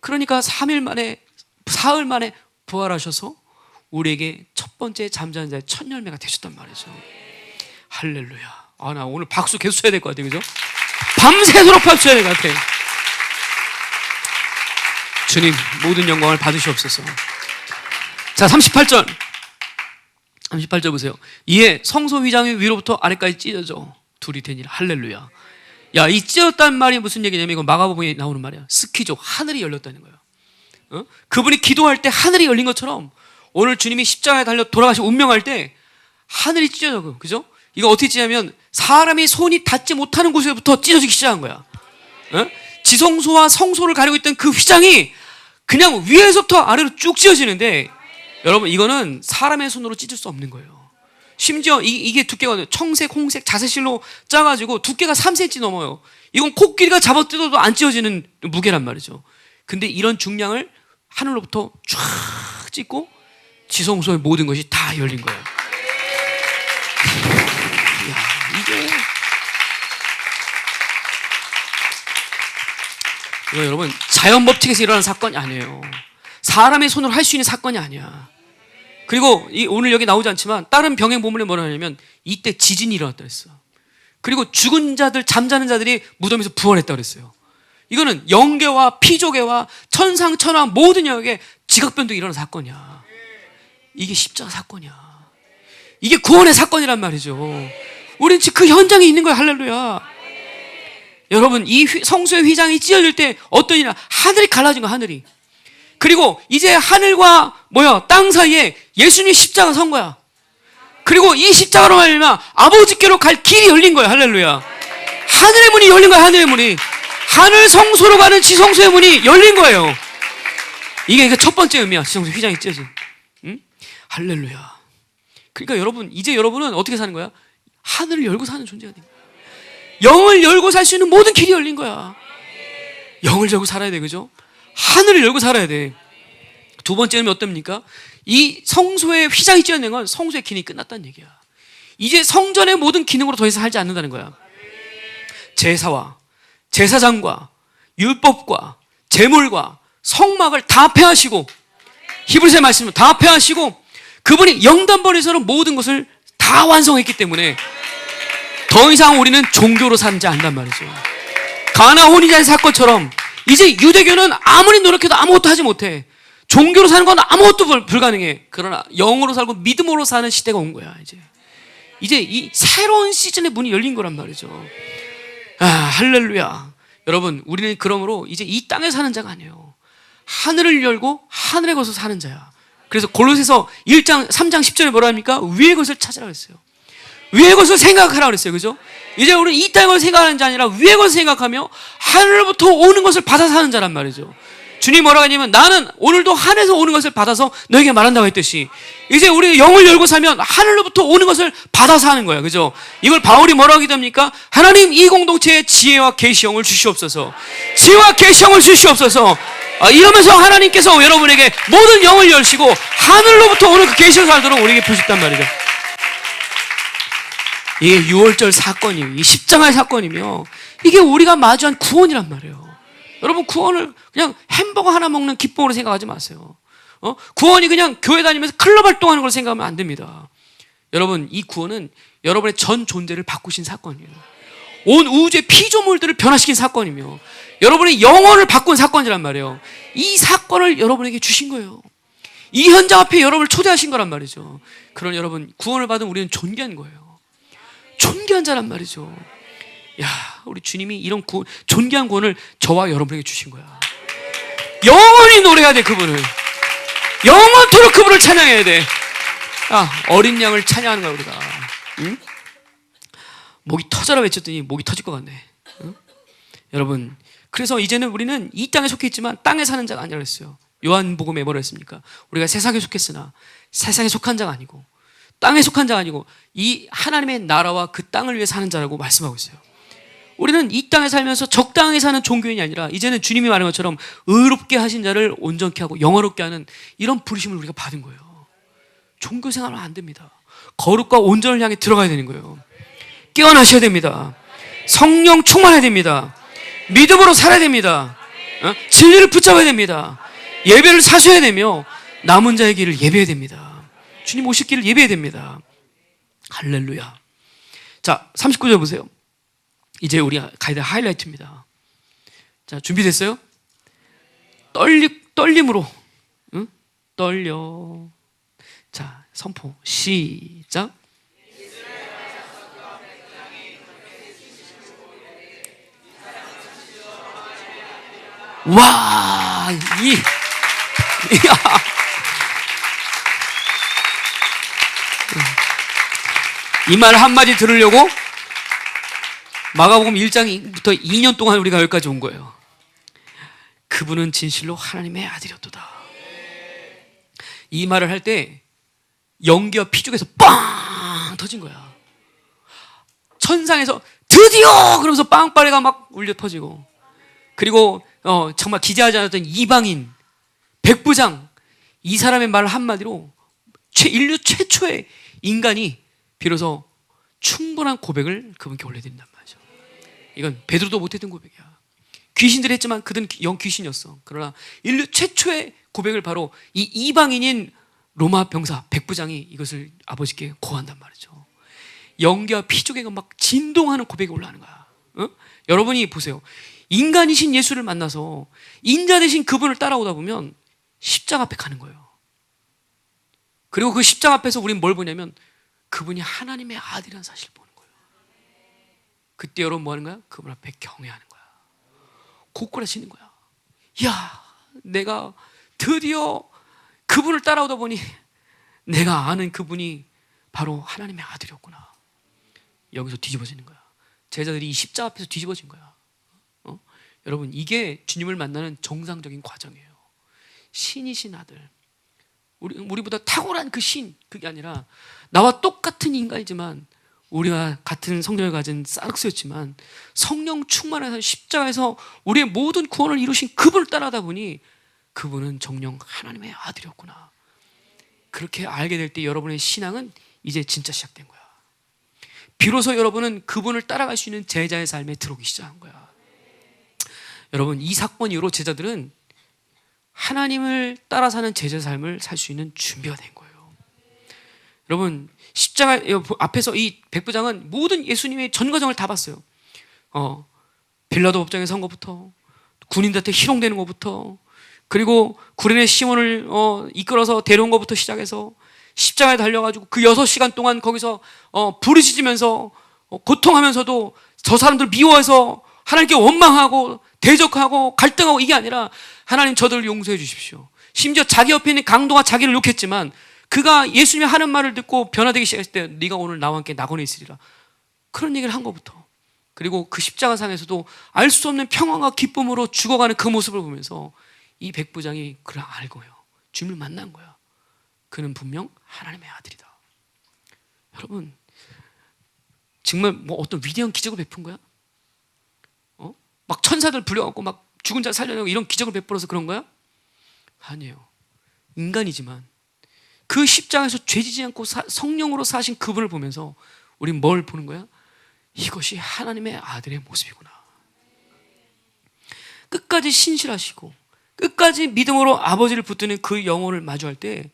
그러니까 3일 만에, 사흘 만에 부활하셔서 우리에게 첫 번째 잠자는 자의 첫 열매가 되셨단 말이죠. 할렐루야. 나 오늘 박수 계속 쳐야 될 것 같아요. 그죠? 밤새도록 박수 쳐야 될 것 같아요. 주님 모든 영광을 받으시옵소서. 자, 38절 보세요. 이에 성소 휘장이 위로부터 아래까지 찢어져 둘이 되니라. 할렐루야. 야, 이 찢어졌다는 말이 무슨 얘기냐면 이거 마가복음에 나오는 말이야. 스키조, 하늘이 열렸다는 거예요. 그분이 기도할 때 하늘이 열린 것처럼 오늘 주님이 십자가에 달려 돌아가시고 운명할 때 하늘이 찢어져. 그죠? 이거 어떻게 찢냐면 사람이 손이 닿지 못하는 곳에부터 찢어지기 시작한 거야. 지성소와 성소를 가리고 있던 그 휘장이 그냥 위에서부터 아래로 쭉 찢어지는데, 여러분 이거는 사람의 손으로 찢을 수 없는 거예요. 심지어 이게 두께가 청색, 홍색, 자세실로 짜가지고 두께가 3cm 넘어요. 이건 코끼리가 잡아뜯어도 안 찢어지는 무게란 말이죠. 근데 이런 중량을 하늘로부터 쫙 찢고 지성소의 모든 것이 다 열린 거예요. 이거 여러분 자연 법칙에서 일어나는 사건이 아니에요. 사람의 손으로 할 수 있는 사건이 아니야. 그리고 오늘 여기 나오지 않지만 다른 병행 본문에 뭐라 하냐면 이때 지진이 일어났다 그랬어. 그리고 죽은 자들, 잠자는 자들이 무덤에서 부활했다 그랬어요. 이거는 영계와 피조계와 천상천하 모든 영역에 지각변동이 일어난 사건이야. 이게 십자가 사건이야. 이게 구원의 사건이란 말이죠. 우리는 지금 그 현장에 있는 거야. 할렐루야. 여러분 이 성소의 휘장이 찢어질 때 어떤 일이냐, 하늘이 갈라진 거야. 하늘이. 그리고 이제 하늘과 땅 사이에 예수님 십자가 선 거야. 그리고 이 십자가로 말미암아 아버지께로 갈 길이 열린 거야. 할렐루야. 하늘의 문이 열린 거야. 하늘의 문이. 하늘 성소로 가는 지성소의 문이 열린 거예요. 이게 첫 번째 의미야. 지성소 휘장이 찢어진. 할렐루야. 그러니까 여러분, 이제 여러분은 어떻게 사는 거야? 하늘을 열고 사는 존재가 된 거야. 영을 열고 살 수 있는 모든 길이 열린 거야. 영을 열고 살아야 돼. 그죠? 하늘을 열고 살아야 돼. 두 번째 의미 어떻습니까? 이 성소의 휘장이 찢어낸 건 성소의 기능이 끝났다는 얘기야. 이제 성전의 모든 기능으로 더 이상 살지 않는다는 거야. 제사와 제사장과 율법과 제물과 성막을 다 폐하시고, 히브리서 말씀은 다 폐하시고 그분이 영단번에서는 모든 것을 다 완성했기 때문에 더 이상 우리는 종교로 사는 자 아니란 말이죠. 가나 혼인자의 사건처럼 이제 유대교는 아무리 노력해도 아무것도 하지 못해. 종교로 사는 건 아무것도 불가능해. 그러나 영으로 살고 믿음으로 사는 시대가 온 거야. 이제 이 새로운 시즌의 문이 열린 거란 말이죠. 할렐루야. 여러분 우리는 그러므로 이제 이 땅에 사는 자가 아니에요. 하늘을 열고 하늘의 것을 사는 자야. 그래서 골로새서 1장 3장 10절에 뭐라 합니까? 위의 것을 찾으라 그랬어요. 위의 것을 생각하라 그랬어요. 그죠? 이제 우리는 이 땅의 것을 생각하는 자 아니라 위의 것을 생각하며 하늘로부터 오는 것을 받아 사는 자란 말이죠. 주님 뭐라고 하냐면 나는 오늘도 하늘에서 오는 것을 받아서 너에게 말한다고 했듯이 이제 우리 영을 열고 살면 하늘로부터 오는 것을 받아서 하는 거예요. 그죠? 이걸 바울이 뭐라고 기도합니까? 하나님 이 공동체에 지혜와 계시형을 주시옵소서. 지혜와 계시형을 주시옵소서. 이러면서 하나님께서 여러분에게 모든 영을 열시고 하늘로부터 오는 그 계시를 살도록 우리에게 부셨단 말이죠. 이게 6월절 사건이에요. 이 십자가의 사건이며 이게 우리가 마주한 구원이란 말이에요. 여러분 구원을 그냥 햄버거 하나 먹는 기쁨으로 생각하지 마세요. 구원이 그냥 교회 다니면서 클럽 활동하는 걸 생각하면 안 됩니다. 여러분 이 구원은 여러분의 전 존재를 바꾸신 사건이에요. 온 우주의 피조물들을 변화시킨 사건이며 여러분의 영혼을 바꾼 사건이란 말이에요. 이 사건을 여러분에게 주신 거예요. 이 현장 앞에 여러분을 초대하신 거란 말이죠. 그런 여러분, 구원을 받은 우리는 존귀한 거예요. 존귀한 자란 말이죠. 야, 우리 주님이 이런 존귀한 구원을 저와 여러분에게 주신 거야. 영원히 노래해야 돼, 그분을. 영원토록 그분을 찬양해야 돼. 어린 양을 찬양하는 거야, 우리가. 응? 목이 터져라 외쳤더니 목이 터질 것 같네. 응? 여러분, 그래서 이제는 우리는 이 땅에 속해 있지만 땅에 사는 자가 아니라 그랬어요. 요한복음에 뭐라 했습니까? 우리가 세상에 속했으나 세상에 속한 자가 아니고 땅에 속한 자가 아니고 이 하나님의 나라와 그 땅을 위해 사는 자라고 말씀하고 있어요. 우리는 이 땅에 살면서 적당히 사는 종교인이 아니라 이제는 주님이 말한 것처럼 의롭게 하신 자를 온전케 하고 영화롭게 하는 이런 부르심을 우리가 받은 거예요. 종교 생활은 안 됩니다. 거룩과 온전을 향해 들어가야 되는 거예요. 깨어나셔야 됩니다. 성령 충만해야 됩니다. 믿음으로 살아야 됩니다. 진리를 붙잡아야 됩니다. 예배를 사셔야 되며 남은 자의 길을 예배해야 됩니다. 주님 오실 길을 예배해야 됩니다. 할렐루야. 자, 39절 보세요. 이제 우리가 가야 될 하이라이트입니다. 자, 준비됐어요? 떨림으로, 응? 떨려. 자, 선포 시작. 와, 이 말 한마디 들으려고 마가복음 1장부터 2년 동안 우리가 여기까지 온 거예요. 그분은 진실로 하나님의 아들이었도다. 이 말을 할 때 연기와 피죽에서 빵 터진 거야. 천상에서 드디어 그러면서 빵빠레가 막 울려 터지고, 그리고 정말 기대하지 않았던 이방인 백부장, 이 사람의 말 한마디로 인류 최초의 인간이 비로소 충분한 고백을 그분께 올려드린단 말이죠. 이건 베드로도 못했던 고백이야. 귀신들이 했지만 그들은 영 귀신이었어. 그러나 인류 최초의 고백을 바로 이 이방인인 로마 병사 백부장이 이것을 아버지께 고한단 말이죠. 연기와 피조개가 막 진동하는 고백이 올라가는 거야. 여러분이 보세요. 인간이신 예수를 만나서 인자 되신 그분을 따라오다 보면 십자가 앞에 가는 거예요. 그리고 그 십자가 앞에서 우리는 뭘 보냐면 그분이 하나님의 아들이라는 사실을 보는 거예요. 그때 여러분 뭐 하는 거야? 그분 앞에 경외하는 거야. 고꾸라지는 거야. 야, 내가 드디어 그분을 따라오다 보니 내가 아는 그분이 바로 하나님의 아들이었구나. 여기서 뒤집어지는 거야. 제자들이 이 십자가 앞에서 뒤집어진 거야. 여러분, 이게 주님을 만나는 정상적인 과정이에요. 신이신 아들, 우리보다 탁월한 그 신, 그게 아니라 나와 똑같은 인간이지만 우리와 같은 성령을 가진 사르스였지만 성령 충만해서 십자가에서 우리의 모든 구원을 이루신 그분을 따라다 보니 그분은 정녕 하나님의 아들이었구나. 그렇게 알게 될 때 여러분의 신앙은 이제 진짜 시작된 거야. 비로소 여러분은 그분을 따라갈 수 있는 제자의 삶에 들어오기 시작한 거야. 여러분, 이 사건 이후로 제자들은 하나님을 따라 사는 제자 삶을 살 수 있는 준비가 된 거예요. 여러분, 십자가 앞에서 이 백부장은 모든 예수님의 전 과정을 다 봤어요. 빌라도 법정에 선 것부터, 군인들한테 희롱되는 것부터, 그리고 구레네 시몬을 이끌어서 데려온 것부터 시작해서 십자가에 달려가지고 그 6시간 동안 거기서 부르짖으면서 고통하면서도 저 사람들 미워해서 하나님께 원망하고 대적하고 갈등하고, 이게 아니라 하나님 저들을 용서해 주십시오. 심지어 자기 옆에 있는 강도가 자기를 욕했지만 그가 예수님이 하는 말을 듣고 변화되기 시작했을 때 네가 오늘 나와 함께 낙원에 있으리라, 그런 얘기를 한 것부터, 그리고 그 십자가상에서도 알 수 없는 평안과 기쁨으로 죽어가는 그 모습을 보면서 이 백부장이 그를 알고요, 주님을 만난 거야. 그는 분명 하나님의 아들이다. 여러분, 정말 뭐 어떤 위대한 기적을 베푼 거야? 막 천사들 불려갖고 막 죽은 자 살려내고 이런 기적을 베풀어서 그런 거야? 아니에요. 인간이지만 그 십자가에서 죄지지 않고 성령으로 사신 그분을 보면서 우린 뭘 보는 거야? 이것이 하나님의 아들의 모습이구나. 끝까지 신실하시고 끝까지 믿음으로 아버지를 붙드는 그 영혼을 마주할 때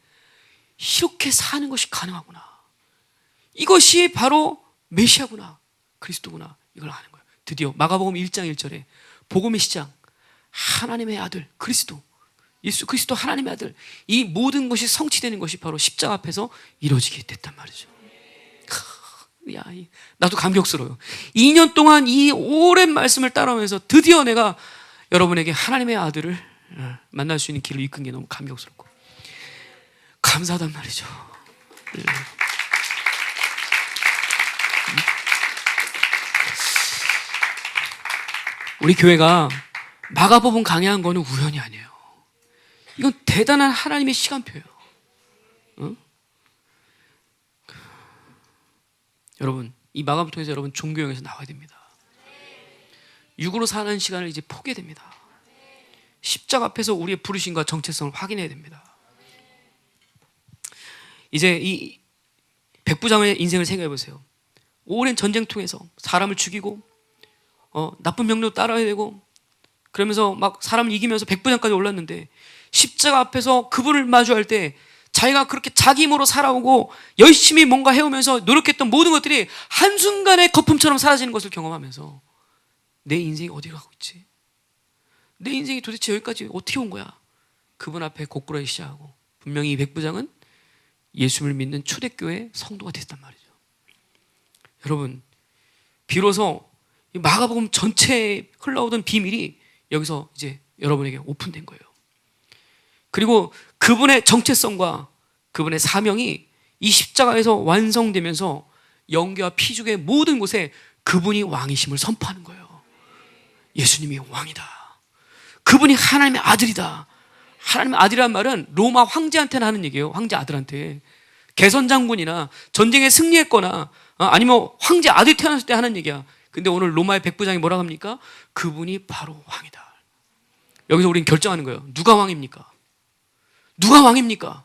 이렇게 사는 것이 가능하구나. 이것이 바로 메시아구나, 그리스도구나, 이걸 아는 거예요. 드디어 마가복음 1장 1절에 복음의 시작, 하나님의 아들 그리스도, 예수 그리스도 하나님의 아들, 이 모든 것이 성취되는 것이 바로 십자가 앞에서 이루어지게 됐단 말이죠. 야, 나도 감격스러워요. 2년 동안 이 오랜 말씀을 따라오면서 드디어 내가 여러분에게 하나님의 아들을 만날 수 있는 길을 이끈 게 너무 감격스럽고 감사하단 말이죠. 우리 교회가 마가복음 강의한 거는 우연이 아니에요. 이건 대단한 하나님의 시간표예요. 어? 여러분, 이 마가복음 통해서 여러분 종교형에서 나와야 됩니다. 육으로 사는 시간을 이제 포기해야 됩니다. 십자가 앞에서 우리의 부르심과 정체성을 확인해야 됩니다. 이제 이 백부장의 인생을 생각해 보세요. 오랜 전쟁통에서 사람을 죽이고 나쁜 명령 따라야 되고 그러면서 막 사람을 이기면서 백부장까지 올랐는데 십자가 앞에서 그분을 마주할 때 자기가 그렇게 자기 힘으로 살아오고 열심히 뭔가 해오면서 노력했던 모든 것들이 한순간에 거품처럼 사라지는 것을 경험하면서 내 인생이 어디로 가고 있지? 내 인생이 도대체 여기까지 어떻게 온 거야? 그분 앞에 고꾸라지 시작하고 분명히 이 백부장은 예수를 믿는 초대교회 성도가 됐단 말이죠. 여러분, 비로소 마가복음 전체에 흘러오던 비밀이 여기서 이제 여러분에게 오픈된 거예요. 그리고 그분의 정체성과 그분의 사명이 이 십자가에서 완성되면서 영계와 피죽의 모든 곳에 그분이 왕이심을 선포하는 거예요. 예수님이 왕이다. 그분이 하나님의 아들이다. 하나님의 아들이란 말은 로마 황제한테는 하는 얘기예요. 황제 아들한테. 개선 장군이나 전쟁에 승리했거나 아니면 황제 아들이 태어났을 때 하는 얘기야. 근데 오늘 로마의 백부장이 뭐라고 합니까? 그분이 바로 왕이다. 여기서 우리는 결정하는 거예요. 누가 왕입니까? 누가 왕입니까?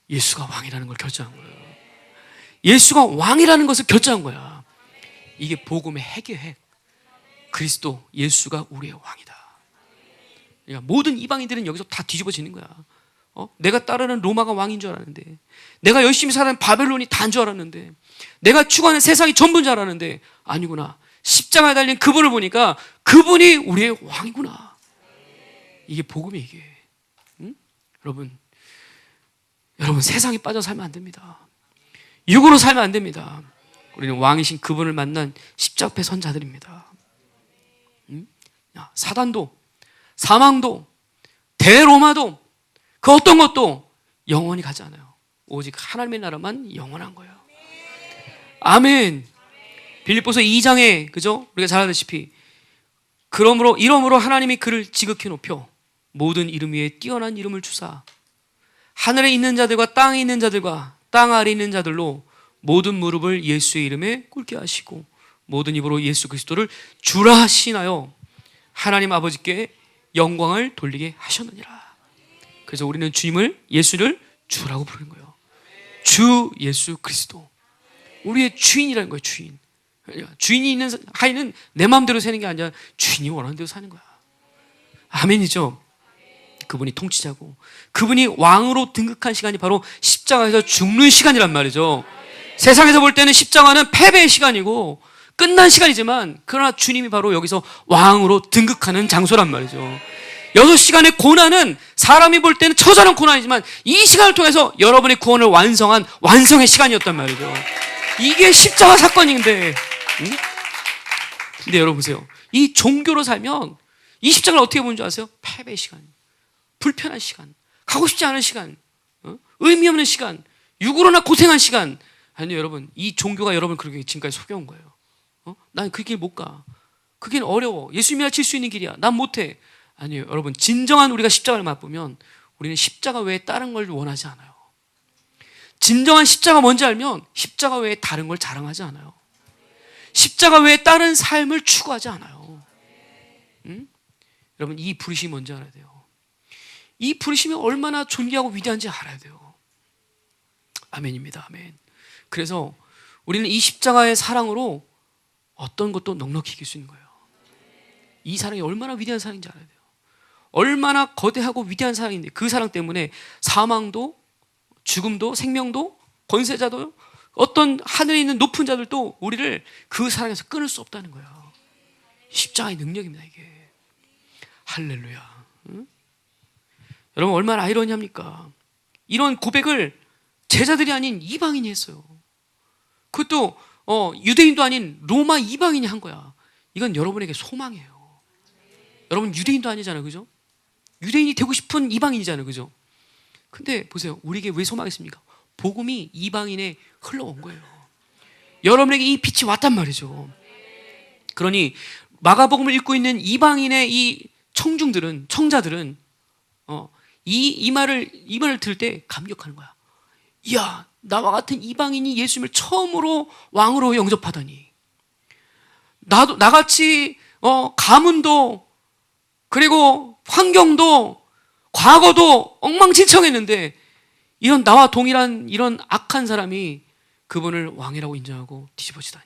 예수가 왕이라는 걸 결정한 거예요. 예수가 왕이라는 것을 결정한 거야. 이게 복음의 핵이에요, 핵. 그리스도 예수가 우리의 왕이다. 그러니까 모든 이방인들은 여기서 다 뒤집어지는 거야. 내가 따르는 로마가 왕인 줄 알았는데, 내가 열심히 사는 바벨론이 다인 줄 알았는데, 내가 추구하는 세상이 전부인 줄 알았는데 아니구나. 십자가에 달린 그분을 보니까 그분이 우리의 왕이구나. 이게 복음이에요, 이게. 응? 여러분 세상에 빠져 살면 안 됩니다. 육으로 살면 안 됩니다. 우리는 왕이신 그분을 만난 십자가 앞에 선 자들입니다. 응? 사단도, 사망도, 대로마도 그 어떤 것도 영원히 가지 않아요. 오직 하나님의 나라만 영원한 거예요. 아멘. 빌립보서 2장에 그죠? 우리가 잘 아다시피 이러므로 하나님이 그를 지극히 높여 모든 이름 위에 뛰어난 이름을 주사 하늘에 있는 자들과 땅에 있는 자들과 땅 아래에 있는 자들로 모든 무릎을 예수의 이름에 꿇게 하시고 모든 입으로 예수 그리스도를 주라 하시나요? 하나님 아버지께 영광을 돌리게 하셨느니라. 그래서 우리는 주님을, 예수를 주라고 부르는 거예요. 주 예수 그리스도. 우리의 주인이라는 거예요, 주인. 주인이 있는 하에는 내 마음대로 사는 게 아니라 주인이 원하는 대로 사는 거야. 아멘이죠? 그분이 통치자고 그분이 왕으로 등극한 시간이 바로 십자가에서 죽는 시간이란 말이죠. 세상에서 볼 때는 십자가는 패배의 시간이고 끝난 시간이지만 그러나 주님이 바로 여기서 왕으로 등극하는 장소란 말이죠. 6시간의 고난은 사람이 볼 때는 처절한 고난이지만 이 시간을 통해서 여러분의 구원을 완성한 완성의 시간이었단 말이죠. 이게 십자가 사건인데 근데 여러분 보세요. 이 종교로 살면 이 십자가를 어떻게 보는 줄 아세요? 패배의 시간, 불편한 시간, 가고 싶지 않은 시간, 의미 없는 시간, 육으로나 고생한 시간. 아니요, 여러분, 이 종교가 여러분을 그렇게 지금까지 속여온 거예요. 난 그 길 못 가. 그 길 어려워. 예수님이야 칠 수 있는 길이야. 난 못해. 아니요, 여러분, 진정한 우리가 십자가를 맛보면 우리는 십자가 외에 다른 걸 원하지 않아요. 진정한 십자가 뭔지 알면 십자가 외에 다른 걸 자랑하지 않아요. 십자가 외에 다른 삶을 추구하지 않아요. 여러분, 이 부르심이 뭔지 알아야 돼요. 이 부르심이 얼마나 존귀하고 위대한지 알아야 돼요. 아멘입니다. 아멘. 그래서 우리는 이 십자가의 사랑으로 어떤 것도 넉넉히 이길 수 있는 거예요. 이 사랑이 얼마나 위대한 사랑인지 알아야 돼요. 얼마나 거대하고 위대한 사랑인데 그 사랑 때문에 사망도, 죽음도, 생명도, 권세자도, 어떤 하늘에 있는 높은 자들도 우리를 그 사랑에서 끊을 수 없다는 거예요. 십자가의 능력입니다, 이게. 할렐루야. 응? 여러분, 얼마나 아이러니합니까? 이런 고백을 제자들이 아닌 이방인이 했어요. 그것도 유대인도 아닌 로마 이방인이 한 거야. 이건 여러분에게 소망이에요. 여러분 유대인도 아니잖아요, 그죠? 유대인이 되고 싶은 이방인이잖아요, 그죠? 근데 보세요, 우리에게 왜 소망이 있습니까? 복음이 이방인에 흘러온 거예요. 여러분에게 이 빛이 왔단 말이죠. 그러니 마가복음을 읽고 있는 이방인의 이 청자들은 이 말을 들을 때 감격하는 거야. 이야, 나와 같은 이방인이 예수님을 처음으로 왕으로 영접하다니. 나같이 가문도 그리고 환경도 과거도 엉망진창했는데 이런 나와 동일한 이런 악한 사람이 그분을 왕이라고 인정하고 뒤집어지다니.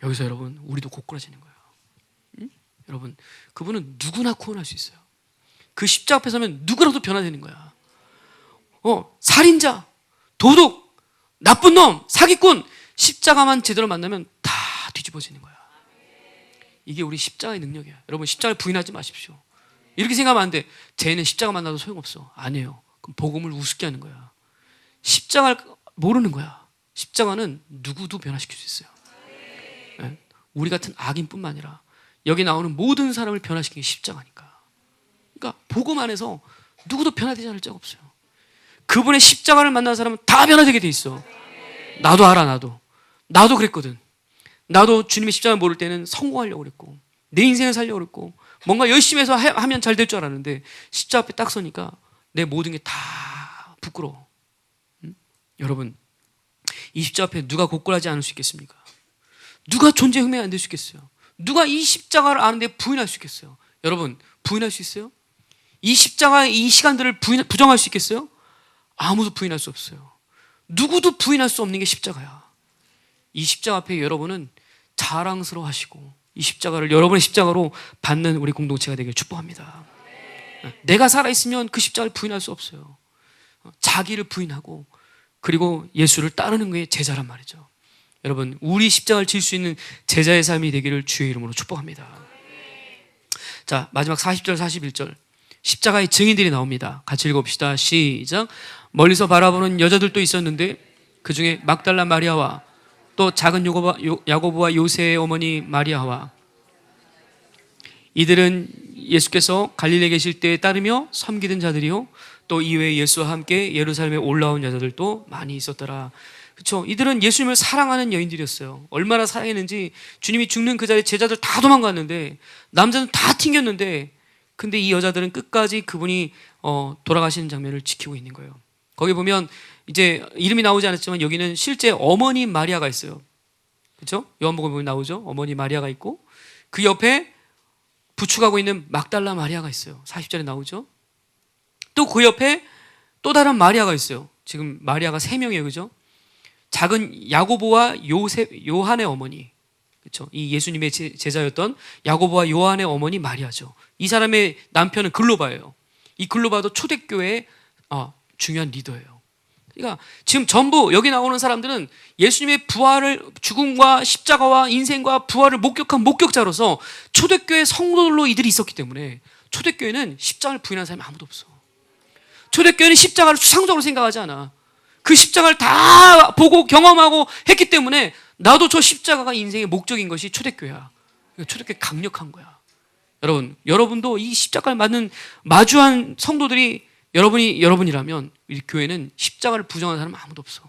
여기서 여러분, 우리도 고꾸라지는 거예요. 응? 여러분, 그분은 누구나 구원할 수 있어요. 그 십자가 앞에 서면 누구라도 변화되는 거야. 살인자, 도둑, 나쁜 놈, 사기꾼, 십자가만 제대로 만나면 다 뒤집어지는 거야. 이게 우리 십자가의 능력이야. 여러분, 십자가를 부인하지 마십시오. 이렇게 생각하면 안 돼. 쟤는 십자가 만나도 소용없어. 아니에요. 그럼 복음을 우습게 하는 거야. 십자가를 모르는 거야. 십자가는 누구도 변화시킬 수 있어요. 네? 우리 같은 악인뿐만 아니라 여기 나오는 모든 사람을 변화시키는 게 십자가니까. 그러니까 복음 안에서 누구도 변화되지 않을 자가 없어요. 그분의 십자가를 만난 사람은 다 변화되게 돼 있어. 나도 알아. 나도 그랬거든. 나도 주님의 십자가를 모를 때는 성공하려고 그랬고 내 인생을 살려고 그랬고 뭔가 열심히 해서 하면 잘 될 줄 알았는데 십자가 앞에 딱 서니까 내 모든 게 다 부끄러워. 응? 여러분, 이 십자가 앞에 누가 고꾸라지 않을 수 있겠습니까? 누가 존재 흠이 안 될 수 있겠어요? 누가 이 십자가를 아는데 부인할 수 있겠어요? 여러분, 부인할 수 있어요? 이 십자가의 이 시간들을 부정할 수 있겠어요? 아무도 부인할 수 없어요. 누구도 부인할 수 없는 게 십자가야. 이 십자가 앞에 여러분은 자랑스러워 하시고 이 십자가를 여러분의 십자가로 받는 우리 공동체가 되길 축복합니다. 내가 살아있으면 그 십자가를 부인할 수 없어요. 자기를 부인하고 그리고 예수를 따르는 게 제자란 말이죠. 여러분, 우리 십자가를 질 수 있는 제자의 삶이 되기를 주의 이름으로 축복합니다. 자, 마지막 40절 41절 십자가의 증인들이 나옵니다. 같이 읽어봅시다. 시작. 멀리서 바라보는 여자들도 있었는데 그 중에 막달라 마리아와 또 작은 야고보와 요새의 어머니 마리아와 이들은 예수께서 갈릴리에 계실 때에 따르며 섬기던 자들이요 또 이외에 예수와 함께 예루살렘에 올라온 여자들도 많이 있었더라. 그렇죠? 이들은 예수님을 사랑하는 여인들이었어요. 얼마나 사랑했는지 주님이 죽는 그 자리에 제자들 다 도망갔는데 남자는 다 튕겼는데 근데 이 여자들은 끝까지 그분이 돌아가시는 장면을 지키고 있는 거예요. 거기 보면 이제 이름이 나오지 않았지만 여기는 실제 어머니 마리아가 있어요. 그렇죠? 요한복음에 보면 나오죠. 어머니 마리아가 있고 그 옆에 부축하고 있는 막달라 마리아가 있어요. 40절에 나오죠. 또 그 옆에 또 다른 마리아가 있어요. 지금 마리아가 3명이에요. 그죠? 작은 야고보와 요한의 어머니. 그렇죠? 이 예수님의 제자였던 야고보와 요한의 어머니 마리아죠. 이 사람의 남편은 글로바예요. 이 글로바도 초대교회의 중요한 리더예요. 그러니까 지금 전부 여기 나오는 사람들은 예수님의 부활을 죽음과 십자가와 인생과 부활을 목격한 목격자로서 초대교회 성도들로 이들이 있었기 때문에 초대교회는 십자가를 부인하는 사람이 아무도 없어. 초대교회는 십자가를 추상적으로 생각하지 않아. 그 십자가를 다 보고 경험하고 했기 때문에 나도 저 십자가가 인생의 목적인 것이 초대교회야. 초대교회 강력한 거야. 여러분도 이 십자가를 마주한 성도들이 여러분이라면 이 교회는 십자가를 부정하는 사람은 아무도 없어.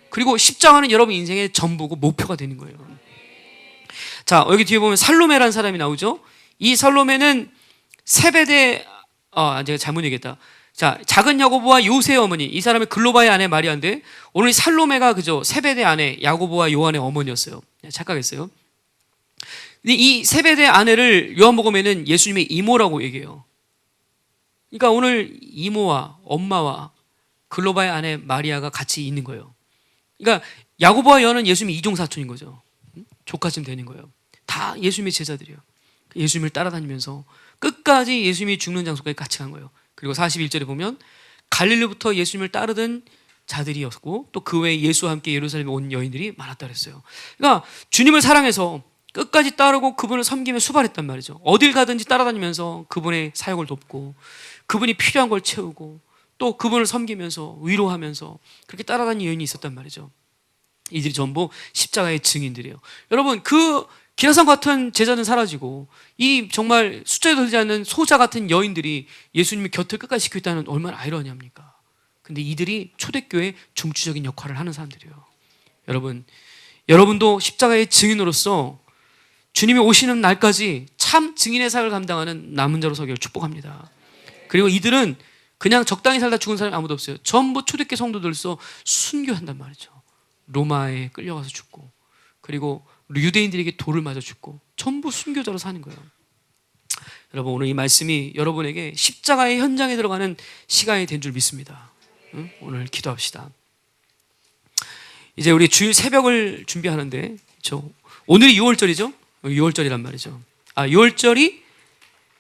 그리고 십자가는 여러분 인생의 전부고 목표가 되는 거예요. 자, 여기 뒤에 보면 살로메라는 사람이 나오죠. 이 살로메는 세베대 제가 잘못 얘기했다. 자, 작은 야고보와 요새의 어머니, 이 사람의 글로바의 아내 마리아인데 오늘 살로메가 그죠? 세베대 아내 야고보와 요한의 어머니였어요. 착각했어요. 이 세베대 아내를 요한복음에는 예수님의 이모라고 얘기해요. 그러니까 오늘 이모와 엄마와 글로바의 아내 마리아가 같이 있는 거예요. 그러니까 야고보와 요한은 예수님의 이종사촌인 거죠. 조카쯤 되는 거예요. 다 예수님의 제자들이에요. 예수님을 따라다니면서 끝까지 예수님이 죽는 장소까지 같이 간 거예요. 그리고 41절에 보면 갈릴리부터 예수님을 따르던 자들이었고 또 그 외에 예수와 함께 예루살렘에 온 여인들이 많았다 그랬어요. 그러니까 주님을 사랑해서 끝까지 따르고 그분을 섬기며 수발했단 말이죠. 어딜 가든지 따라다니면서 그분의 사역을 돕고 그분이 필요한 걸 채우고 또 그분을 섬기면서 위로하면서 그렇게 따라다니는 여인이 있었단 말이죠. 이들이 전부 십자가의 증인들이에요. 여러분, 그 기라성 같은 제자는 사라지고 이 정말 숫자에 들지 않는 소자 같은 여인들이 예수님의 곁을 끝까지 지키고 있다는 얼마나 아이러니합니까? 근데 이들이 초대교회의 중추적인 역할을 하는 사람들이에요. 여러분도 십자가의 증인으로서 주님이 오시는 날까지 참 증인의 사역을 감당하는 남은 자로 서기를 축복합니다. 그리고 이들은 그냥 적당히 살다 죽은 사람이 아무도 없어요. 전부 초대교회 성도들로서 순교한단 말이죠. 로마에 끌려가서 죽고, 그리고 유대인들에게 돌을 맞아 죽고, 전부 순교자로 사는 거예요. 여러분, 오늘 이 말씀이 여러분에게 십자가의 현장에 들어가는 시간이 된 줄 믿습니다. 응? 오늘 기도합시다. 이제 우리 주일 새벽을 준비하는데, 오늘이 6월절이죠? 6월절이란 말이죠. 6월절이,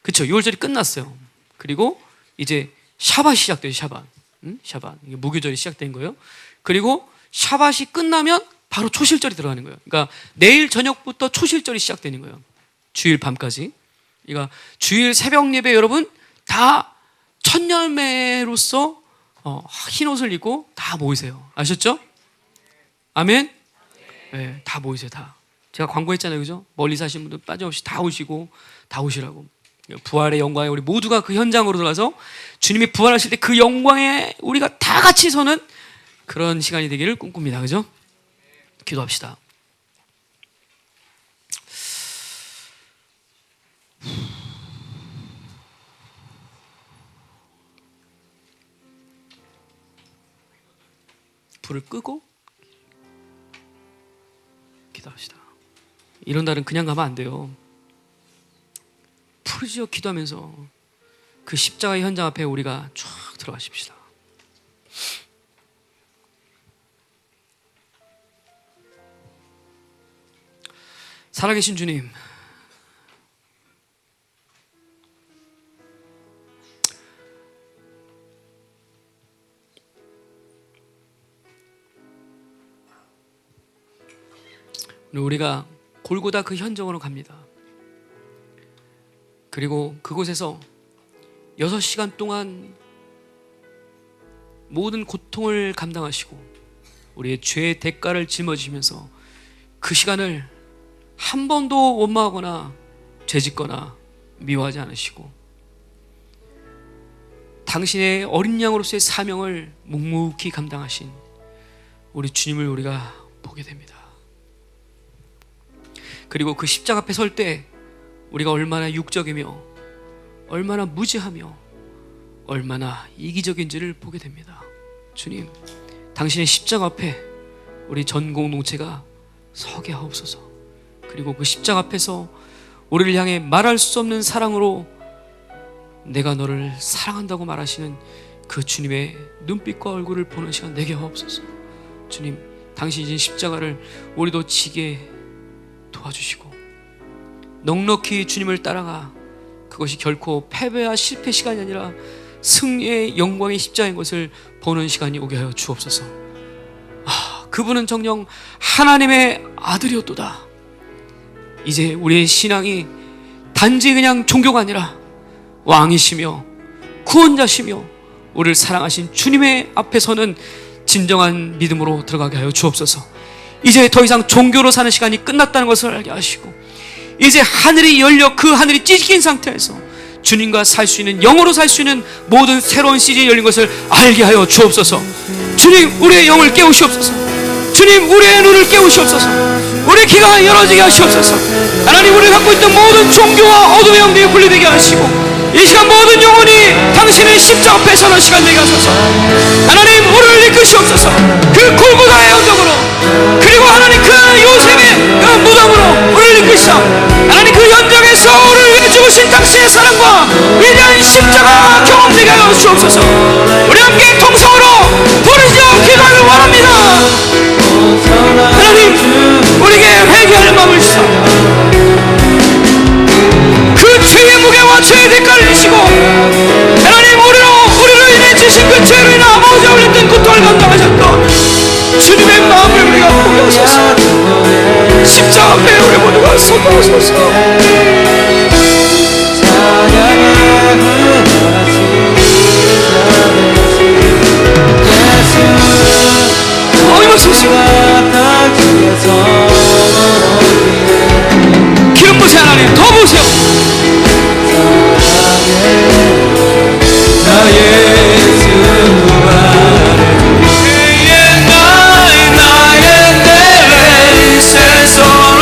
그쵸, 6월절이 끝났어요. 그리고 이제 샤밧이 시작돼요. 샤밧. 샤밧. 이게 무교절이 시작된 거예요. 그리고 샤밧이 끝나면 바로 초실절이 들어가는 거예요. 그러니까 내일 저녁부터 초실절이 시작되는 거예요. 주일 밤까지. 그러니까 주일 새벽 예배 여러분 다 첫열매로서 흰 옷을 입고 다 모이세요. 아셨죠? 아멘? 네, 다 모이세요. 다. 제가 광고했잖아요. 그죠? 멀리 사신 분들 빠짐없이 다 오시고, 다 오시라고. 부활의 영광에 우리 모두가 그 현장으로 들어가서 주님이 부활하실 때 그 영광에 우리가 다 같이 서는 그런 시간이 되기를 꿈꿉니다. 그죠? 기도합시다. 불을 끄고 기도합시다. 이런 날은 그냥 가면 안 돼요. 부르짖어 기도하면서 그 십자가의 현장 앞에 우리가 쫙 들어가십시다. 살아계신 주님, 우리가 골고다 그 현장으로 갑니다. 그리고 그곳에서 6시간 동안 모든 고통을 감당하시고 우리의 죄의 대가를 짊어지면서 그 시간을 한 번도 원망하거나 죄짓거나 미워하지 않으시고 당신의 어린 양으로서의 사명을 묵묵히 감당하신 우리 주님을 우리가 보게 됩니다. 그리고 그 십자가 앞에 설 때 우리가 얼마나 육적이며 얼마나 무지하며 얼마나 이기적인지를 보게 됩니다. 주님, 당신의 십자가 앞에 우리 전 공동체가 서게 하옵소서. 그리고 그 십자가 앞에서 우리를 향해 말할 수 없는 사랑으로 내가 너를 사랑한다고 말하시는 그 주님의 눈빛과 얼굴을 보는 시간 되게 하옵소서. 주님, 당신이 십자가를 우리도 지게 도와주시고 넉넉히 주님을 따라가 그것이 결코 패배와 실패 시간이 아니라 승리의 영광의 십자가인 것을 보는 시간이 오게 하여 주옵소서. 그분은 정녕 하나님의 아들이었도다. 이제 우리의 신앙이 단지 그냥 종교가 아니라 왕이시며 구원자시며 우리를 사랑하신 주님의 앞에 서는 진정한 믿음으로 들어가게 하여 주옵소서. 이제 더 이상 종교로 사는 시간이 끝났다는 것을 알게 하시고 이제 하늘이 열려 그 하늘이 찢긴 상태에서 주님과 살 수 있는, 영으로 살 수 있는 모든 새로운 시즌이 열린 것을 알게 하여 주옵소서. 주님, 우리의 영을 깨우시옵소서. 주님, 우리의 눈을 깨우시옵소서. 우리의 귀가 열어지게 하시옵소서. 하나님, 우리가 갖고 있던 모든 종교와 어둠의 영들이 분리되게 하시고 이 시간 모든 영혼이 당신의 십자가 앞에 서는 시간 되게 하소서. 하나님, 우리를 이끄시옵소서. 그 골고다의 언덕으로, 그리고 하나님 그 요셉의 그 무덤으로 우리를 이끄시사 하나님 그 현장에서 우리를 위해 죽으신 당신의 사랑과 위대한 십자가 경험되게 하여 주옵소서. 우리 함께 통성으로 부르짖어 기도하길 원합니다. 하나님, 우리에게 회개하는 마음을 주사 그 죄의 무게와 죄의 대가를 지시고 하나님, 우리로 인해 지신 그 죄로 인해 아버지와 올렸던 고통을 감당하셨던 주님의 마음을 우리가 보게 하소서. 십자가 앞에 우리 모두가 역사하소서. 기름 부으세요 하나님. 더 부으세요. 나 예수 나의 내 세상으로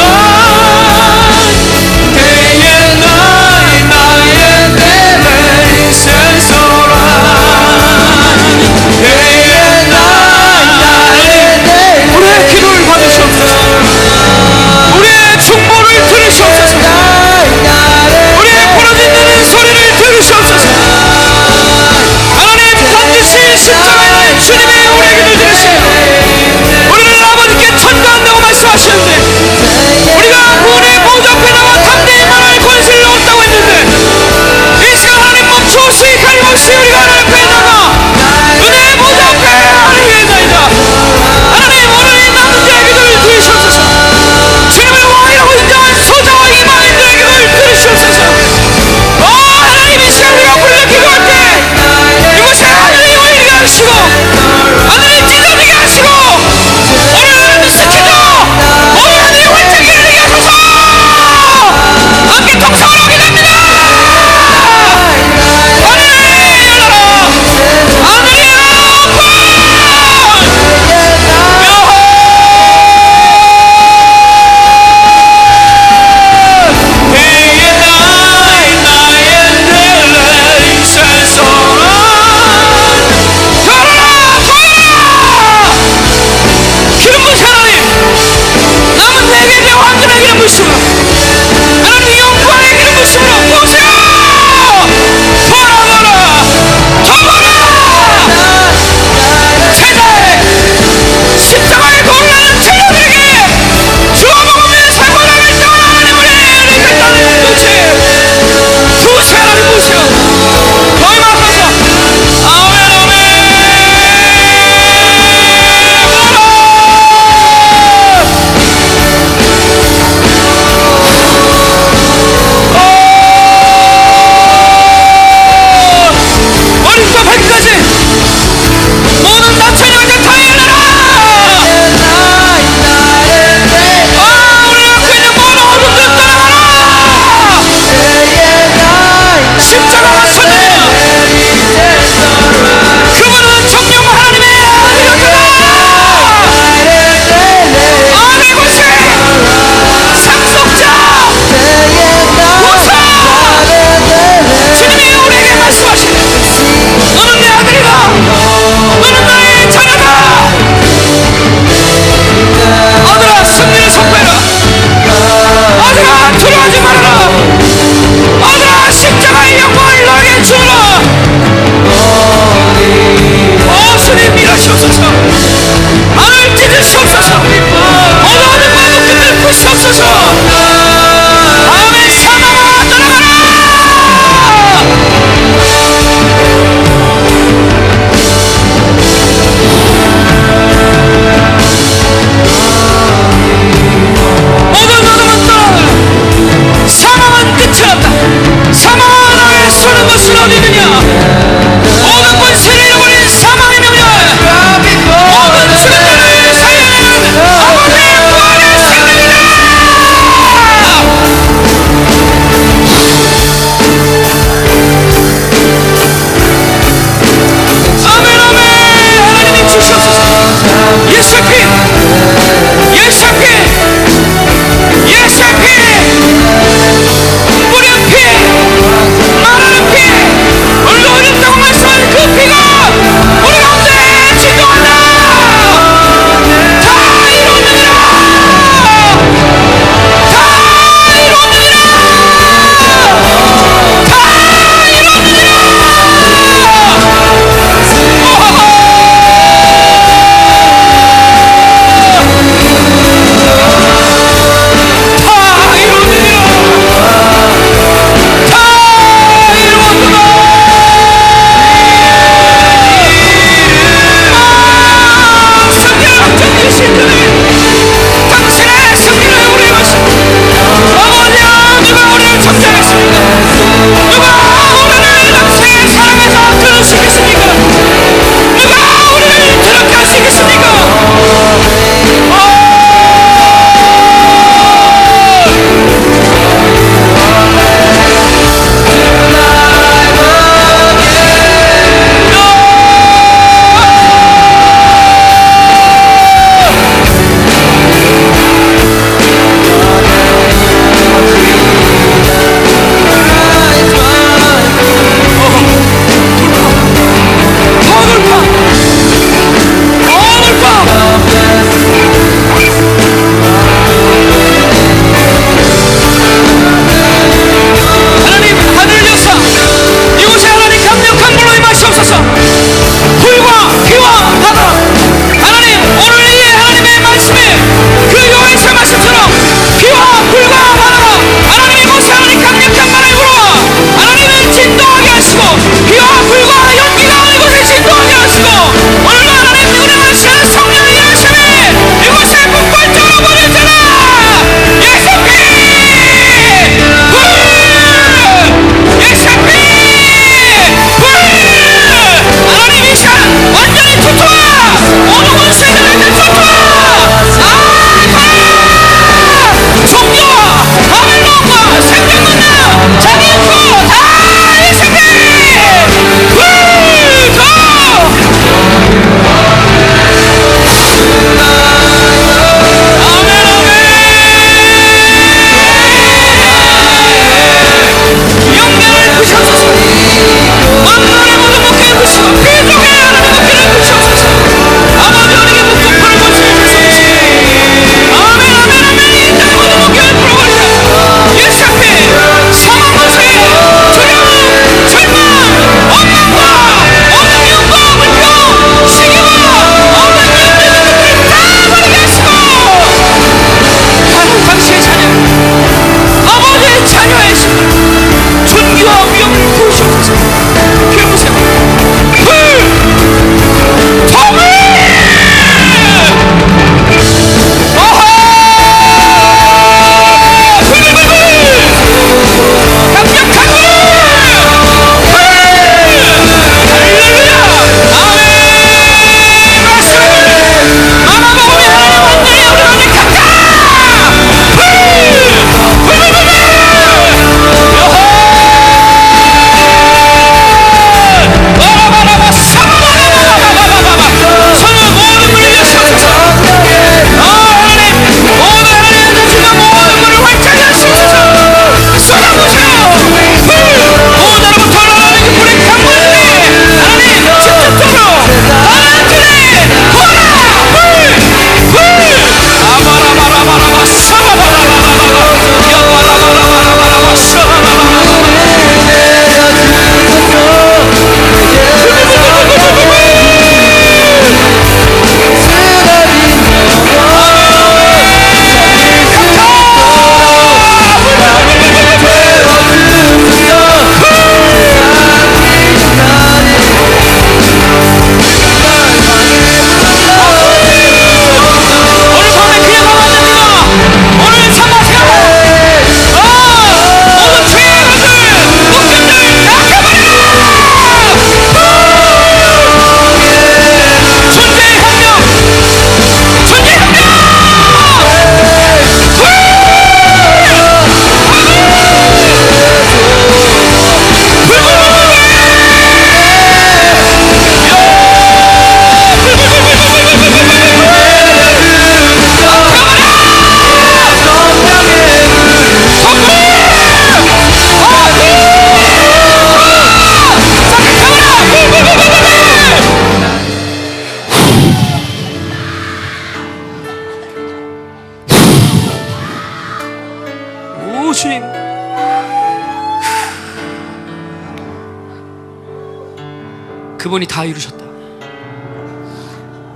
그분이 다 이루셨다.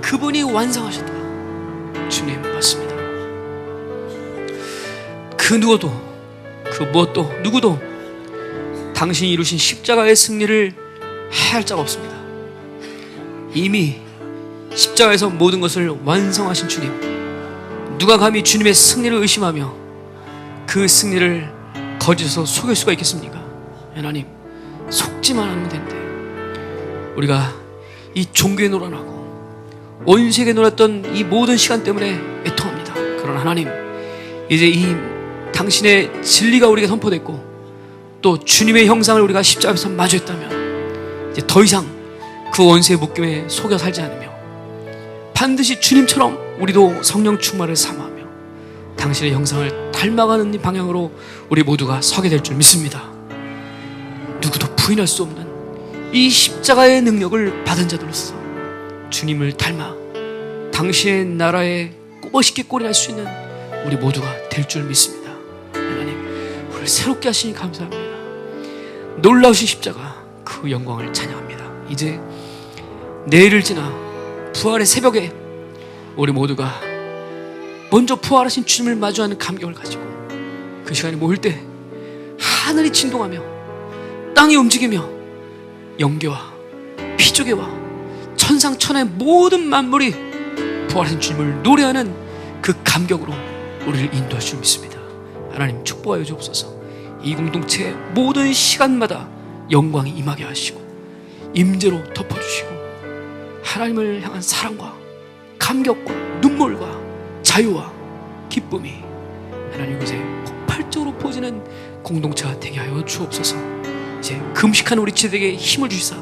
그분이 완성하셨다. 주님 맞습니다. 그 누구도, 그 무엇도, 누구도 당신이 이루신 십자가의 승리를 해할 자가 없습니다. 이미 십자가에서 모든 것을 완성하신 주님, 누가 감히 주님의 승리를 의심하며 그 승리를 거짓으로 속일 수가 있겠습니까? 하나님, 속지만 않으면 되는데 우리가 이 종교에 놀아나고 원색에 놀았던 이 모든 시간 때문에 애통합니다. 그러나 하나님, 이제 이 당신의 진리가 우리에게 선포됐고 또 주님의 형상을 우리가 십자가에서 마주했다면 이제 더 이상 그 원수의 묶임에 속여 살지 않으며 반드시 주님처럼 우리도 성령 충만을 사모하며 당신의 형상을 닮아가는 이 방향으로 우리 모두가 서게 될 줄 믿습니다. 누구도 부인할 수 없는 이 십자가의 능력을 받은 자들로서 주님을 닮아 당신의 나라에 멋있게 꼬리날 수 있는 우리 모두가 될 줄 믿습니다. 하나님, 우리를 새롭게 하시니 감사합니다. 놀라우신 십자가, 그 영광을 찬양합니다. 이제 내일을 지나 부활의 새벽에 우리 모두가 먼저 부활하신 주님을 마주하는 감격을 가지고 그 시간에 모일 때 하늘이 진동하며 땅이 움직이며 영계와 피조계와 천상천하의 모든 만물이 부활하신 주님을 노래하는 그 감격으로 우리를 인도할 줄 믿습니다. 하나님, 축복하여 주옵소서. 이 공동체의 모든 시간마다 영광이 임하게 하시고 임재로 덮어주시고 하나님을 향한 사랑과 감격과 눈물과 자유와 기쁨이 하나님 곳에 폭발적으로 퍼지는 공동체가 되게 하여 주옵소서. 이제 금식하는 우리 지대에게 힘을 주시사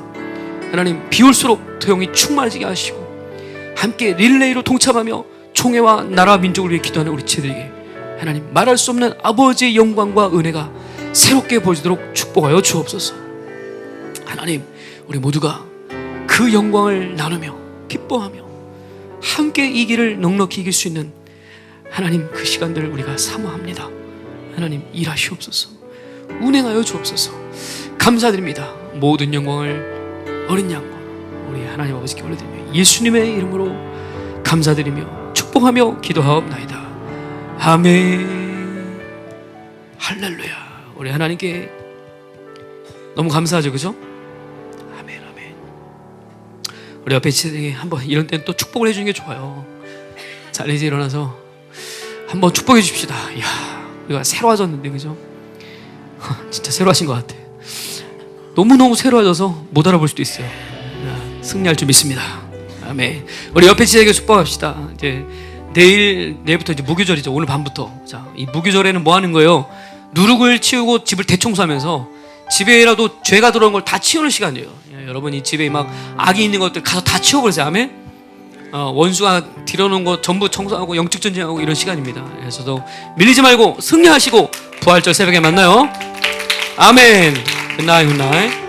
하나님, 비올수록 더 영이 충만해지게 하시고 함께 릴레이로 동참하며 총회와 나라 민족을 위해 기도하는 우리 지대에게 하나님, 말할 수 없는 아버지의 영광과 은혜가 새롭게 보여지도록 축복하여 주옵소서. 하나님, 우리 모두가 그 영광을 나누며 기뻐하며 함께 이 길을 넉넉히 이길 수 있는 하나님, 그 시간들을 우리가 사모합니다. 하나님, 일하시옵소서. 운행하여 주옵소서. 감사드립니다. 모든 영광을 어린 양과 우리 하나님 아버지께 올려드리며 예수님의 이름으로 감사드리며 축복하며 기도하옵나이다. 아멘. 할렐루야. 우리 하나님께 너무 감사하죠, 그죠? 아멘, 아멘. 우리 옆에 지대에 한번 이런 때는 또 축복을 해주는 게 좋아요. 자, 이제 일어나서 한번 축복해 주십시다. 이야, 우리가 새로워졌는데, 그죠? 진짜 새로워하신 것 같아. 너무너무 새로워져서 못 알아볼 수도 있어요. 승리할 줄 믿습니다. 아멘. 우리 옆에 지대에게 축복합시다. 이제 내일부터 이제 무교절이죠. 오늘 밤부터. 자, 이 무교절에는 뭐 하는 거예요? 누룩을 치우고 집을 대청소하면서 집에라도 죄가 들어온 걸 다 치우는 시간이에요. 여러분, 이 집에 막 악이 있는 것들 가서 다 치워버리세요. 아멘. 원수가 들여놓은 거 전부 청소하고 영적 전쟁하고 이런 시간입니다. 그래서도 밀리지 말고 승리하시고 부활절 새벽에 만나요. 아멘. 굿나잇, 굿나잇.